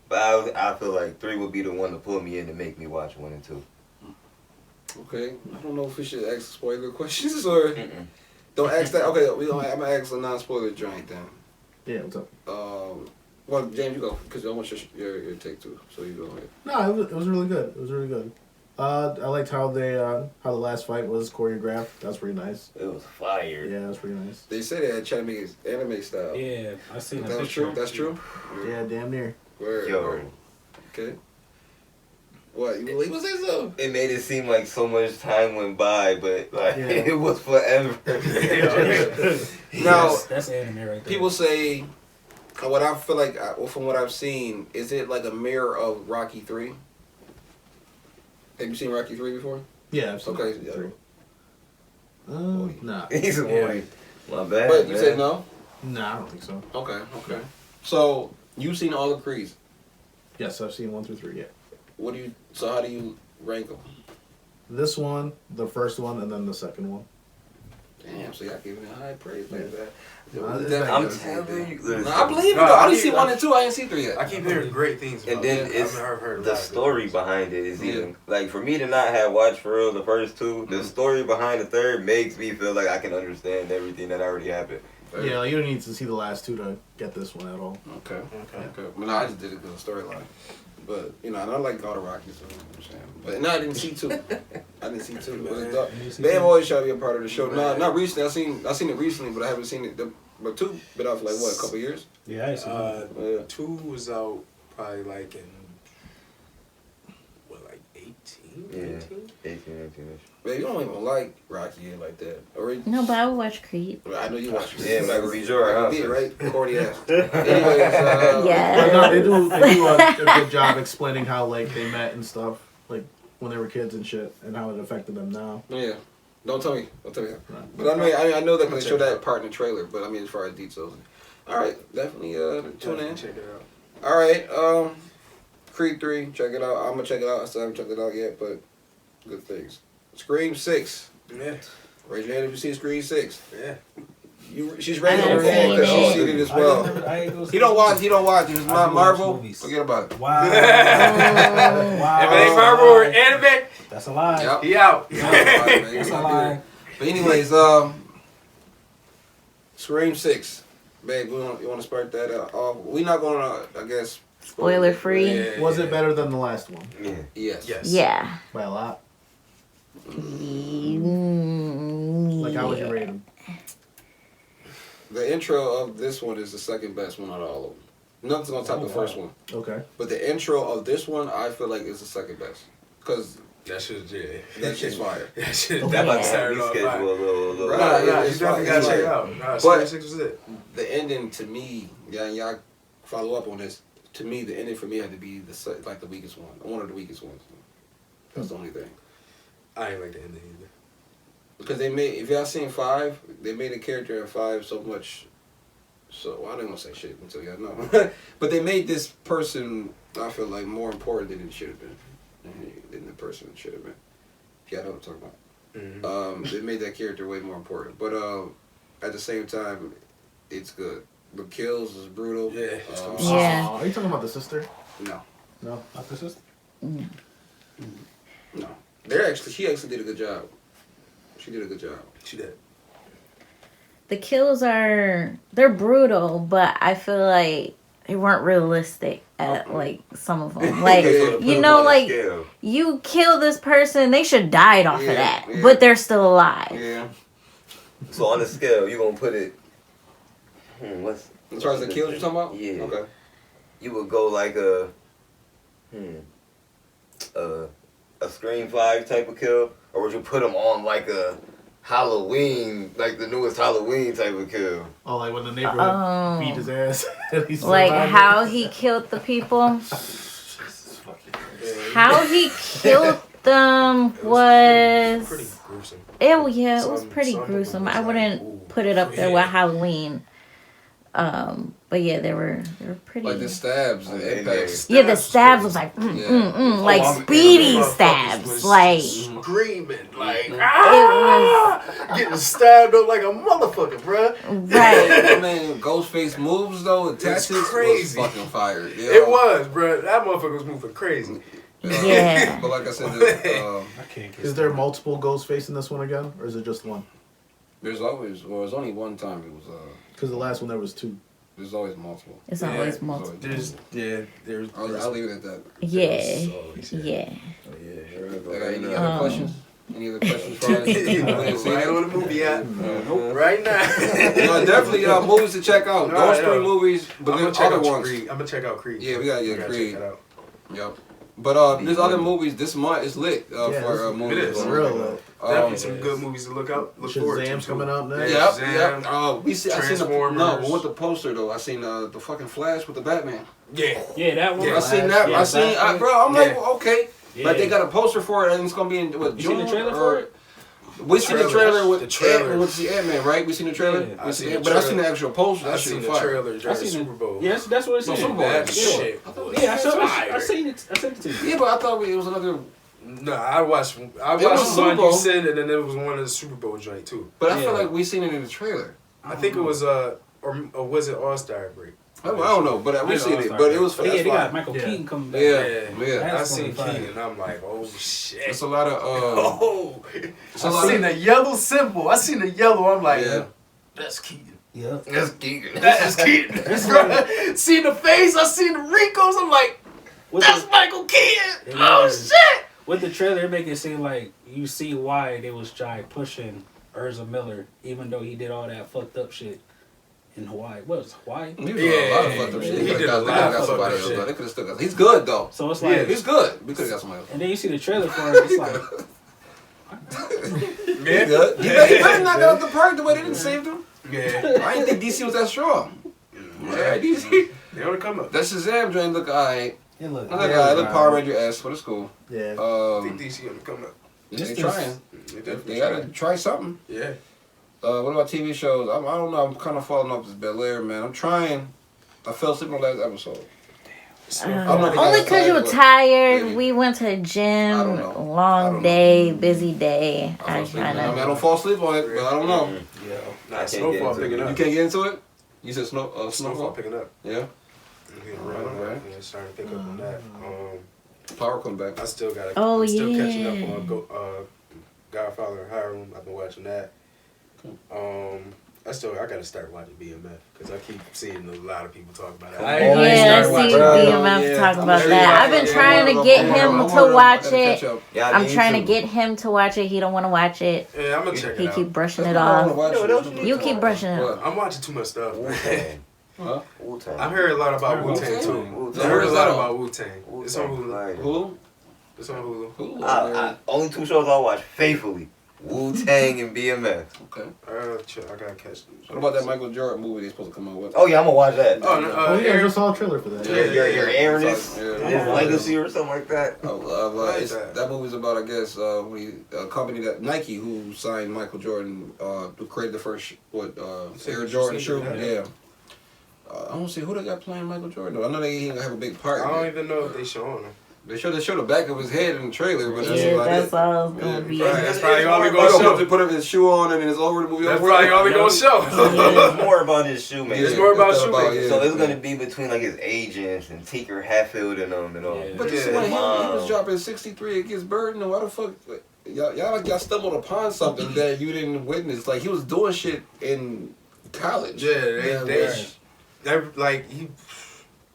But I feel like 3 would be the one to pull me in to make me watch 1 and 2. Okay. I don't know if we should ask spoiler questions or don't ask that. Okay, I'm gonna ask a non-spoiler joint then. Yeah, what's up? Well, James, you go because I want your take too. So you go ahead. No, it was really good. I liked how how the last fight was choreographed. That was pretty nice. It was fire. Yeah, that was pretty nice. They said they had tried to make it anime style. Yeah, I seen that. That's true. That's true. Yeah, damn near. Word. Okay. What? You believe say so? It made it seem like so much time went by, but it was forever. Now, that's anime right there. People say what I feel like, from what I've seen, is it like a mirror of Rocky 3? Have you seen Rocky 3 before? Yeah, I've seen Okay, Rocky yeah. 3. Nah. He's a boy. My bad. But you man. said no? Nah, I don't think so. Okay. So, you've seen all the Creeds. Yes, I've seen 1 through 3, yeah. So how do you rank them? This one, the first one, and then the second one. Damn, so y'all giving it high praise like that. I'm telling you. No, I believe it though. I only see 1 and 2. I ain't seen 3 yet. I keep hearing great things about And then it. it's I've heard the about story behind it is even like for me to not have watched for real the first 2. The story behind the third makes me feel like I can understand everything that already happened. Yeah, you don't need to see the last 2 to get this one at all. Okay. But no, I just did it because of the storyline. But, and I like all the Rockies, so I'm saying. But no, I didn't see 2. It was dark. Bam always try to be a part of the show. No, not recently. I seen it recently, but I haven't seen it. But 2 been out for like, what, a couple years? Yeah, I see. 2 was out probably like in, 18? Yeah. 18-ish. Man, you don't even like Rocky like that. Or, No, but I would watch Creed. I know you watch it. Yeah, Michael B. Jordan. Michael B, right? Corny ass. Anyways, Yeah. But no, they do a good job explaining how like they met and stuff, like when they were kids and shit, and how it affected them now. Yeah. Don't tell me. Don't tell me. Right. But I know that they showed that part in the trailer, but I mean as far as details. All right, definitely tune in. Check it out. All right, Creed 3, check it out. I'm gonna check it out. I still haven't checked it out yet, but good things. Scream 6. Yeah. Raise your hand if you see Scream 6. Yeah. She's raising her I hand because haven't she's seen seen it. it as well. He don't watch. He was I not do watch Marvel. movies. Forget about it. Wow. If it ain't Marvel or anime, That's a lie. Yep. he out. That's a lie. But anyways, Scream 6. Babe, you want to start that off? We're not going to, I guess. Spoiler free. Yeah. Was it better than the last one? Yeah. Yes. Yes. Yeah. By a lot. Mm, Like how would you rate them? The intro of this one is the second best one out of all of them. Nothing's going to top the first one. Okay. But the intro of this one, I feel like is the second best. Because That shit's that shit's fire. That shit. Okay. That Like, like started off schedule a fire. little. Right. Nah, you it's definitely fire. gotta check it It's out. Nah, But- Scream 6 was it. The ending to me, y'all follow up on this. To me, the ending for me had to be the weakest one of the weakest ones. That's the only thing. I ain't like the ending either. Because they made, if y'all seen 5, they made a character in 5 so much. So well, I didn't want to say shit until y'all know. But they made this person, I feel like, more important than it should have been. Than the person should have been. Y'all know what I'm talking about. Mm-hmm. They made that character way more important. But at the same time, it's good. The kills is brutal. Yeah. Yeah. Are you talking about the sister? No. No. Not the sister? No. She actually did a good job. She did a good job. She did. The kills they're brutal, but I feel like they weren't realistic at like some of them. Like you know, like you kill this person, they should died off of that, but they're still alive. Yeah. So on the scale, you gonna put it. What's As far as the kills you're talking about? Yeah. Okay. You would go like a Scream 5 type of kill, or would you put them on like a Halloween, like the newest Halloween type of kill? Oh, like when the neighborhood beat his ass. And he Like survived how it? he killed the people. How he killed them was Pretty gruesome. it was Some- pretty some of them gruesome. was I like, wouldn't ooh, put it up there yeah. with Halloween. But yeah, they were pretty. Like the stabs and Yeah. impacts. Yeah, the stabs was like like I'm- speedy motherfuckers stabs, was like screaming, like it getting stabbed up like a motherfucker, bruh. was right. Man, Ghostface moves though, attachments crazy. was fucking fire. Yeah. It was, bruh. That motherfucker was moving crazy. Yeah. But like I said, I can't get Is there multiple Ghostface in this one again, or is it just one? there's always, well, it's only one time it was, Because the last one there was 2. there's always multiple. It's Yeah, always multiple. There's I'll leave it at that. Yeah, always, yeah. Any other questions? Any other questions for us? Right on the movie at right now. No, definitely movies to check out. No, Those yeah. 3 movies, but I'm gonna there's check other out ones. Creed. I'm gonna check out Creed. Yeah, we gotta get check Creed. that out. Yep. But there's other movies this month is lit for movies. It is. Real lit. Definitely some good movies to look forward to. Shazam's coming out next. Yep. Shazam, I seen Transformers. no, with the poster though. I seen the fucking Flash with the Batman. Yeah. Yeah, that one. Yeah, I seen that. Yeah, Bro. I'm like, well, okay. Yeah. Like they got a poster for it, and it's gonna be in what? You seen the June trailer or- for it? We seen the trailer with The trailer. with the Ant-Man, right? We seen the trailer. Yeah. I seen the But I seen trailer. the actual poster. I That seen shit the fire. trailer during the seen Super Bowl. Yes, that's what it No, said. Super Bowl. That Yeah. shit. Yeah, I fire. seen it. I sent it to you. Yeah, but I thought it was another. No, I watched was the Super one Bowl. you said, and then there was one of the Super Bowl joint too. But I Yeah. feel like we seen it in the trailer. I think it was or was it All Star Break? I don't know, but we Yeah, seen it. All-Star But it Break. was. Yeah, That's they got fine. Michael Keaton coming back. Yeah. I That's seen gonna be Keaton, and I'm like, oh shit. It's a lot of. Oh, It's a I lot seen of. the yellow symbol. I seen the yellow. I'm like, Yeah. that's Keaton. Yeah. That's Keegan. That is Keaton. Seen the face. I seen the wrinkles. I'm like, that's Michael Keaton. Oh shit. With the trailer, it make it seem like you see why they was trying pushing Urza Miller, even though he did all that fucked up shit in Hawaii. What was it, Hawaii? He did a lot of fucked up shit. He did a lot of got fucked somebody up else. shit. They could have still got. He's good though. So it's like, He's good. We could have got somebody else. and then you see the trailer for it, it's like, He's good. He better knock it out the park the way they didn't save him. Yeah. I didn't think DC was that strong. Yeah, DC. They only come up. That Shazam joint look alright. it look. Look alright. Look Power Ranger-esque, but it's cool. Yeah. I think DC gonna come up. They trying. They definitely They gotta trying. try something. Yeah. What about TV shows? I don't know. I'm kind of falling off this Bel Air, man. I'm trying. I fell asleep on the last episode. Only because you were tired. Yeah. We went to the gym. I don't know. I Long don't day, busy day. I I was trying mean, I to. don't fall asleep on it, but I don't know. Yeah. I Nah, can't Snowfall get into picking it. up. You can't get into it? You said Snowfall Snowfall? picking up. Yeah. Yeah, right. Yeah, starting to pick up on that. Power come back. I still got. Oh, I'm still catching yeah. up on Godfather and Hiram. I've been watching that. I gotta start watching BMF because I keep seeing a lot of people talk about it. Yeah, I see BMF talking about that. I've been trying to get him to watch it. Yeah, I'm trying to get him to watch it. He don't want to watch it. Yeah, I'm gonna check He it out. keep brushing it off. don't You keep brushing it off. I'm watching too much stuff. Wu-Tang. Huh? Wu-Tang. I heard a lot about Wu-Tang Wu-Tang? too. Wu-Tang. I heard a lot Wu-Tang. about Wu-Tang. It's on Hulu. Like, Who? It's on Hulu. Who? only two shows I watch faithfully: Wu-Tang and BMF. Okay. I gotta catch them. What about that Michael Jordan movie they're supposed to come out with? Oh yeah, I'm gonna watch that. Oh, no, Oh, yeah, I Aaron- just saw a trailer for that. Your Aaroness, Yeah. his legacy or something like that. It's, that movie's about, I guess, a company that Nike who signed Michael Jordan who created the first Air Jordan shoe. Yeah. I don't see who they got playing Michael Jordan. Though. I know they have a big part. I in don't it. even know if they showing them. They showed the back of his head in the trailer, but that's Yeah, about that's it. all it's gonna be. Right, that's probably all we Oh, gonna no, show. they put up his shoe on and it's over the movie. That's over. probably all we gonna show. It's more about his shoemaking. It's more about that's shoemaking. yeah. So it's gonna be between like his agents and Tinker Hatfield and them and all. Yeah. But this Yeah. one, he was dropping 63 against Burden, and why the fuck? Y'all stumbled upon something that you didn't witness. Like, he was doing shit in college. Yeah, they like he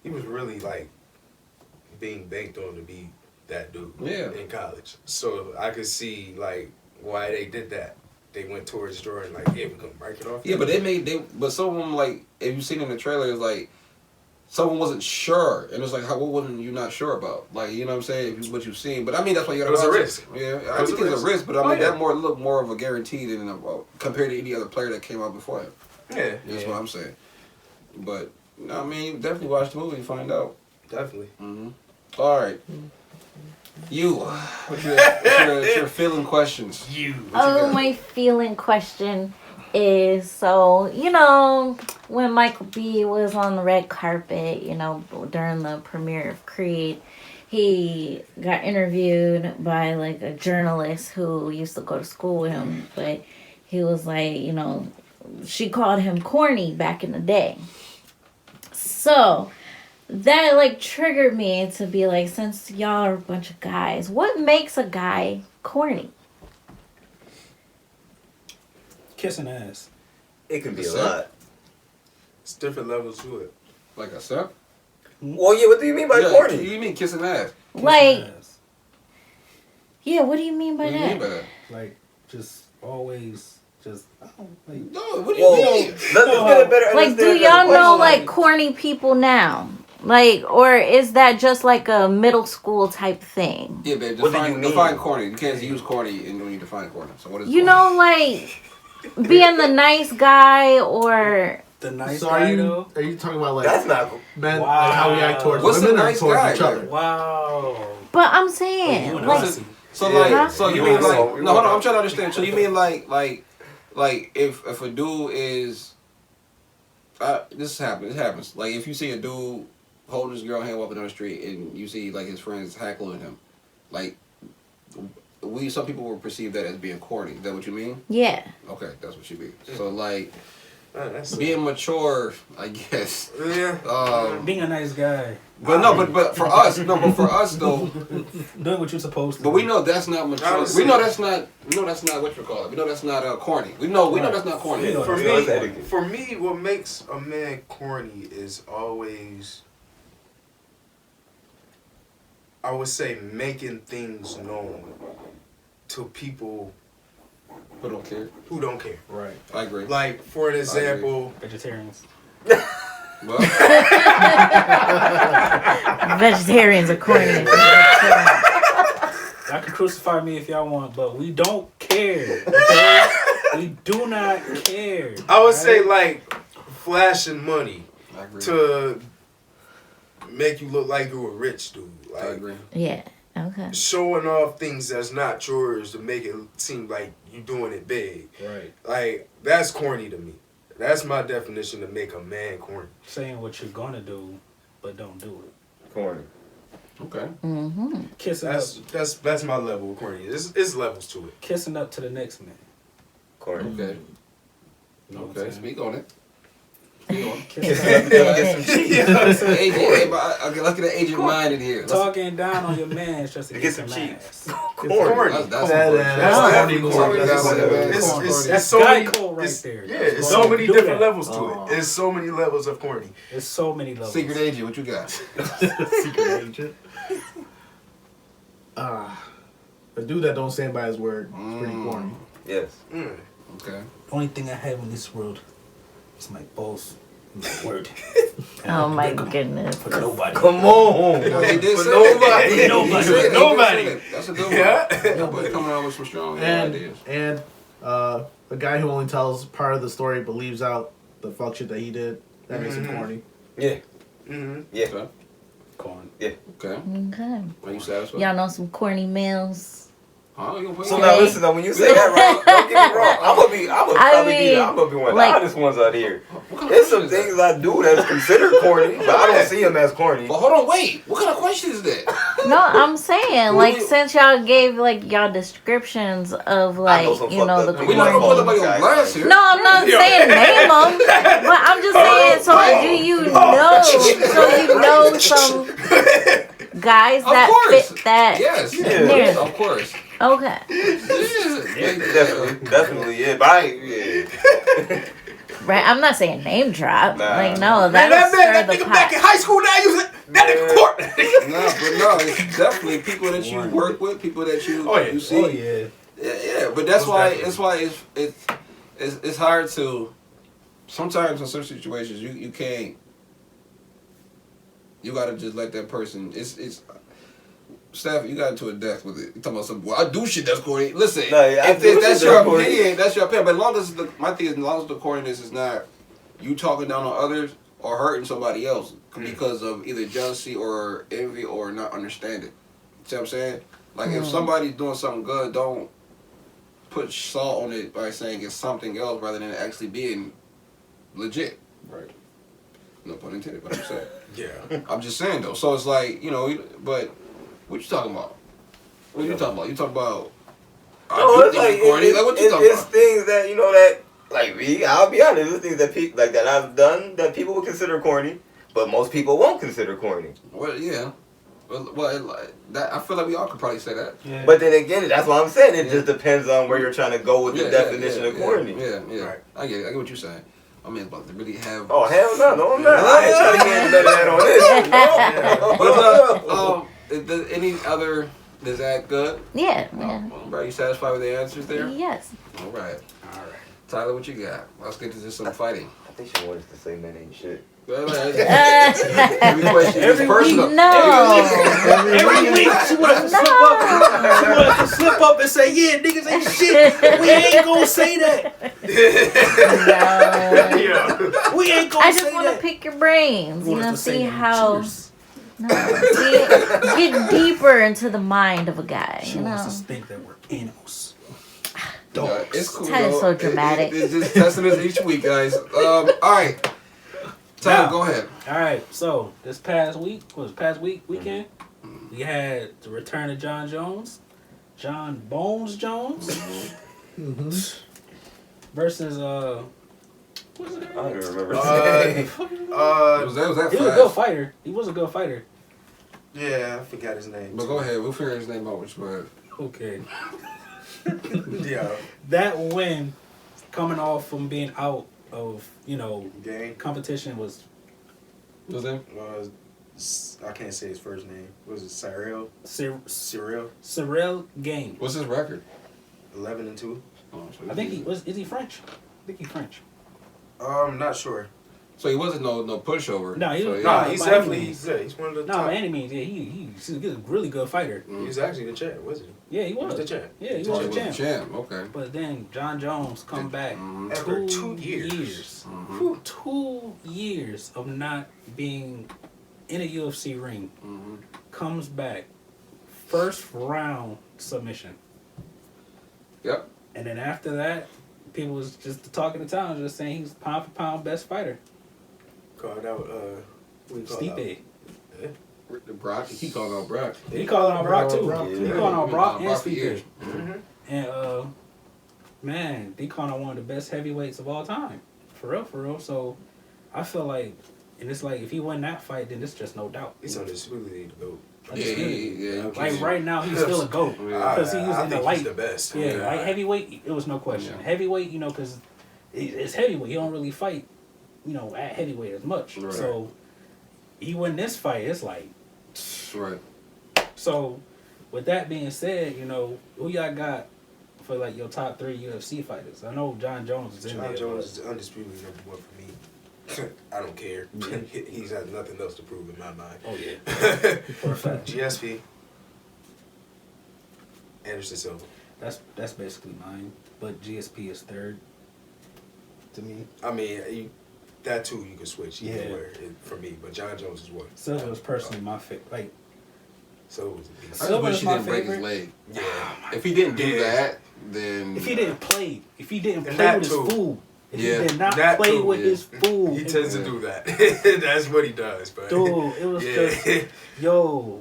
was really like being banked on to be that dude in college. So I could see like why they did that. They went towards Jordan like, yeah, we're gonna break it off. Yeah, but some of them, like, if you seen in the trailer, it's like someone wasn't sure, and it's like, what wasn't you not sure about? Like, you know what I'm saying? What you've seen, but I mean that's why you gotta. It was a watch risk. Yeah, It I was think a it's a risk. risk, but I Oh, mean yeah. that look more of a guarantee than compared to any other player that came out before him. Yeah, That's what I'm saying. But I mean, definitely watch the movie and find out. definitely. Mm-hmm. All right. You, what's your feeling questions? My feeling question is, so, you know, when Michael B was on the red carpet, you know, during the premiere of Creed, he got interviewed by like a journalist who used to go to school with him, but he was like, you know, she called him corny back in the day. So that like triggered me to be like, since y'all are a bunch of guys, what makes a guy corny? Kissing ass. It could be a Sir? lot. It's different levels to it. Like a sir? Well, yeah. What do you mean by Yeah, corny? you mean kissing ass? Like, Ass. yeah, what do you mean by What do you mean that? by that? Like, just always, just, I don't, like, No, what do you Well, mean? let's get a better Like, do understanding of y'all the know question. like corny people now? Like, or is that just like a middle school type thing? Yeah, babe. What do you mean? Define corny. You can't use corny when you define corny. So what is? You corny? know, like being the nice guy or. The nice So guy are though. you talking about like That's not. men, Wow. like how we act towards What's a women or nice towards guy, each other? man? Wow. But I'm Wait, saying, you and like, Aussie. So Yeah. like, Huh? so you You mean want like? some- you No, hold on. want I'm trying to understand. So you mean like if a dude is, this happens. It happens. Like if you see a dude holding his girl hand walking down the street and you see like his friends heckling him, like some people will perceive that as being corny. Is that what you mean? yeah. Okay, that's what you mean. So like That's being mature, I guess. yeah. Being a nice guy. But for us though. Doing what you're supposed to. But we know that's not mature. Honestly. We know that's not what you call it. We know that's not corny. We know that's not corny. We know For Yeah, it's me, etiquette. for me, what makes a man corny is always, I would say, making things known to people Who don't care. who don't care. Right. I agree. Like, for an example, Vegetarians. Well, Vegetarians are corny. Y'all can crucify me if y'all want, but we don't care. Okay? We do not care. I would right? say, like, flashing money I agree. to make you look like you're a rich dude. I Like, agree. Yeah. Okay. showing off things that's not yours to make it seem like you doing it big. Right. Like, that's corny to me. That's my definition to make a man corny. Saying what you're gonna do, but don't do it. Corny. Okay. Mm-hmm. Kissing up, That's my level of corny. It's levels to it. kissing up to the next man. Corny. Okay. You know what I'm Okay. saying? Speak on it. Kissing up, Get some cheese. Agent, look at the agent mind in here. talking down on your man just to Get get some some cheese. ass. Corny. That's That's definitely corny. corny. That's Corny. corny. It's That's so guy many, code right it's- there. Yeah, it's Don't so many do different that. levels to Oh. it. It's so many levels of corny. There's so many levels. Secret agent, what you got? Secret agent. A dude that don't stand by his word is pretty corny. Yes. Mm. Okay. The only thing I have in this world is my balls and my word. Oh my goodness. For nobody. Come on. He did For say nobody. that. Nobody. He said it. Nobody. He did say that. That's a good one. Yeah. Nobody coming out with some strong And ideas. a guy who only tells part of the story but leaves out the fuck shit that he did. That makes him Mhm. corny. Yeah. Mm-hmm. Yeah. Okay. Corn. Okay. Okay. Are you satisfied? Y'all know some corny males? Huh? You gonna put So it now in? listen though, when you say that right, don't get me wrong. I'm gonna be one of the honest ones out here. What kind of There's some question is things I do that's considered corny, but I don't see them as corny. But hold on, wait. What kind of question is that? No, I'm saying, like, since y'all gave, like, y'all descriptions of, like, know some you know, the fucked up We're not people. gonna corny. put nobody on blast here. No, I'm not saying name them, but I'm just saying, so do you know some guys Of that course. fit that Yes. narrative? Of course. Okay. Yeah, definitely, yeah. But Right, I'm not saying name drop. Nah. Like, no, Man, that'll stir that the nigga back in pot. high school now using that nigga court. No, it's definitely people that you work with, people that you you see. Oh, yeah. Yeah, but that's why it's hard to. Sometimes in certain situations you can't. You gotta just let that person. It's. Steph, you got into a depth with it. You talking about something? Well, I do shit that's corny. Listen, No, yeah, I if do that's shit your that's corny. opinion, that's your opinion. But as long as my thing is, as long as the corniness is not you talking down on others or hurting somebody else because of either jealousy or envy or not understanding. See what I'm saying? Like if somebody's doing something good, don't put salt on it by saying it's something else rather than actually being legit. Right. No pun intended, but I'm saying. Yeah. I'm just saying though. So it's like, but what you talking about? What you talking about? You talking about no, it's like corny? Like what you talking it's about? things that that like me. I'll be honest. It's things that people like that I've done that people would consider corny, but most people won't consider corny. Well, yeah. That I feel like we all could probably say that. Yeah. But then again, that's what I'm saying. It just depends on where you're trying to go with the definition of corny. Yeah. Right. I get it. I get what you're saying. I mean, about to really have. Oh hell no, I'm not. I ain't trying to get into none of that on this. But any other? Is that good? Yeah. Are you satisfied with the answers there? Yes. All right. Tyler, what you got? Let's get into some fighting. I think she wanted us to say men ain't shit. Every question is personal. Every week she wanted to slip up. She wanted to slip up and say, "Yeah, niggas ain't shit. We ain't gonna say that. No. We ain't gonna I say just want that." to pick your brains. You You want know, us to say see them. how. Cheers. No, get deeper into the mind of a guy. She You wants know. us to think that we're animals. Yeah, it's cool. That is though. so dramatic. It's just testing us each week, guys. All right. Tyler, go ahead. All right, so this past weekend, we had the return of John Jones, John Bones Jones, versus what's his name? I don't even remember. Was that He was a good fighter. He was a good fighter. Yeah, I forgot his name. But go ahead. We'll figure his name out. Which go ahead. Okay, Yeah. that win, coming off from being out of Game. competition was What's that? I can't say his first name. Was it Cyril? Cyril Game. What's his record? 11-2. Oh, so I think he was. Is he French? I think he's French. Not sure. So he wasn't no pushover. No, he so, was- yeah. Nah, by he's any definitely means. he's one of the No, top. by any means, yeah, he's a really good fighter. He was actually the champ, wasn't he? Yeah, he He was was. the champ. Yeah, he So was he a was champ. champ. Okay. But then John Jones come back Mhm. After 2 2 years. years. Mhm. 2 years of not being in a UFC ring. Mhm. Comes back. First round submission. Yep. And then after that, people was just talking the town, just saying he's pound for pound best fighter. Called out who he called out? Stipe. The Brock. He called out Brock. He called out Brock too. Brock, He yeah. called out Brock and for Stipe. years. And man, they called out one of the best heavyweights of all time. For real. So I feel like, and it's like if he win that fight, then it's just no doubt. He's undisputably the GOAT. Yeah. Like right now, he's still a GOAT. Yeah. Because he was I in the think light. he's the best. Yeah, like heavyweight, it was no question. Yeah. Heavyweight, because it's heavyweight. He don't really fight, at heavyweight as much. Right. So he win this fight, it's like. Right. So with that being said, who y'all got for like your top 3 UFC fighters? I know John Jones is in there. John Jones is undisputably #1 for me. I don't care. He's had nothing else to prove in my mind. Oh yeah, for a fact. GSP. Anderson Silva. That's basically mine. But GSP is third to me. I mean, that too you can switch either Yeah. way for me. But John Jones is one. Silva is personally my favorite. Like So was a beast. I just Silva wish is he my didn't break his favorite. leg. Yeah. If he didn't do Yeah. that, then if he didn't play And with that his too. food, if Yeah. he did not That play too, with yeah. his food, He tends to do that. That's what he does. But dude, it was Yeah. just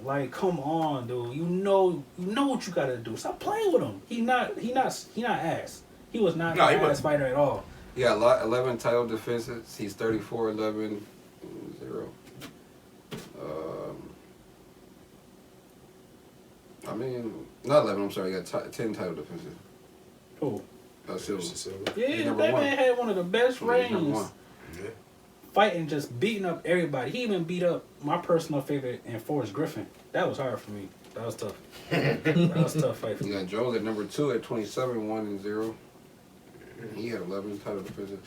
like come on, dude. You know what you gotta do. Stop playing with him. He not ass. He was not No, he an ass wasn't. fighter at all. he got 11 title defenses. He's 34-11-0. I mean, not 11. I'm sorry. He got 10 title defenses. Oh. Silva. Anderson Silva. Yeah, He's that number one. man had one of the best Yeah, he's number reigns. one. Yeah. Fighting, just beating up everybody. He even beat up my personal favorite in Forrest Griffin. That was hard for me. That was tough. That was a tough fight for You me. got Jones at number 2 at 27-1-0. He had 11 title defenses.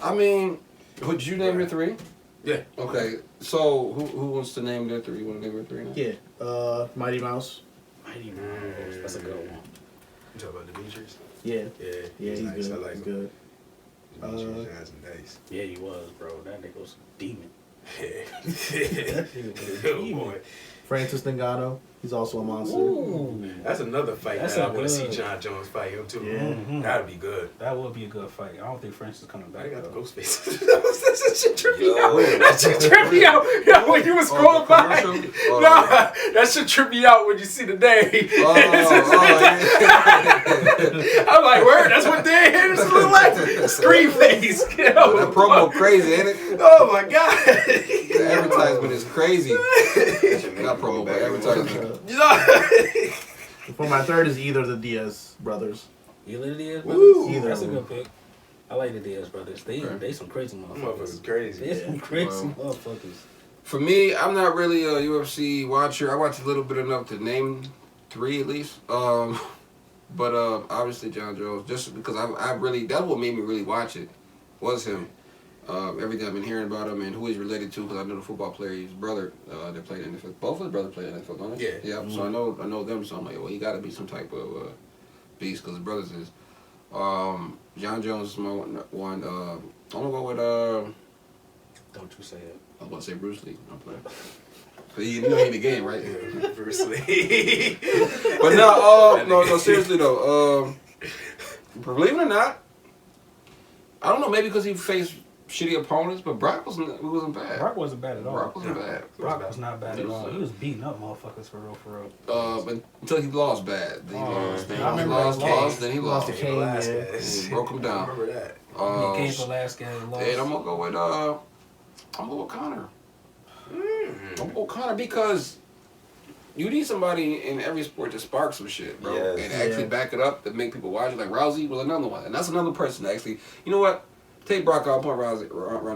I mean, would you name your 3? Yeah. Okay, so who wants to name their 3? You want to name your 3 now? Yeah. Mighty Mouse. Mighty Mouse. That's a good one. You talking about Demetrius? Yeah. Yeah. Yeah, he's nice. good. I like He's him. good. Demetrius has some dice. Yeah, he was, bro. That nigga was a demon. Yeah. Oh, boy. Francis Ngannou. He's also a monster. Ooh. That's another fight That's that I a want to see good- John Jones fight him too. Yeah. Mhm. That'd be good. That would be a good fight. I don't think Francis is coming I back. got the though. ghost face. That shit tripped me Yo. out. That shit tripped me out. Yo, when you was Oh, scrolling the by. commercial? Oh. No, that shit tripped me out when you see the day. Oh, yeah. I'm like, word, that's what Dan Henderson look like. Screen face. Yo, That promo crazy, ain't it? Oh my god. The advertisement is crazy. Not promo, but advertisement. You know? For my third is either the Diaz brothers. Either the Diaz Woo. brothers. Either That's a of good pick. I like the Diaz brothers. They some crazy Motherfuckers motherfuckers. crazy. They some crazy Well. motherfuckers. For me, I'm not really a UFC watcher. I watch a little bit enough to name 3 at least. But obviously John Jones, just because I really, that's what made me really watch it, was him. everything I've been hearing about him and who he's related to, because I know the football player, his brother, they played in the NFL. Both of his brothers played in the NFL, don't they? Yeah. Yeah. Mm-hmm. So I know them. So I'm like, well, he got to be some type of beast because his brothers is. John Jones is my one. I'm gonna go with Don't you say it. I'm gonna say Bruce Lee. I'm playing. So you know he in the game, right? Bruce Lee. But no, seriously though. Believe it or not, I don't know. Maybe because he faced shitty opponents, but Brock wasn't bad. Brock wasn't bad at all. Brock wasn't bad. Brock was not bad at all. He was beating up motherfuckers for real. But until he lost bad. Then he lost. Then I remember then he lost. to Kane, He broke him down. I remember that. He came for last game, lost. And I'm gonna go with Connor. I'm gonna go Connor because you need somebody in every sport to spark some shit, bro, Yes. and actually back it up to make people watch it. Like Rousey was another one, and that's another person that actually. You know what? Take Brock out, point Ronda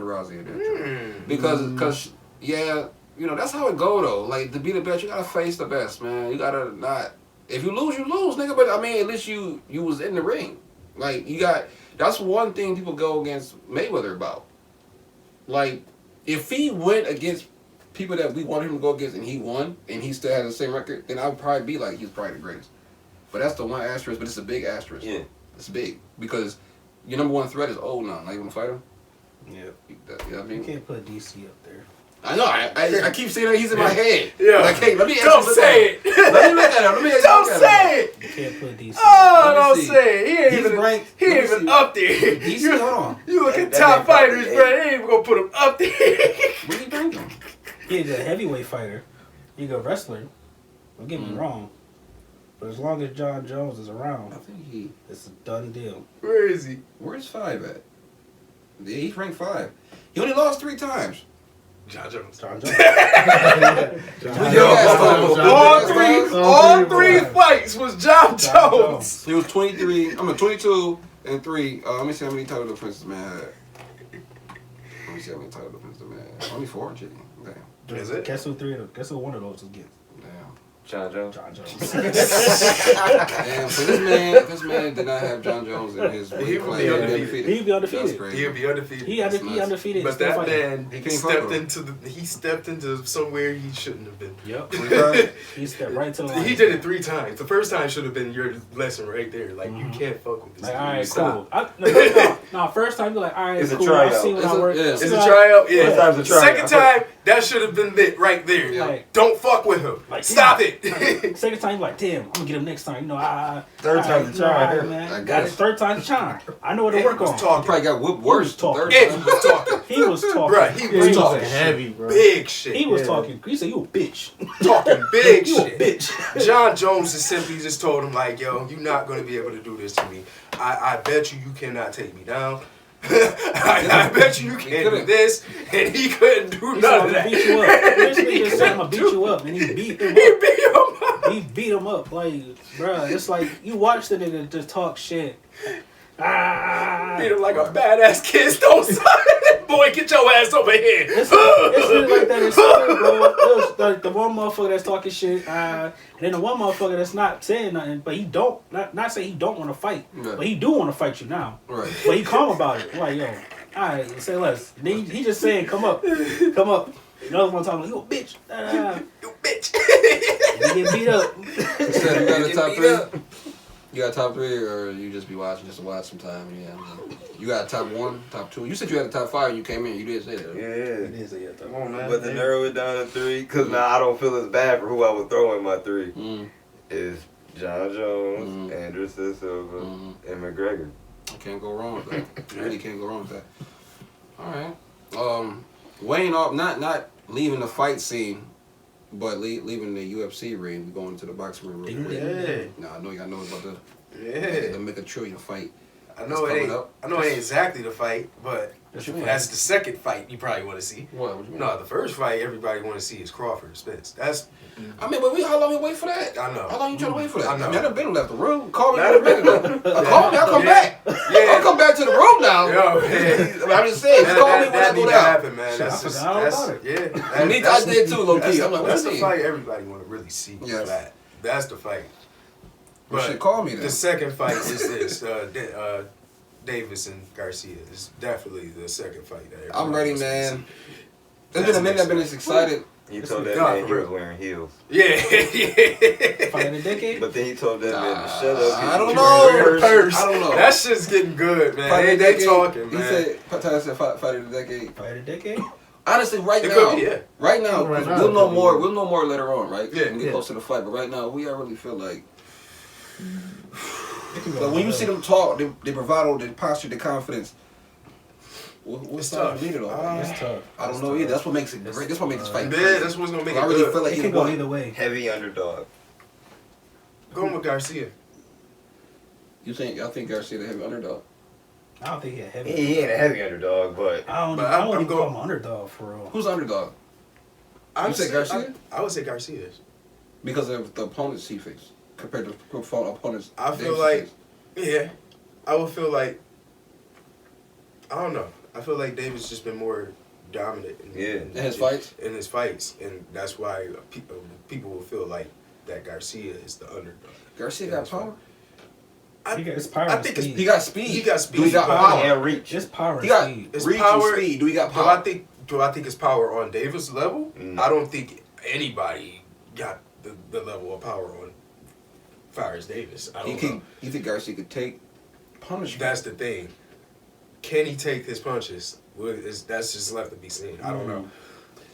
Rousey in there, because yeah, you know that's how it go though. Like to be the best, you gotta face the best, man. You gotta not. If you lose, nigga. But I mean, at least you was in the ring. Like you got. That's one thing people go against Mayweather about. Like if he went against people that we wanted him to go against and he won and he still had the same record, then I would probably be like he's probably the greatest. But that's the one asterisk. But it's a big asterisk. Yeah. It's big because your number one threat is old now. Now you want to fight him? Yeah. You know what I You mean? can't put DC up there. I know. I keep saying that he's in my head. Yeah. Like, hey, let me Don't say it. Let me look at him. Don't say it. You can't put DC. Oh, Let me don't see. say it. He ain't He's even ranked. He Let ain't me even see. up there. DC, hold on. You look at That top ain't probably fighters, eight. bro. They ain't even gonna put him up there. What are you drinking? He's a heavyweight fighter. He's a wrestler. Don't get me wrong. But as long as John Jones is around, I think it's a done deal. Where is he? where's 5 at? Yeah, he's ranked 5. He only lost 3 times. John Jones. John Jones. All three fights was John Jones. He was 22 and 3. Let me see how many title defenses man had. Let me see how many title defenses man had. Only 4, chicken. Damn. Is it? Guess who one of those is getting? Damn. John Jones. John Jones. Damn. So this man did not have John Jones in his He weight would class. be He'd undefeated. He'd be undefeated. That's crazy. He'll be undefeated. He That's nuts. undefeated. But still that fighting. man He can't stepped into somewhere he shouldn't have been. Yep. He stepped right to the line. He did it 3 times. The first time should have been your lesson right there. Like you can't fuck with this. Like, dude. all right, Stop. cool. No, first time you're like, all right, It's a cool. tryout. I see what I work. Yeah. It's a tryout. Yeah. First time's a tryout. Second time, that should have been it right there. Yeah. Don't fuck with him. Like, Stop damn. it. Second time, you're like, damn, I'm gonna get him next time. You know, Third time's the charm. right, man. I Got guess. it. Third time's the charm. I know what to Eddie work was on. He talking. probably got whipped worse. He was Third Eddie time. was talking. He was talking. Bruh, he was Yeah, talking heavy, bro. big shit. He was talking. He said, "You a bitch. Talking big You a shit. bitch." John Jones just simply just told him like, yo, you're not gonna be able to do this to me. I bet you cannot take me down. I bet you can't do this, and he couldn't do He none said, of "I'm gonna that. beat you up." Basically, just said, "I'm gonna beat you up," and he beat him He up. beat him up. He beat him up. Like, bruh, it's like you watch the nigga just talk shit. Beat him like a badass kid. Don't boy, get your ass over here. It's really like that in school, bro. It was like the one motherfucker that's talking shit, and then the one motherfucker that's not saying nothing, but he don't, not saying he don't want to fight, Right. but he do want to fight you now. Right. But he calm about it. Like, yo, alright, say less. And then he just saying, come up. Another one talking like, you a bitch. You bitch. And he get beat up. You said you got a Get top beat 3? up. You got top 3, or you just be watching just to watch sometime? Yeah. You got a top 1, top 2. You said you had a top 5 when you came in. You did say that. Yeah. It is a Come on, man. But to narrow it down to 3, because now I don't feel as bad for who I would throw in my 3, is John Jones, Anderson Silva, and McGregor. I can't go wrong with that. You really can't go wrong with that. All right. Weighing off, not leaving the fight scene, but leaving the UFC ring. We going to the boxing ring real quick. Yeah. Now I know y'all know about Yeah. the Make a Trillion fight. I know it ain't. I know it ain't exactly the fight, but What you mean? that's the second fight you probably want to see. What you mean? No, the first fight everybody want to see is Crawford Spence. That's I mean, but how long you wait for that? I know. How long you trying to wait for that? I know. mean, I done been left the room. Call me Not in a minute. Call me. I'll come back. Yeah. I'll come back to the room now. Yo, yeah. I'm just saying. Just call me when I that go need to down. happen, man. Shit, That's I just forgot all that's about yeah. I did too, low key. I'm like, that's what's the this? fight everybody want to really see. Yes. That's the fight. You should call me then. The second fight is this. Davis and Garcia is definitely the second fight. That I'm ready, everybody wants to man. see. It's been a minute. I've been this excited. You told that God, man for he was real. wearing heels. Yeah, yeah. Fight of the decade. But then he told that man to shut up. I don't He know. was wearing Purse. I don't know. That shit's getting good, man. Fight of the They decade. talking, He man. said, Tyler said fight of the decade. Fight of the decade. Honestly, right It now, could be, yeah. right now, 'cause Right now, we'll it know could be, more. yeah. We'll know more later on, right? Yeah, When we get yeah. close to the fight. But right now, I really feel like. It can go But when you either see way. them talk, the bravado, the posture, the confidence. What's It's tough? tough. Read it all. It's tough. I don't know either. That's what makes it great. That's what makes this fight. Yeah, crazy. that's what's gonna make I it really good. feel like It he can go won. either way. heavy underdog. Going with Garcia. You think? I think Garcia the heavy underdog. I don't think he a heavy. He ain't a heavy underdog, but I don't. But I I'm wouldn't even going- call him underdog for real. Who's the underdog? You say Garcia? I would say Garcia. Because of the opponents he faced compared to opponents. I feel Davis like, faced. yeah, I would feel like, I don't know. I feel like Davis just been more dominant In his fights? In his fights, and that's why people will feel like that Garcia is the underdog. Garcia Yeah, got that's power. He got his power. I and think it's- speed. He got speed. He got speed, Do he got but- power? and reach. Just power He and got speed. It's reach power- and speed. Do he got Do power? I think it's power on Davis' level? No. I don't think anybody got the level of power on Fires Davis. I He don't can. know. You think Garcia could take punishment? That's the thing. Can he take his punches? That's just left to be seen. I don't know.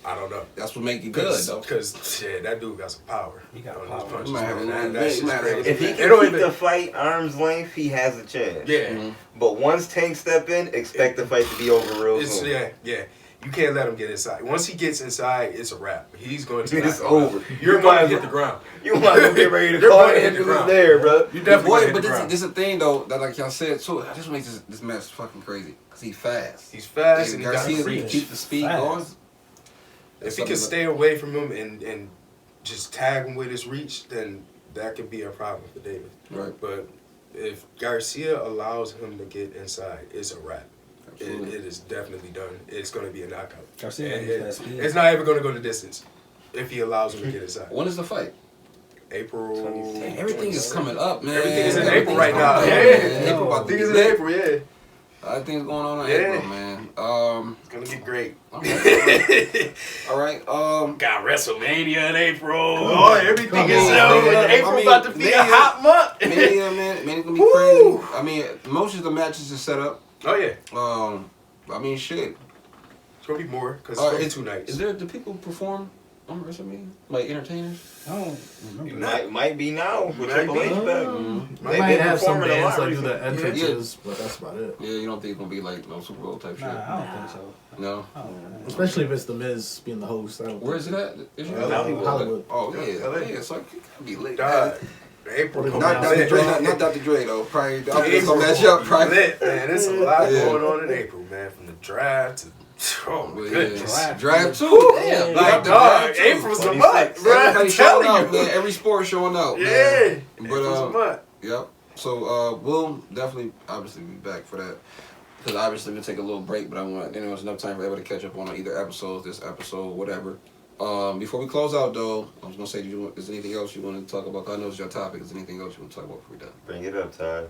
I don't know. That's what make you good, though. Because yeah, that dude got some power. He got on power. his punches. He might have man. a- That he shit's might have a- crazy. If he It can don't keep even- the fight arm's length, he has a chance. yeah, Mhm. But once Tank step in, expect the fight to be over real it's soon. yeah. You can't let him get inside. Once he gets inside, it's a wrap. He's going to. It's knock him out. over. You're You going might to as hit well- the ground. You might as well get ready to You're call gonna it hit the and ground. there, bro. You definitely Boy, hit but the ground. this is the thing though that like y'all said too. This makes this match fucking crazy because he's fast. He's fast And and he got Garcia reach. keep the speed Fast. going. If he can stay away from him and just tag him with his reach, then that could be a problem for David. Right. But if Garcia allows him to get inside, it's a wrap. Absolutely. It is definitely done. It's going to be a knockout. Garcia And has that speed. it's not ever going to go the distance if he allows him to get inside. When is the fight? April. Man, everything is coming up, man. Everything is in Everything's April right going now. on, Yeah. man. April about I to think be it's in lit. April, yeah. Things going on in Yeah. April, man. It's going to get great. All right. All right. Got WrestleMania in April. Oh, everything is out. April about to be a Mania- hot month. Mania, man, it's gonna be crazy. I mean, most of the matches are set up. Oh, yeah. I mean, shit. It's going to be more because it's going to be Is 2 nights. Is there do people perform on WrestleMania like entertainers? I don't remember. Might be now with Might Triple be. H back. They They've might been have some performing a bands lot that do the recently. entrances, but that's about it. Yeah, you don't think it's gonna be like no Super Bowl type Nah, shit? I don't think so. No. I don't know. Especially if it's the Miz being the host. I don't Where think is it at? Is it Hollywood. Hollywood. Oh yeah, LA. yeah. So it could be lit. God, April. Not coming Not up Dr. lit. Dre, not Dr. Dre though. Probably April I'll gonna match up. Probably. lit, man. There's a lot Yeah. going on in April, man. From the draft to oh my Well, goodness. yeah. Drive too. Damn. Like Drive dog, too. April's a 26. month, bro. I'm Everybody showing telling up, you. man. Every sport showing up, Yeah, man. April's a But month. yep. So we'll definitely, obviously, be back for that. Because obviously we'll take a little break, but I want there was enough time for everybody to catch up on either episodes, this episode, whatever. Before we close out, though, I was gonna say, is there anything else you want to talk about? 'Cause I know it's your topic. Is there anything else you want to talk about before we're done? Bring it up, Ty.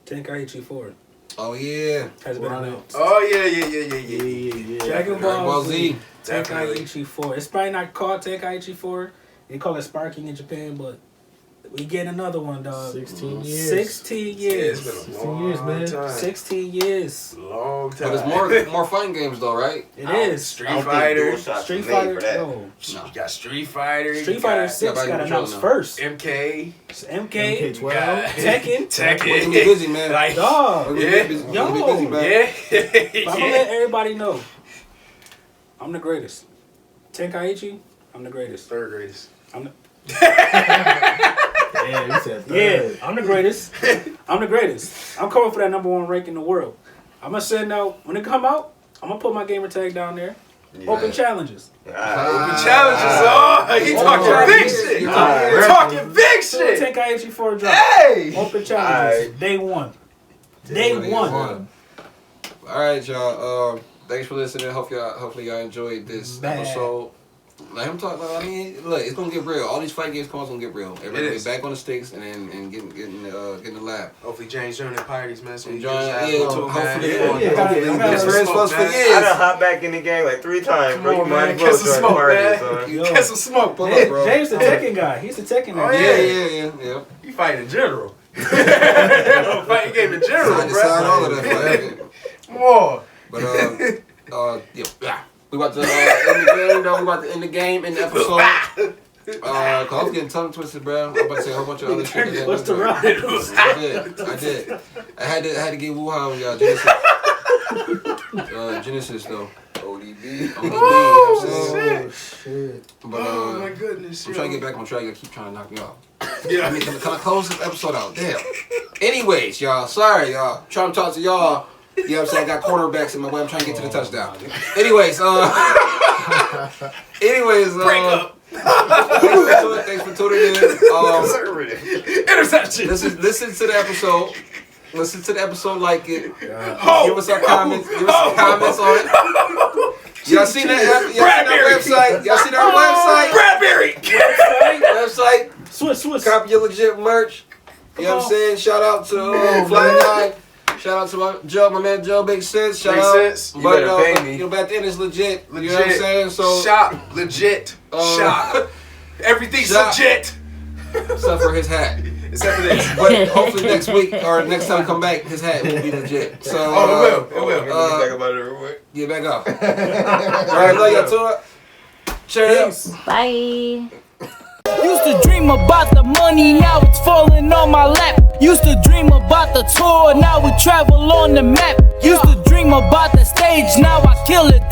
Tenkaichi 4 Oh yeah, has been Run it. announced. Oh yeah. Yeah. Dragon Dragon Ball Z. Definitely. Tenkaichi 4. It's probably not called Tenkaichi 4. They call it Sparking in Japan, but we get another one, dog. 16 years. 16 Yeah, years. it's been a 16 long years, man. time. 16 years. Long time. But it's more fighting games though, right? It is. Street I don't think Fighter. DualShock Street was made Fighter. for that. No. You got Street Fighter. Street you Fighter got 6 Yeah, got but announced now. first. MK. MK. MK12. Tekken. Tekken. We're gonna be busy, man. Like, Dog. We're gonna Yeah. be busy, Yo. we're gonna be busy, man. yeah. But I'm gonna let everybody know. I'm the greatest. Tenkaichi, I'm the greatest. Third greatest. Yeah, you said Yeah, third. I'm the greatest. I'm the greatest. I'm coming for that #1 rank in the world. I'm gonna send out when it come out. I'm gonna put my gamer tag down there. Yeah. Open challenges. Alright. Challenges. Oh, he talking big shit. You're He talking big shit. Tenkaichi 4 drop. Hey. Open challenges. Alright. Day 1. Day Day 1. one. All right, y'all. Thanks for listening. Hopefully y'all enjoyed this Bad. episode. Let him talk. I mean, look, it's gonna get real. All these fight games gonna get real. Everybody get back on the sticks and get in the lab. Hopefully James joining parties, man. So Hopefully, his friends was for I years. done hop back in the game like 3 times, bro. Come on, You might man. as well Get some join the smoke, party, man. son. Get some smoke. Pull up, bro. James the Tekken guy. He's the Tekken guy. Oh, Yeah. You fighting in general. Fighting game in general, bro. Decide all of that. More. But yeah. We about to end the game, though. We about to end the game in the episode. Cause I was getting tongue twisted, bro. I'm about to say a whole bunch of other shit. What's the ride? I did. I had to get Wuhan with y'all. Genesis though. ODB. Oh, shit. But oh my goodness. I'm trying to get back on track. You keep trying to knock me off. Yeah. I mean, can I close this episode out? Damn. Anyways, y'all. Sorry, y'all. Trying to talk to y'all. You know what I'm saying? I got cornerbacks in my way. I'm trying to get to the touchdown. Anyways, break up. Thanks for tuning in. Interception. Listen to the episode. Listen to the episode, like it. Give us our comments. Give us some comments on it. Y'all seen that? Website? Y'all seen our website? Bradbury. Website. Swiss. Copy your legit merch. You know what I'm saying? Shout out to Fly Guy. Shout out to my man Joe. Makes sense. Shout out. You better pay me. You know, but at the end it's legit. You know what I'm saying? So shop legit. Shop. Everything's legit. Except for his hat. Except for this. But hopefully next week or next time I come back, his hat will be legit. So it will. Talk about it real quick. Get back up. All right, love y'all to it. Cheers. Bye. Used to dream about the money, now it's falling on my lap. Used to dream about the tour, now we travel on the map. Used to dream about the stage, now I kill it.